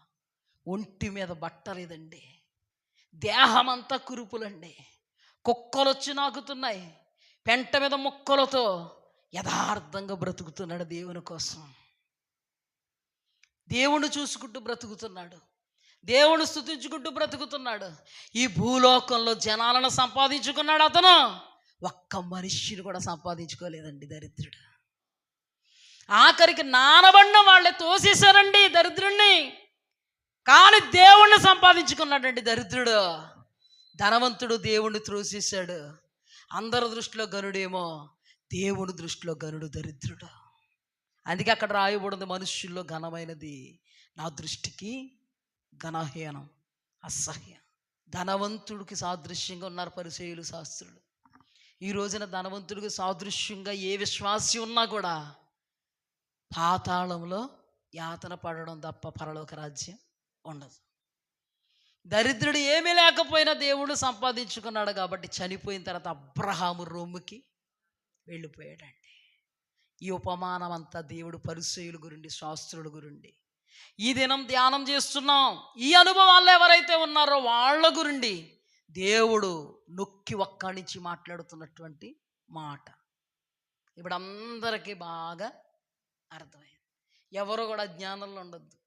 ఒంటి మీద బట్ట లేదండి, దేహమంతా కురుపులండి, కుక్కలు వచ్చి నాకుతున్నాయి, పెంట మీద ముక్కలతో యథార్థంగా బ్రతుకుతున్నాడు దేవుని కోసం. దేవుణ్ణి చూసుకుంటూ బ్రతుకుతున్నాడు, దేవుణ్ణి స్తుతించుకుంటూ బ్రతుకుతున్నాడు. ఈ భూలోకంలో జనాలను సంపాదించుకున్నాడు అతను, ఒక్క మనిషిని కూడా సంపాదించుకోలేదండి దరిద్రుడు. ఆఖరికి నానబడిన వాళ్ళే తోసేశారండి దరిద్రుడిని, కానీ దేవుణ్ణి సంపాదించుకున్నాడండి దరిద్రుడు. ధనవంతుడు దేవుణ్ణి త్రోసేశాడు. అందరి దృష్టిలో గనుడేమో, దేవుని దృష్టిలో గనుడు దరిద్రుడు. అందుకే అక్కడ రాయబడింది, మనుష్యుల్లో ఘనమైనది నా దృష్టికి ఘనహీనం, అసహ్యం. ధనవంతుడికి సాదృశ్యంగా ఉన్నారు పరిసయ్యులు, శాస్త్రులు. ఈ రోజున ధనవంతుడికి సాదృశ్యంగా ఏ విశ్వాసి ఉన్నా కూడా పాతాళంలో యాతన పడడం తప్ప పరలోక రాజ్యం ఉండదు. దరిద్రుడు ఏమీ లేకపోయినా దేవుడు సంపాదించుకున్నాడు కాబట్టి చనిపోయిన తర్వాత అబ్రహాము రొమ్ముకి వెళ్ళిపోయాడండి. ఈ ఉపమానం అంతా దేవుడు పరిసయ్యుల గురించి, శాస్త్రుల గురించి ఈ దినం ధ్యానం చేస్తున్నాం. ఈ అనుభవాల్లో ఎవరైతే ఉన్నారో వాళ్ళ గురించి దేవుడు నొక్కి ఒక్కడించి మాట్లాడుతున్నటువంటి మాట ఇప్పుడు అందరికీ బాగా అర్థమైంది. ఎవరు కూడా జ్ఞానంలో ఉండొద్దు.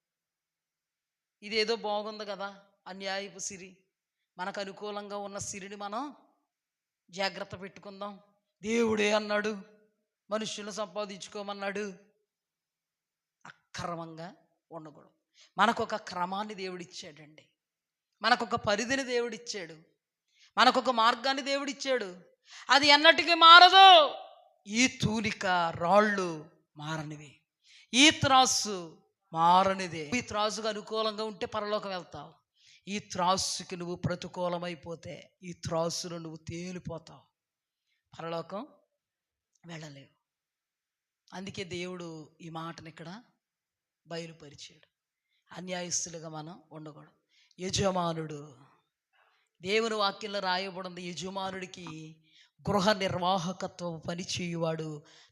ఇదేదో బాగుంది కదా, అన్యాయపు సిరి, మనకు అనుకూలంగా ఉన్న సిరిని మనం జాగ్రత్త పెట్టుకుందాం. దేవుడే అన్నాడు మనుషులను సంపాదించుకోమన్నాడు. అక్రమంగా ఉండకూడదు. మనకొక క్రమాన్ని దేవుడిచ్చాడండి, మనకొక పరిధిని దేవుడిచ్చాడు, మనకొక మార్గాన్ని దేవుడిచ్చాడు. అది ఎన్నటికీ మారదు. ఈ తూలిక రాళ్ళు మారనివి, ఈ త్రాసు మారనిదే. ఈ త్రాసుకు అనుకూలంగా ఉంటే పరలోకం వెళ్తావు, ఈ త్రాసుకి నువ్వు ప్రతికూలమైపోతే ఈ త్రాసులో నువ్వు తేలిపోతావు, పరలోకం వెళ్ళలేవు. అందుకే దేవుడు ఈ మాటను ఇక్కడ బయలుపరిచాడు. అన్యాయస్తులుగా మనం ఉండకూడదు. యజమానుడు, దేవుని వాక్యంలో రాయబడింది, యజమానుడికి గృహ నిర్వాహకత్వం పని చేయువాడు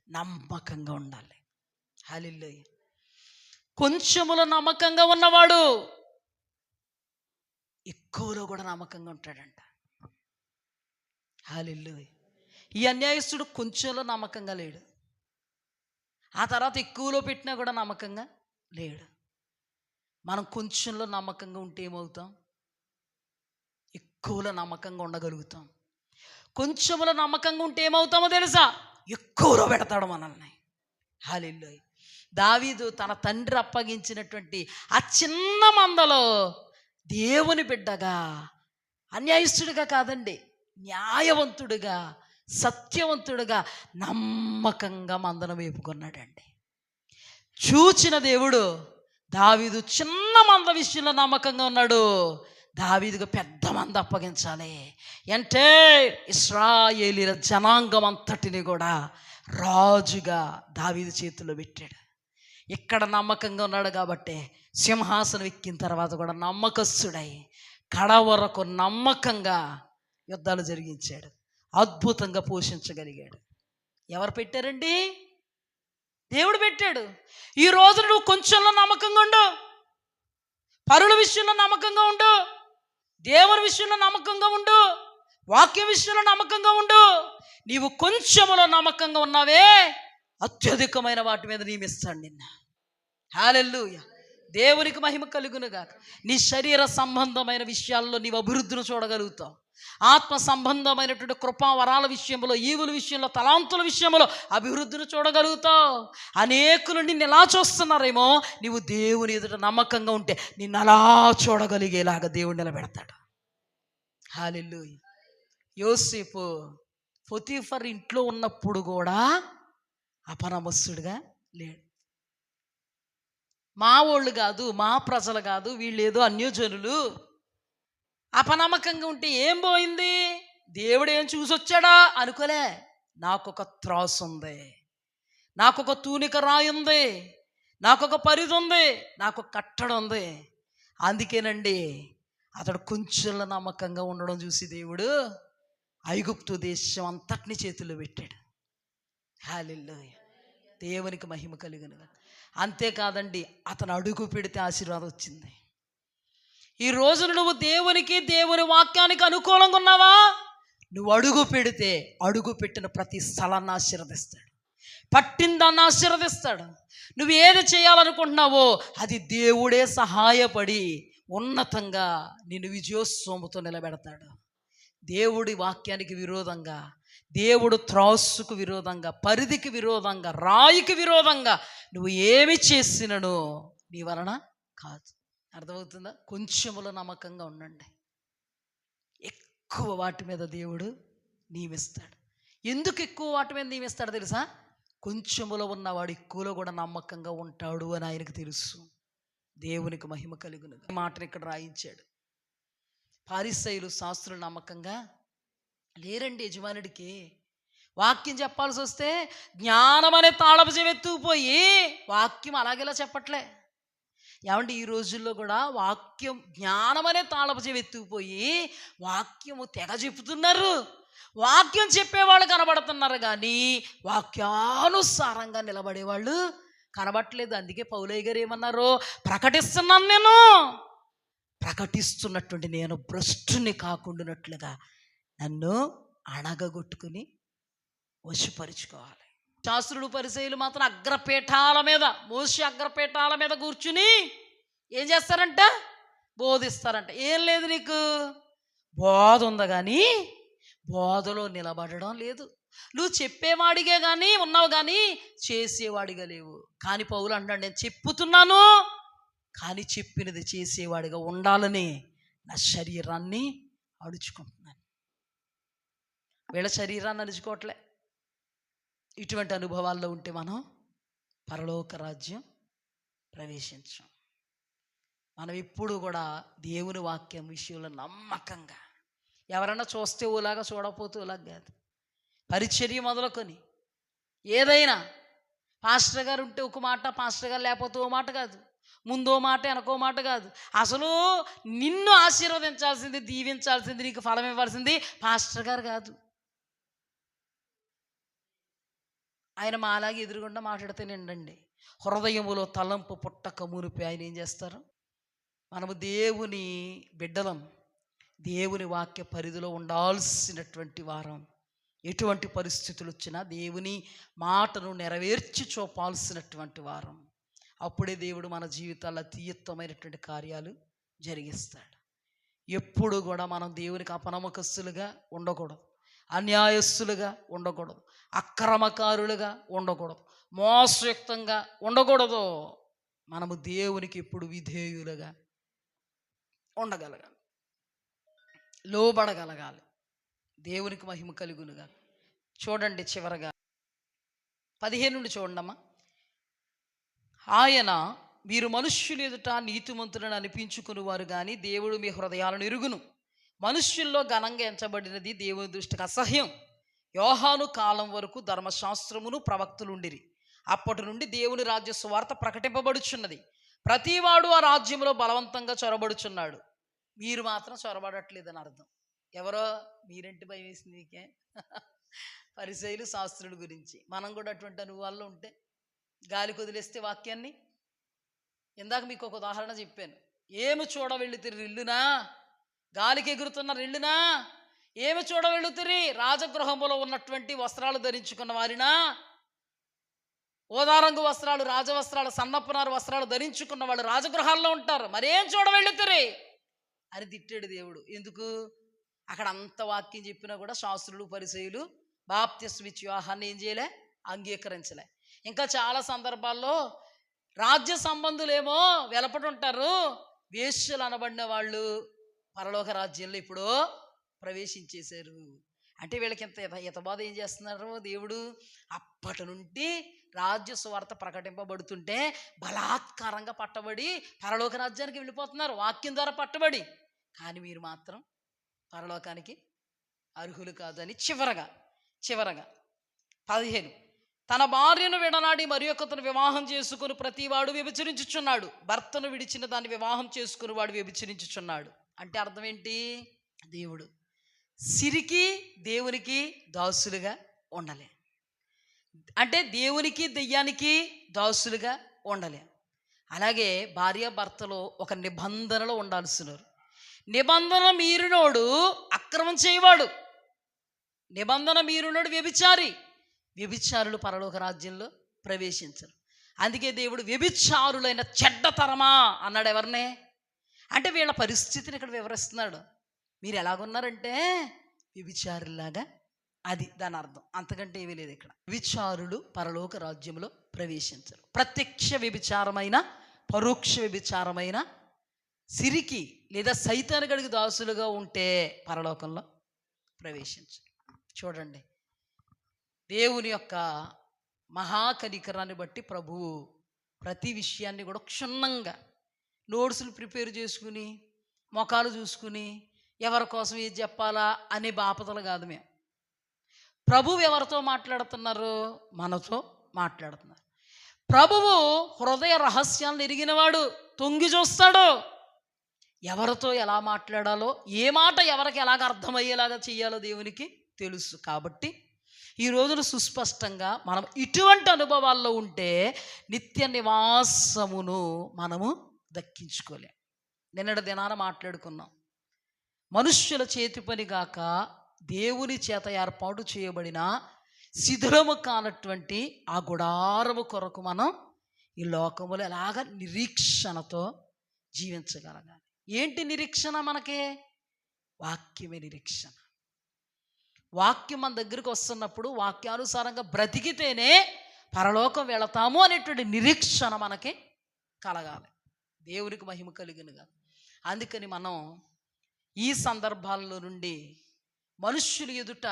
నమ్మకంగా ఉండాలి. హల్లెలూయా. కొంచెములో నమ్మకంగా ఉన్నవాడు ఎక్కువలో కూడా నమ్మకంగా ఉంటాడంట. హల్లెలూయా. ఈ అన్యాయస్తుడు కొంచెంలో నమ్మకంగా లేడు, ఆ తర్వాత ఎక్కువలో పెట్టినా కూడా నమ్మకంగా లేడు. మనం కొంచెంలో నమ్మకంగా ఉంటే ఏమవుతాం? ఎక్కువలో నమ్మకంగా ఉండగలుగుతాం. కొంచెంలో నమ్మకంగా ఉంటే ఏమవుతామో తెలుసా? ఎక్కువలో పెడతాడు మనల్ని. హల్లెలూయా. దావీదు తన తండ్రి అప్పగించినటువంటి ఆ చిన్న మందలో దేవుని బిడ్డగా, అన్యాయస్తుడిగా కాదండి, న్యాయవంతుడిగా, సత్యవంతుడిగా నమ్మకంగా మందను వేపుకున్నాడండి. చూచిన దేవుడు దావీదు చిన్న మంద విషయంలో నమ్మకంగా ఉన్నాడు, దావీదుకు పెద్ద మంద అప్పగించాలి అంటే ఇశ్రాయేలీల జనాంగం అంతటిని కూడా రాజుగా దావీదు చేతుల్లో పెట్టాడు. ఇక్కడ నమ్మకంగా ఉన్నాడు కాబట్టి సింహాసనం ఎక్కిన తర్వాత కూడా నమ్మకస్తుడై కడ వరకు నమ్మకంగా యుద్ధాలు జరిగించాడు, అద్భుతంగా పోషించగలిగాడు. ఎవరు పెట్టారండి? దేవుడు పెట్టాడు. ఈ రోజు నువ్వు కొంచెంలో నమ్మకంగా ఉండు, పరుల విషయంలో నమ్మకంగా ఉండు, దేవుని విషయంలో నమ్మకంగా ఉండు, వాక్య విషయంలో నమ్మకంగా ఉండు. నీవు కొంచెములో నమ్మకంగా ఉన్నావే, అత్యధికమైన వాటి మీద నియమిస్తాడు నిన్న. హల్లెలూయా. దేవునికి మహిమ కలుగునుగాక. నీ శరీర సంబంధమైన విషయాల్లో నీవు అభివృద్ధిని చూడగలుగుతావు. ఆత్మ సంబంధమైనటువంటి కృపా వరాల విషయంలో, ఈవుల విషయంలో, తలాంతుల విషయంలో అభివృద్ధిని చూడగలుగుతావు. అనేకులు నిన్ను ఎలా చూస్తున్నారేమో, నీవు దేవుని ఎదుట నమ్మకంగా ఉంటే నిన్ను అలా చూడగలిగేలాగా దేవుడు నిలబెడతాడు. హల్లెలూయా. యోసేపు పొతీఫర్ ఇంట్లో ఉన్నప్పుడు కూడా అపనమ్మస్తుడిగా లేడు. మా వాళ్ళు కాదు, మా ప్రజలు కాదు, వీళ్ళు ఏదో అన్యజనులు, అపనమ్మకంగా ఉంటే ఏం పోయింది? దేవుడు ఏం చూసొచ్చాడా అనుకోలే. నాకొక త్రాసు ఉంది, నాకొక తూనిక రాయి ఉంది, నాకొక పరిధి ఉంది, నాకు కట్టడం ఉంది. అందుకేనండి అతడు కొంచెంలో నమ్మకంగా ఉండడం చూసి దేవుడు ఐగుప్తు దేశం అంతటిని చేతుల్లో పెట్టాడు. హల్లెలూయా. దేవునికి మహిమ కలుగును. అంతేకాదండి, అతను అడుగు పెడితే ఆశీర్వాదం వచ్చింది. ఈ రోజున నువ్వు దేవునికి, దేవుని వాక్యానికి అనుకూలంగా ఉన్నావా? నువ్వు అడుగు పెడితే అడుగు పెట్టిన ప్రతి స్థలాన్ని ఆశీర్వదిస్తాడు, పట్టిన దాన్ని ఆశీర్వదిస్తాడు. నువ్వు ఏది చేయాలనుకుంటున్నావో అది దేవుడే సహాయపడి ఉన్నతంగా నిన్ను విజయోత్సవంతో నిలబెడతాడు. దేవుడి వాక్యానికి విరోధంగా, దేవుడు త్రాసుకు విరోధంగా, పరిధికి విరోధంగా, రాయికి విరోధంగా నువ్వు ఏమి చేసినను నీ వలన కాదు. అర్థమవుతుందా? కొంచెములో నమ్మకంగా ఉండండి, ఎక్కువ వాటి మీద దేవుడు నియమిస్తాడు. ఎందుకు ఎక్కువ వాటి మీద నియమిస్తాడు తెలుసా? కొంచెములో ఉన్నవాడు ఎక్కువలో కూడా నమ్మకంగా ఉంటాడు అని ఆయనకు తెలుసు. దేవునికి మహిమ కలుగును. మాటను ఇక్కడ రాయించాడు. పరిసయ్యులు, శాస్త్రులు నమ్మకంగా లేరండి యజమానుడికి. వాక్యం చెప్పాల్సి వస్తే జ్ఞానం అనే తాళపు చెవెత్తుకుపోయి వాక్యం అలాగేలా చెప్పట్లే. ఏమంటే ఈ రోజుల్లో కూడా వాక్యం, జ్ఞానం అనే తాళపు చెవెత్తుకుపోయి వాక్యము తెగ చెప్తున్నారు. వాక్యం చెప్పేవాళ్ళు కనబడుతున్నారు కానీ వాక్యానుసారంగా నిలబడేవాళ్ళు కనబడట్లేదు. అందుకే పౌలయ్య గారు ఏమన్నారు? ప్రకటిస్తున్నాను, నేను ప్రకటిస్తున్నటువంటి నేను భ్రష్టుని కాకుండానట్లుగా నన్ను అణగగొట్టుకుని వశపరుచుకోవాలి. శాస్త్రులు, పరిసయ్యులు మాత్రం అగ్రపీఠాల మీద, మోషే అగ్రపీఠాల మీద కూర్చుని ఏం చేస్తారంట? బోధిస్తారంట. ఏం లేదు, నీకు బోధ ఉంది కానీ బోధలో నిలబడడం లేదు. నువ్వు చెప్పేవాడిగే కానీ ఉన్నావు కానీ చేసేవాడిగా లేవు. కానీ పౌలు అంటాడు, నేను చెప్పుతున్నాను కానీ చెప్పినది చేసేవాడిగా ఉండాలని నా శరీరాన్ని అడుచుకుంటున్నాను. వీళ్ళ శరీరాన్ని అడుచుకోవట్లే. ఇటువంటి అనుభవాల్లో ఉంటే మనం పరలోక రాజ్యం ప్రవేశించాం. మనం ఎప్పుడు కూడా దేవుని వాక్యం విషయంలో నమ్మకంగా, ఎవరన్నా చూస్తే ఓలాగా చూడకపోతే ఓలాగా కాదు, పరిచర్య మొదలుకొని ఏదైనా పాస్టర్ గారు ఉంటే ఒక మాట, పాస్టర్ గారు లేకపోతే ఓ మాట కాదు, ముందో మాట వెనకో మాట కాదు. అసలు నిన్ను ఆశీర్వదించాల్సింది, దీవించాల్సింది, నీకు ఫలం ఇవ్వాల్సింది పాస్టర్ గారు కాదు. ఆయన మాలాగే ఎదురుగుండా మాట్లాడితేనేండండి, హృదయములో తలంపు పుట్టక మునిపి ఆయన ఏం చేస్తారు? మనము దేవుని బిడ్డలం, దేవుని వాక్య పరిధిలో ఉండాల్సినటువంటి వారం. ఎటువంటి పరిస్థితులు వచ్చినా దేవుని మాటను నెరవేర్చి చూపాల్సినటువంటి వారం. అప్పుడే దేవుడు మన జీవితాల్లో తీయత్వమైనటువంటి కార్యాలు జరిగిస్తాడు. ఎప్పుడు కూడా మనం దేవునికి అపనమ్మకస్తులుగా ఉండకూడదు, అన్యాయస్తులుగా ఉండకూడదు, అక్రమకారులుగా ఉండకూడదు, మోసయుక్తంగా ఉండకూడదు. మనము దేవునికి ఎప్పుడు విధేయులుగా ఉండగలగాలి, లోబడగలగాలి. దేవునికి మహిమ కలుగునుగా. చూడండి చివరగా 15 నుండి చూడండమ్మా. ఆయన, మీరు మనుష్యులు ఎదుట నీతిమంతులను అనిపించుకుని వారు కానీ దేవుడు మీ హృదయాలను ఎరుగును. మనుష్యుల్లో ఘనంగా ఎంచబడినది దేవుని దృష్టికి అసహ్యం. యోహాను కాలం వరకు ధర్మశాస్త్రమును ప్రవక్తలు ఉండిరి. అప్పటి నుండి దేవుని రాజ్య సువార్త ప్రకటింపబడుచున్నది. ప్రతివాడు ఆ రాజ్యంలో బలవంతంగా చొరబడుచున్నాడు. మీరు మాత్రం చొరబడట్లేదని అర్థం. ఎవరో మీరేంటి భయం వేసింది మీకే? పరిసయ్యులు శాస్త్రుల గురించి. మనం కూడా అటువంటి అనుభవాల్లో ఉంటే గాలికి వదిలేస్తే వాక్యాన్ని. ఇందాక మీకు ఒక ఉదాహరణ చెప్పాను. ఏమి చూడవెళ్ళుతిరి రిల్లునా? గాలికి ఎగురుతున్న రిల్లునా? ఏమి చూడవెళ్ళుతిరి? రాజగృహంలో ఉన్నటువంటి వస్త్రాలు ధరించుకున్న వారినా? ఓదారంగు వస్త్రాలు, రాజవస్త్రాలు, సన్నపునారు వస్త్రాలు ధరించుకున్న వాళ్ళు రాజగృహాల్లో ఉంటారు. మరేం చూడవెళ్ళుతిరి అని తిట్టాడు దేవుడు. ఎందుకు? అక్కడ అంత వాక్యం చెప్పినా కూడా శాస్త్రులు పరిసయ్యులు బాప్తిస్మిచ్చి యోహాన్ని ఏం చేయలే? అంగీకరించలే. ఇంకా చాలా సందర్భాల్లో రాజ్య సంబంధులేమో వెలపడి ఉంటారు. వేశ్యలు అనబడిన వాళ్ళు పరలోక రాజ్యంలో ఇప్పుడు ప్రవేశించేశారు. అంటే వీళ్ళకి ఇంత హితబాధ ఏం చేస్తున్నారు దేవుడు? అప్పటి నుండి రాజ్య సువార్త ప్రకటింపబడుతుంటే బలాత్కారంగా పట్టబడి పరలోక రాజ్యానికి వెళ్ళిపోతున్నారు, వాక్యం ద్వారా పట్టబడి. కానీ మీరు మాత్రం పరలోకానికి అర్హులు కాదని. చివరగా 15, తన భార్యను విడనాడి మరి ఒకతను వివాహం చేసుకుని ప్రతివాడు వ్యభిచరించుచున్నాడు. భర్తను విడిచిన దాన్ని వివాహం చేసుకుని వాడు వ్యభిచరించుచున్నాడు. అంటే అర్థం ఏంటి? దేవుడు సిరికి దేవునికి దాసులుగా ఉండలే. అంటే దేవునికి దెయ్యానికి దాసులుగా ఉండలే. అలాగే భార్య భర్తలో ఒక నిబంధనలో ఉండాల్సినారు. నిబంధన మీరినోడు అక్రమం చేయవాడు, నిబంధన మీరినోడు వ్యభిచారి. వ్యభిచారులు పరలోక రాజ్యంలో ప్రవేశించరు. అందుకే దేవుడు వ్యభిచారులైన చెడ్డతరమా అన్నాడు. ఎవరినే? అంటే వీళ్ళ పరిస్థితిని ఇక్కడ వివరిస్తున్నాడు. మీరు ఎలాగున్నారంటే వ్యభిచారులాగా, అది దాని అర్థం. అంతకంటే ఏమీ లేదు ఇక్కడ. వ్యభిచారులు పరలోక రాజ్యంలో ప్రవేశించరు. ప్రత్యక్ష వ్యభిచారమైన, పరోక్ష వ్యభిచారమైన సిరికి లేదా సైతానుగడికి దాసులుగా ఉంటే పరలోకంలో ప్రవేశించరు. చూడండి, దేవుని యొక్క మహాకనికరాన్ని బట్టి ప్రభువు ప్రతి విషయాన్ని కూడా క్షుణ్ణంగా నోట్సులు ప్రిపేర్ చేసుకుని, మొఖాలు చూసుకుని ఎవరి కోసం ఏది చెప్పాలా అనే బాపతలు కాదు. మేము ప్రభువు ఎవరితో మాట్లాడుతున్నారు? మనతో మాట్లాడుతున్నారు. ప్రభువు హృదయ రహస్యాలను ఎరిగినవాడు, తొంగి చూస్తాడు. ఎవరితో ఎలా మాట్లాడాలో, ఏ మాట ఎవరికి ఎలాగ అర్థమయ్యేలాగా చెయ్యాలో దేవునికి తెలుసు. కాబట్టి ఈ రోజున సుస్పష్టంగా మనం ఇటువంటి అనుభవాల్లో ఉంటే నిత్య నివాసమును మనము దక్కించుకోలేం. నిన్నటి దినాన మాట్లాడుకున్నాం. మనుష్యుల చేతి పని గాక దేవుని చేత ఏర్పాటు చేయబడిన శిథిలము కానటువంటి ఆ గుడారము కొరకు మనం ఈ లోకములో ఎలాగ నిరీక్షణతో జీవించగలగాలి. ఏంటి నిరీక్షణ? మనకి వాక్యమే నిరీక్షణ. వాక్యం మన దగ్గరికి వస్తున్నప్పుడు వాక్యానుసారంగా బ్రతికితేనే పరలోకం వెళతాము అనేటువంటి నిరీక్షణ మనకి కలగాలి. దేవునికి మహిమ కలిగినగా. అందుకని మనం ఈ సందర్భాల్లో నుండి మనుష్యులు ఎదుట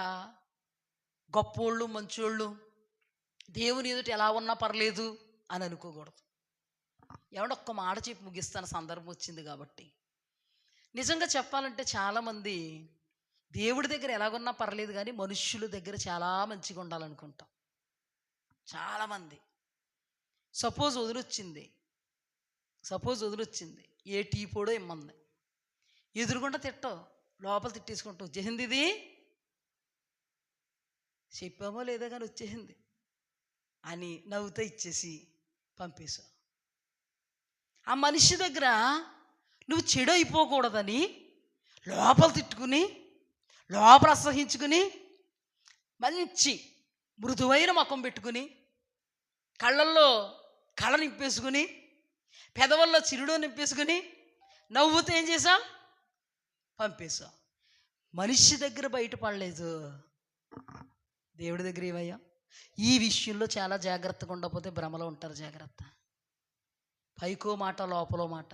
గొప్పోళ్ళు, మంచోళ్ళు, దేవుని ఎదుట ఎలా ఉన్నా పర్లేదు అని అనుకోకూడదు. ఎవడొక్క మాట చెప్పి ముగిస్తాను, సందర్భం వచ్చింది కాబట్టి. నిజంగా చెప్పాలంటే చాలామంది దేవుడి దగ్గర ఎలాగున్నా పర్లేదు కానీ మనుష్యుల దగ్గర చాలా మంచిగా ఉండాలనుకుంటాం. చాలామంది సపోజ్ వదిలొచ్చింది, ఏ టీ పొడో ఇమ్మంది, ఎదురుకుండా తిట్టవు, లోపల తిట్టేసుకుంటావు, వచ్చేసింది ఇది, చెప్పామో లేదో కానీ వచ్చేసింది అని నవ్వుతో ఇచ్చేసి పంపేశావు. ఆ మనిషి దగ్గర నువ్వు చెడు అయిపోకూడదని లోపల తిట్టుకుని, లోపల అసహించుకుని, మంచి మృదువైన ముఖం పెట్టుకుని, కళ్ళల్లో కళ నింపేసుకుని, పెదవుల్లో చిరుడు నింపేసుకుని, నవ్వుతో ఏం చేసావు? పంపేశావు. మనిషి దగ్గర బయటపడలేదు, దేవుడి దగ్గర ఏమయ్యా? ఈ విషయంలో చాలా జాగ్రత్తగా ఉండకపోతే భ్రమలో ఉంటారు. జాగ్రత్త. పైకో మాట లోపలో మాట,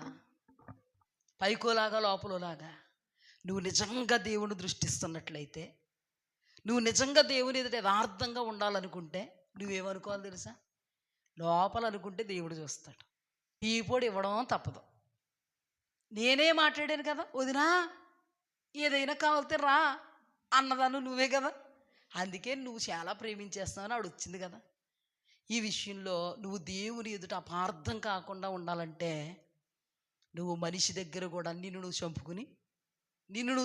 పైకోలాగా లోపలలాగా. నువ్వు నిజంగా దేవుని దృష్టిస్తున్నట్లయితే, నువ్వు నిజంగా దేవుని ఎదుట యథార్థంగా ఉండాలనుకుంటే నువ్వేమనుకోవాలి తెలుసా? లోపల అనుకుంటే దేవుడు చూస్తాడు. టీ పొడి ఇవ్వడం తప్పదు. నేనే మాట్లాడాను కదా వదినా, ఏదైనా కావాలితే రా అన్నదాను నువ్వే కదా, అందుకే నువ్వు చాలా ప్రేమించేస్తావని ఆవిడ వచ్చింది కదా. ఈ విషయంలో నువ్వు దేవుని ఎదుట అపార్థం కాకుండా ఉండాలంటే నువ్వు మనిషి దగ్గర కూడా నిన్ను నువ్వు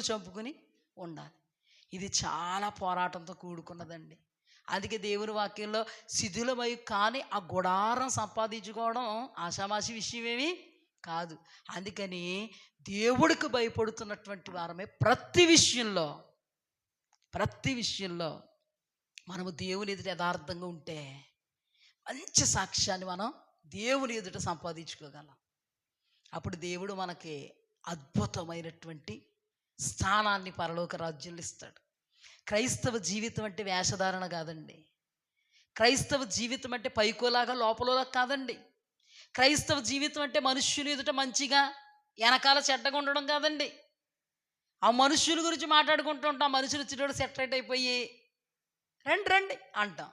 చంపుకుని ఉండాలి. ఇది చాలా పోరాటంతో కూడుకున్నదండి. అందుకే దేవుని వాక్యంలో శిథిలమై కానీ ఆ గుడారం సంపాదించుకోవడం ఆషామాషి విషయమేమి కాదు. అందుకని దేవుడికి భయపడుతున్నటువంటి వారమే ప్రతి విషయంలో మనము దేవుని ఎదుట యథార్థంగా ఉంటే మంచి సాక్ష్యాన్ని మనం దేవుని ఎదుట సంపాదించుకోగలం. అప్పుడు దేవుడు మనకి అద్భుతమైనటువంటి స్థానాన్ని పరలోక రాజ్యంలో ఇస్తాడు. క్రైస్తవ జీవితం అంటే వేషధారణ కాదండి. క్రైస్తవ జీవితం అంటే పైకోలాగా లోపలలా కాదండి. క్రైస్తవ జీవితం అంటే మనుష్యుని ఎదుట మంచిగా వెనకాల చెడ్డగా ఉండడం కాదండి. ఆ మనుష్యుల గురించి మాట్లాడుకుంటూ ఉంటాం, మనుషులు చిన్నోడు సెటరేట్ అయిపోయి రండి అంటాం.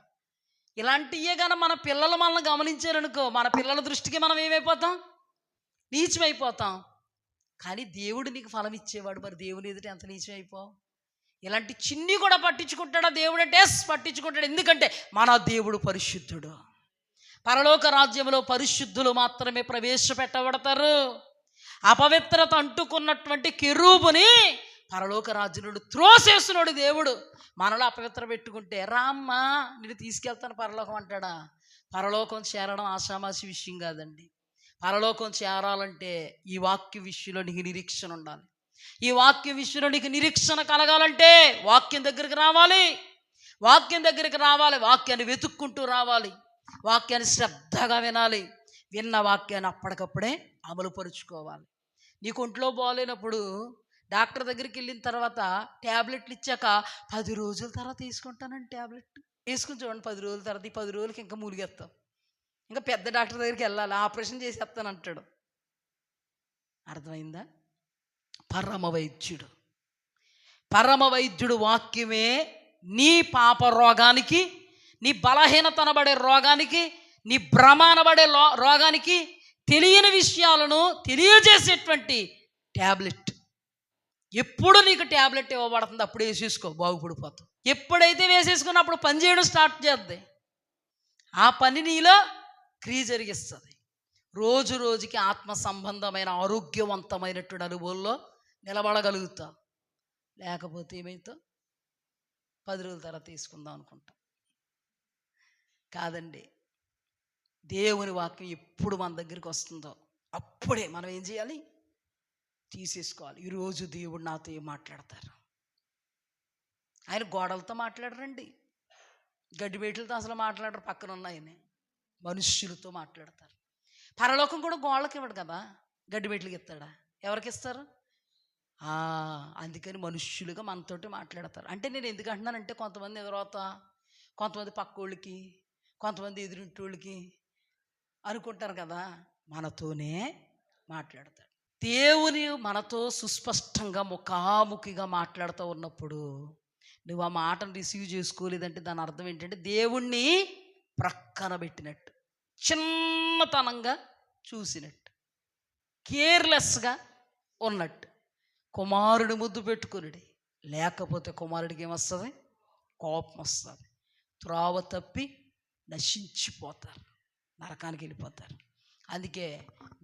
ఇలాంటివే కానీ మన పిల్లలు మనల్ని గమనించారనుకో, మన పిల్లల దృష్టికి మనం ఏమైపోతాం? నీచమైపోతాం. కానీ దేవుడు నీకు ఫలం ఇచ్చేవాడు, మరి దేవుని ఎదుట ఎంత నీచమైపోవు? ఇలాంటి చిన్ని కూడా పట్టించుకుంటాడా దేవుడు అంటే? పట్టించుకుంటాడు. ఎందుకంటే మన దేవుడు పరిశుద్ధుడు. పరలోక రాజ్యంలో పరిశుద్ధులు మాత్రమే ప్రవేశపెట్టబడతారు. అపవిత్రత అంటుకున్నటువంటి కెరూబుని పరలోక రాజ్యంలో త్రోసేస్తున్నాడు దేవుడు. మనలో అపవిత్ర పెట్టుకుంటే రామ్మా నేను తీసుకెళ్తాను పరలోకం అంటాడా? పరలోకం చేరడం ఆషామాషి విషయం కాదండి. పరలోకం చేరాలంటే ఈ వాక్య విషయంలో నీకు నిరీక్షణ ఉండాలి. ఈ వాక్య విషయంలో నీకు నిరీక్షణ కలగాలంటే వాక్యం దగ్గరికి రావాలి. వాక్యాన్ని వెతుక్కుంటూ రావాలి. వాక్యాన్ని శ్రద్ధగా వినాలి. విన్న వాక్యాన్ని అప్పటికప్పుడే అమలుపరుచుకోవాలి. నీకు ఒంట్లో బాగోలేనప్పుడు డాక్టర్ దగ్గరికి వెళ్ళిన తర్వాత ట్యాబ్లెట్లు ఇచ్చాక 10 రోజుల తర్వాత తీసుకుంటానండి ట్యాబ్లెట్ వేసుకుని చూడండి. 10 రోజుల తర్వాత, ఈ 10 రోజులకి ఇంకా మూలిగేస్తాం, ఇంకా పెద్ద డాక్టర్ దగ్గరికి వెళ్ళాలి, ఆపరేషన్ చేసేస్తాను అంటాడు. అర్థమైందా? పరమ వైద్యుడు వాక్యమే నీ పాప రోగానికి, నీ బలహీనతనబడే రోగానికి, నీ భ్రమానబడే రోగానికి తెలియని విషయాలను తెలియజేసేటువంటి ట్యాబ్లెట్. ఎప్పుడు నీకు ట్యాబ్లెట్ ఇవ్వబడుతుంది అప్పుడు వేసేసుకో, బాగుపడిపోతావు. ఎప్పుడైతే వేసేసుకున్నప్పుడు పని చేయడం స్టార్ట్ చేద్ది, ఆ పని నీలో క్రియ జరిగిస్తుంది. రోజు రోజుకి ఆత్మ సంబంధమైన ఆరోగ్యవంతమైనటువంటి అనుభవంలో నిలబడగలుగుతావు. లేకపోతే ఏమైతావు? 10 రోజుల తర్వాత తీసుకుందాం అనుకుంటా. కాదండి, దేవుని వాక్యం ఎప్పుడు మన దగ్గరికి వస్తుందో అప్పుడే మనం ఏం చేయాలి? తీసేసుకోవాలి. ఈరోజు దేవుడు నాతో ఏం మాట్లాడతారు? ఆయన గోడలతో మాట్లాడరండి, గడ్డిబేట్లతో అసలు మాట్లాడరు, పక్కన ఉన్నాయని మనుష్యులతో మాట్లాడతారు. పరలోకం కూడా గోళ్ళకి ఇవ్వడు కదా, గడ్డిబేట్లకి ఇస్తాడా? ఎవరికి ఇస్తారు? అందుకని మనుష్యులుగా మనతోటి మాట్లాడతారు. అంటే నేను ఎందుకు అంటున్నానంటే, కొంతమంది ఎదురవుతా, కొంతమంది పక్కోళ్ళకి, కొంతమంది ఎదురింటోళ్ళకి అనుకుంటారు కదా, మనతోనే మాట్లాడతాడు. దేవుని మనతో సుస్పష్టంగా ముఖాముఖిగా మాట్లాడుతూ ఉన్నప్పుడు నువ్వు ఆ మాటను రిసీవ్ చేసుకోలేదంటే దాని అర్థం ఏంటంటే దేవుణ్ణి ప్రక్కన పెట్టినట్టు, చిన్నతనంగా చూసినట్టు, కేర్లెస్గా ఉన్నట్టు. కుమారుడు ముద్దు పెట్టుకునుడి, లేకపోతే కుమారుడికి ఏమొస్తుంది? కోపం వస్తుంది. త్రోవ తప్పి నశించిపోతారు. నరకానికి వెళ్ళిపోతారు. అందుకే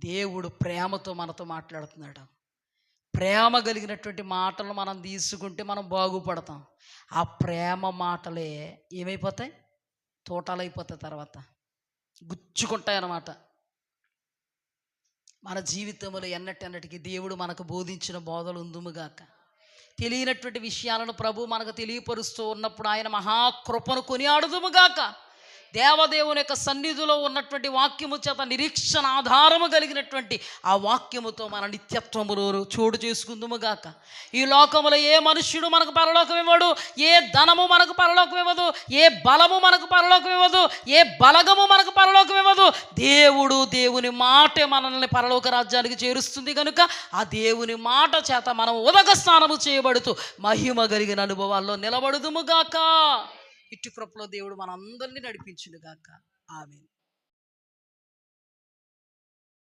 దేవుడు ప్రేమతో మనతో మాట్లాడుతున్నాడు. ప్రేమ కలిగినటువంటి మాటలు మనం తీసుకుంటే మనం బాగుపడతాం. ఆ ప్రేమ మాటలే ఏమైపోతాయి? తోటలైపోతాయి, తర్వాత గుచ్చుకుంటాయి అన్నమాట. మన జీవితంలో ఎన్నటెన్నటికి దేవుడు మనకు బోధించిన బోధలు ఉందుముగాక. తెలియనటువంటి విషయాలను ప్రభు మనకు తెలియపరుస్తూ ఉన్నప్పుడు ఆయన మహాకృపను కొనియాడుదుముగాక. దేవదేవుని యొక్క సన్నిధిలో ఉన్నటువంటి వాక్యము చేత నిరీక్షణ ఆధారము కలిగినటువంటి ఆ వాక్యముతో మన నిత్యత్వములో చోటు చేసుకుందుముగాక. ఈ లోకములో ఏ మనుష్యుడు మనకు పరలోకం ఇవ్వడు, ఏ ధనము మనకు పరలోకం ఇవ్వదు, ఏ బలము మనకు పరలోకం ఇవ్వదు, ఏ బలగము మనకు పరలోకం ఇవ్వదు. దేవుని మాటే మనల్ని పరలోక రాజ్యానికి చేరుస్తుంది. కనుక ఆ దేవుని మాట చేత మనం ఉదక స్నానము చేయబడుతూ మహిమ కలిగిన అనుభవాల్లో నిలబడుదుముగాక. ఇటు కృపలో దేవుడు మనందరినీ నడిపించునుగాక. ఆమేన్.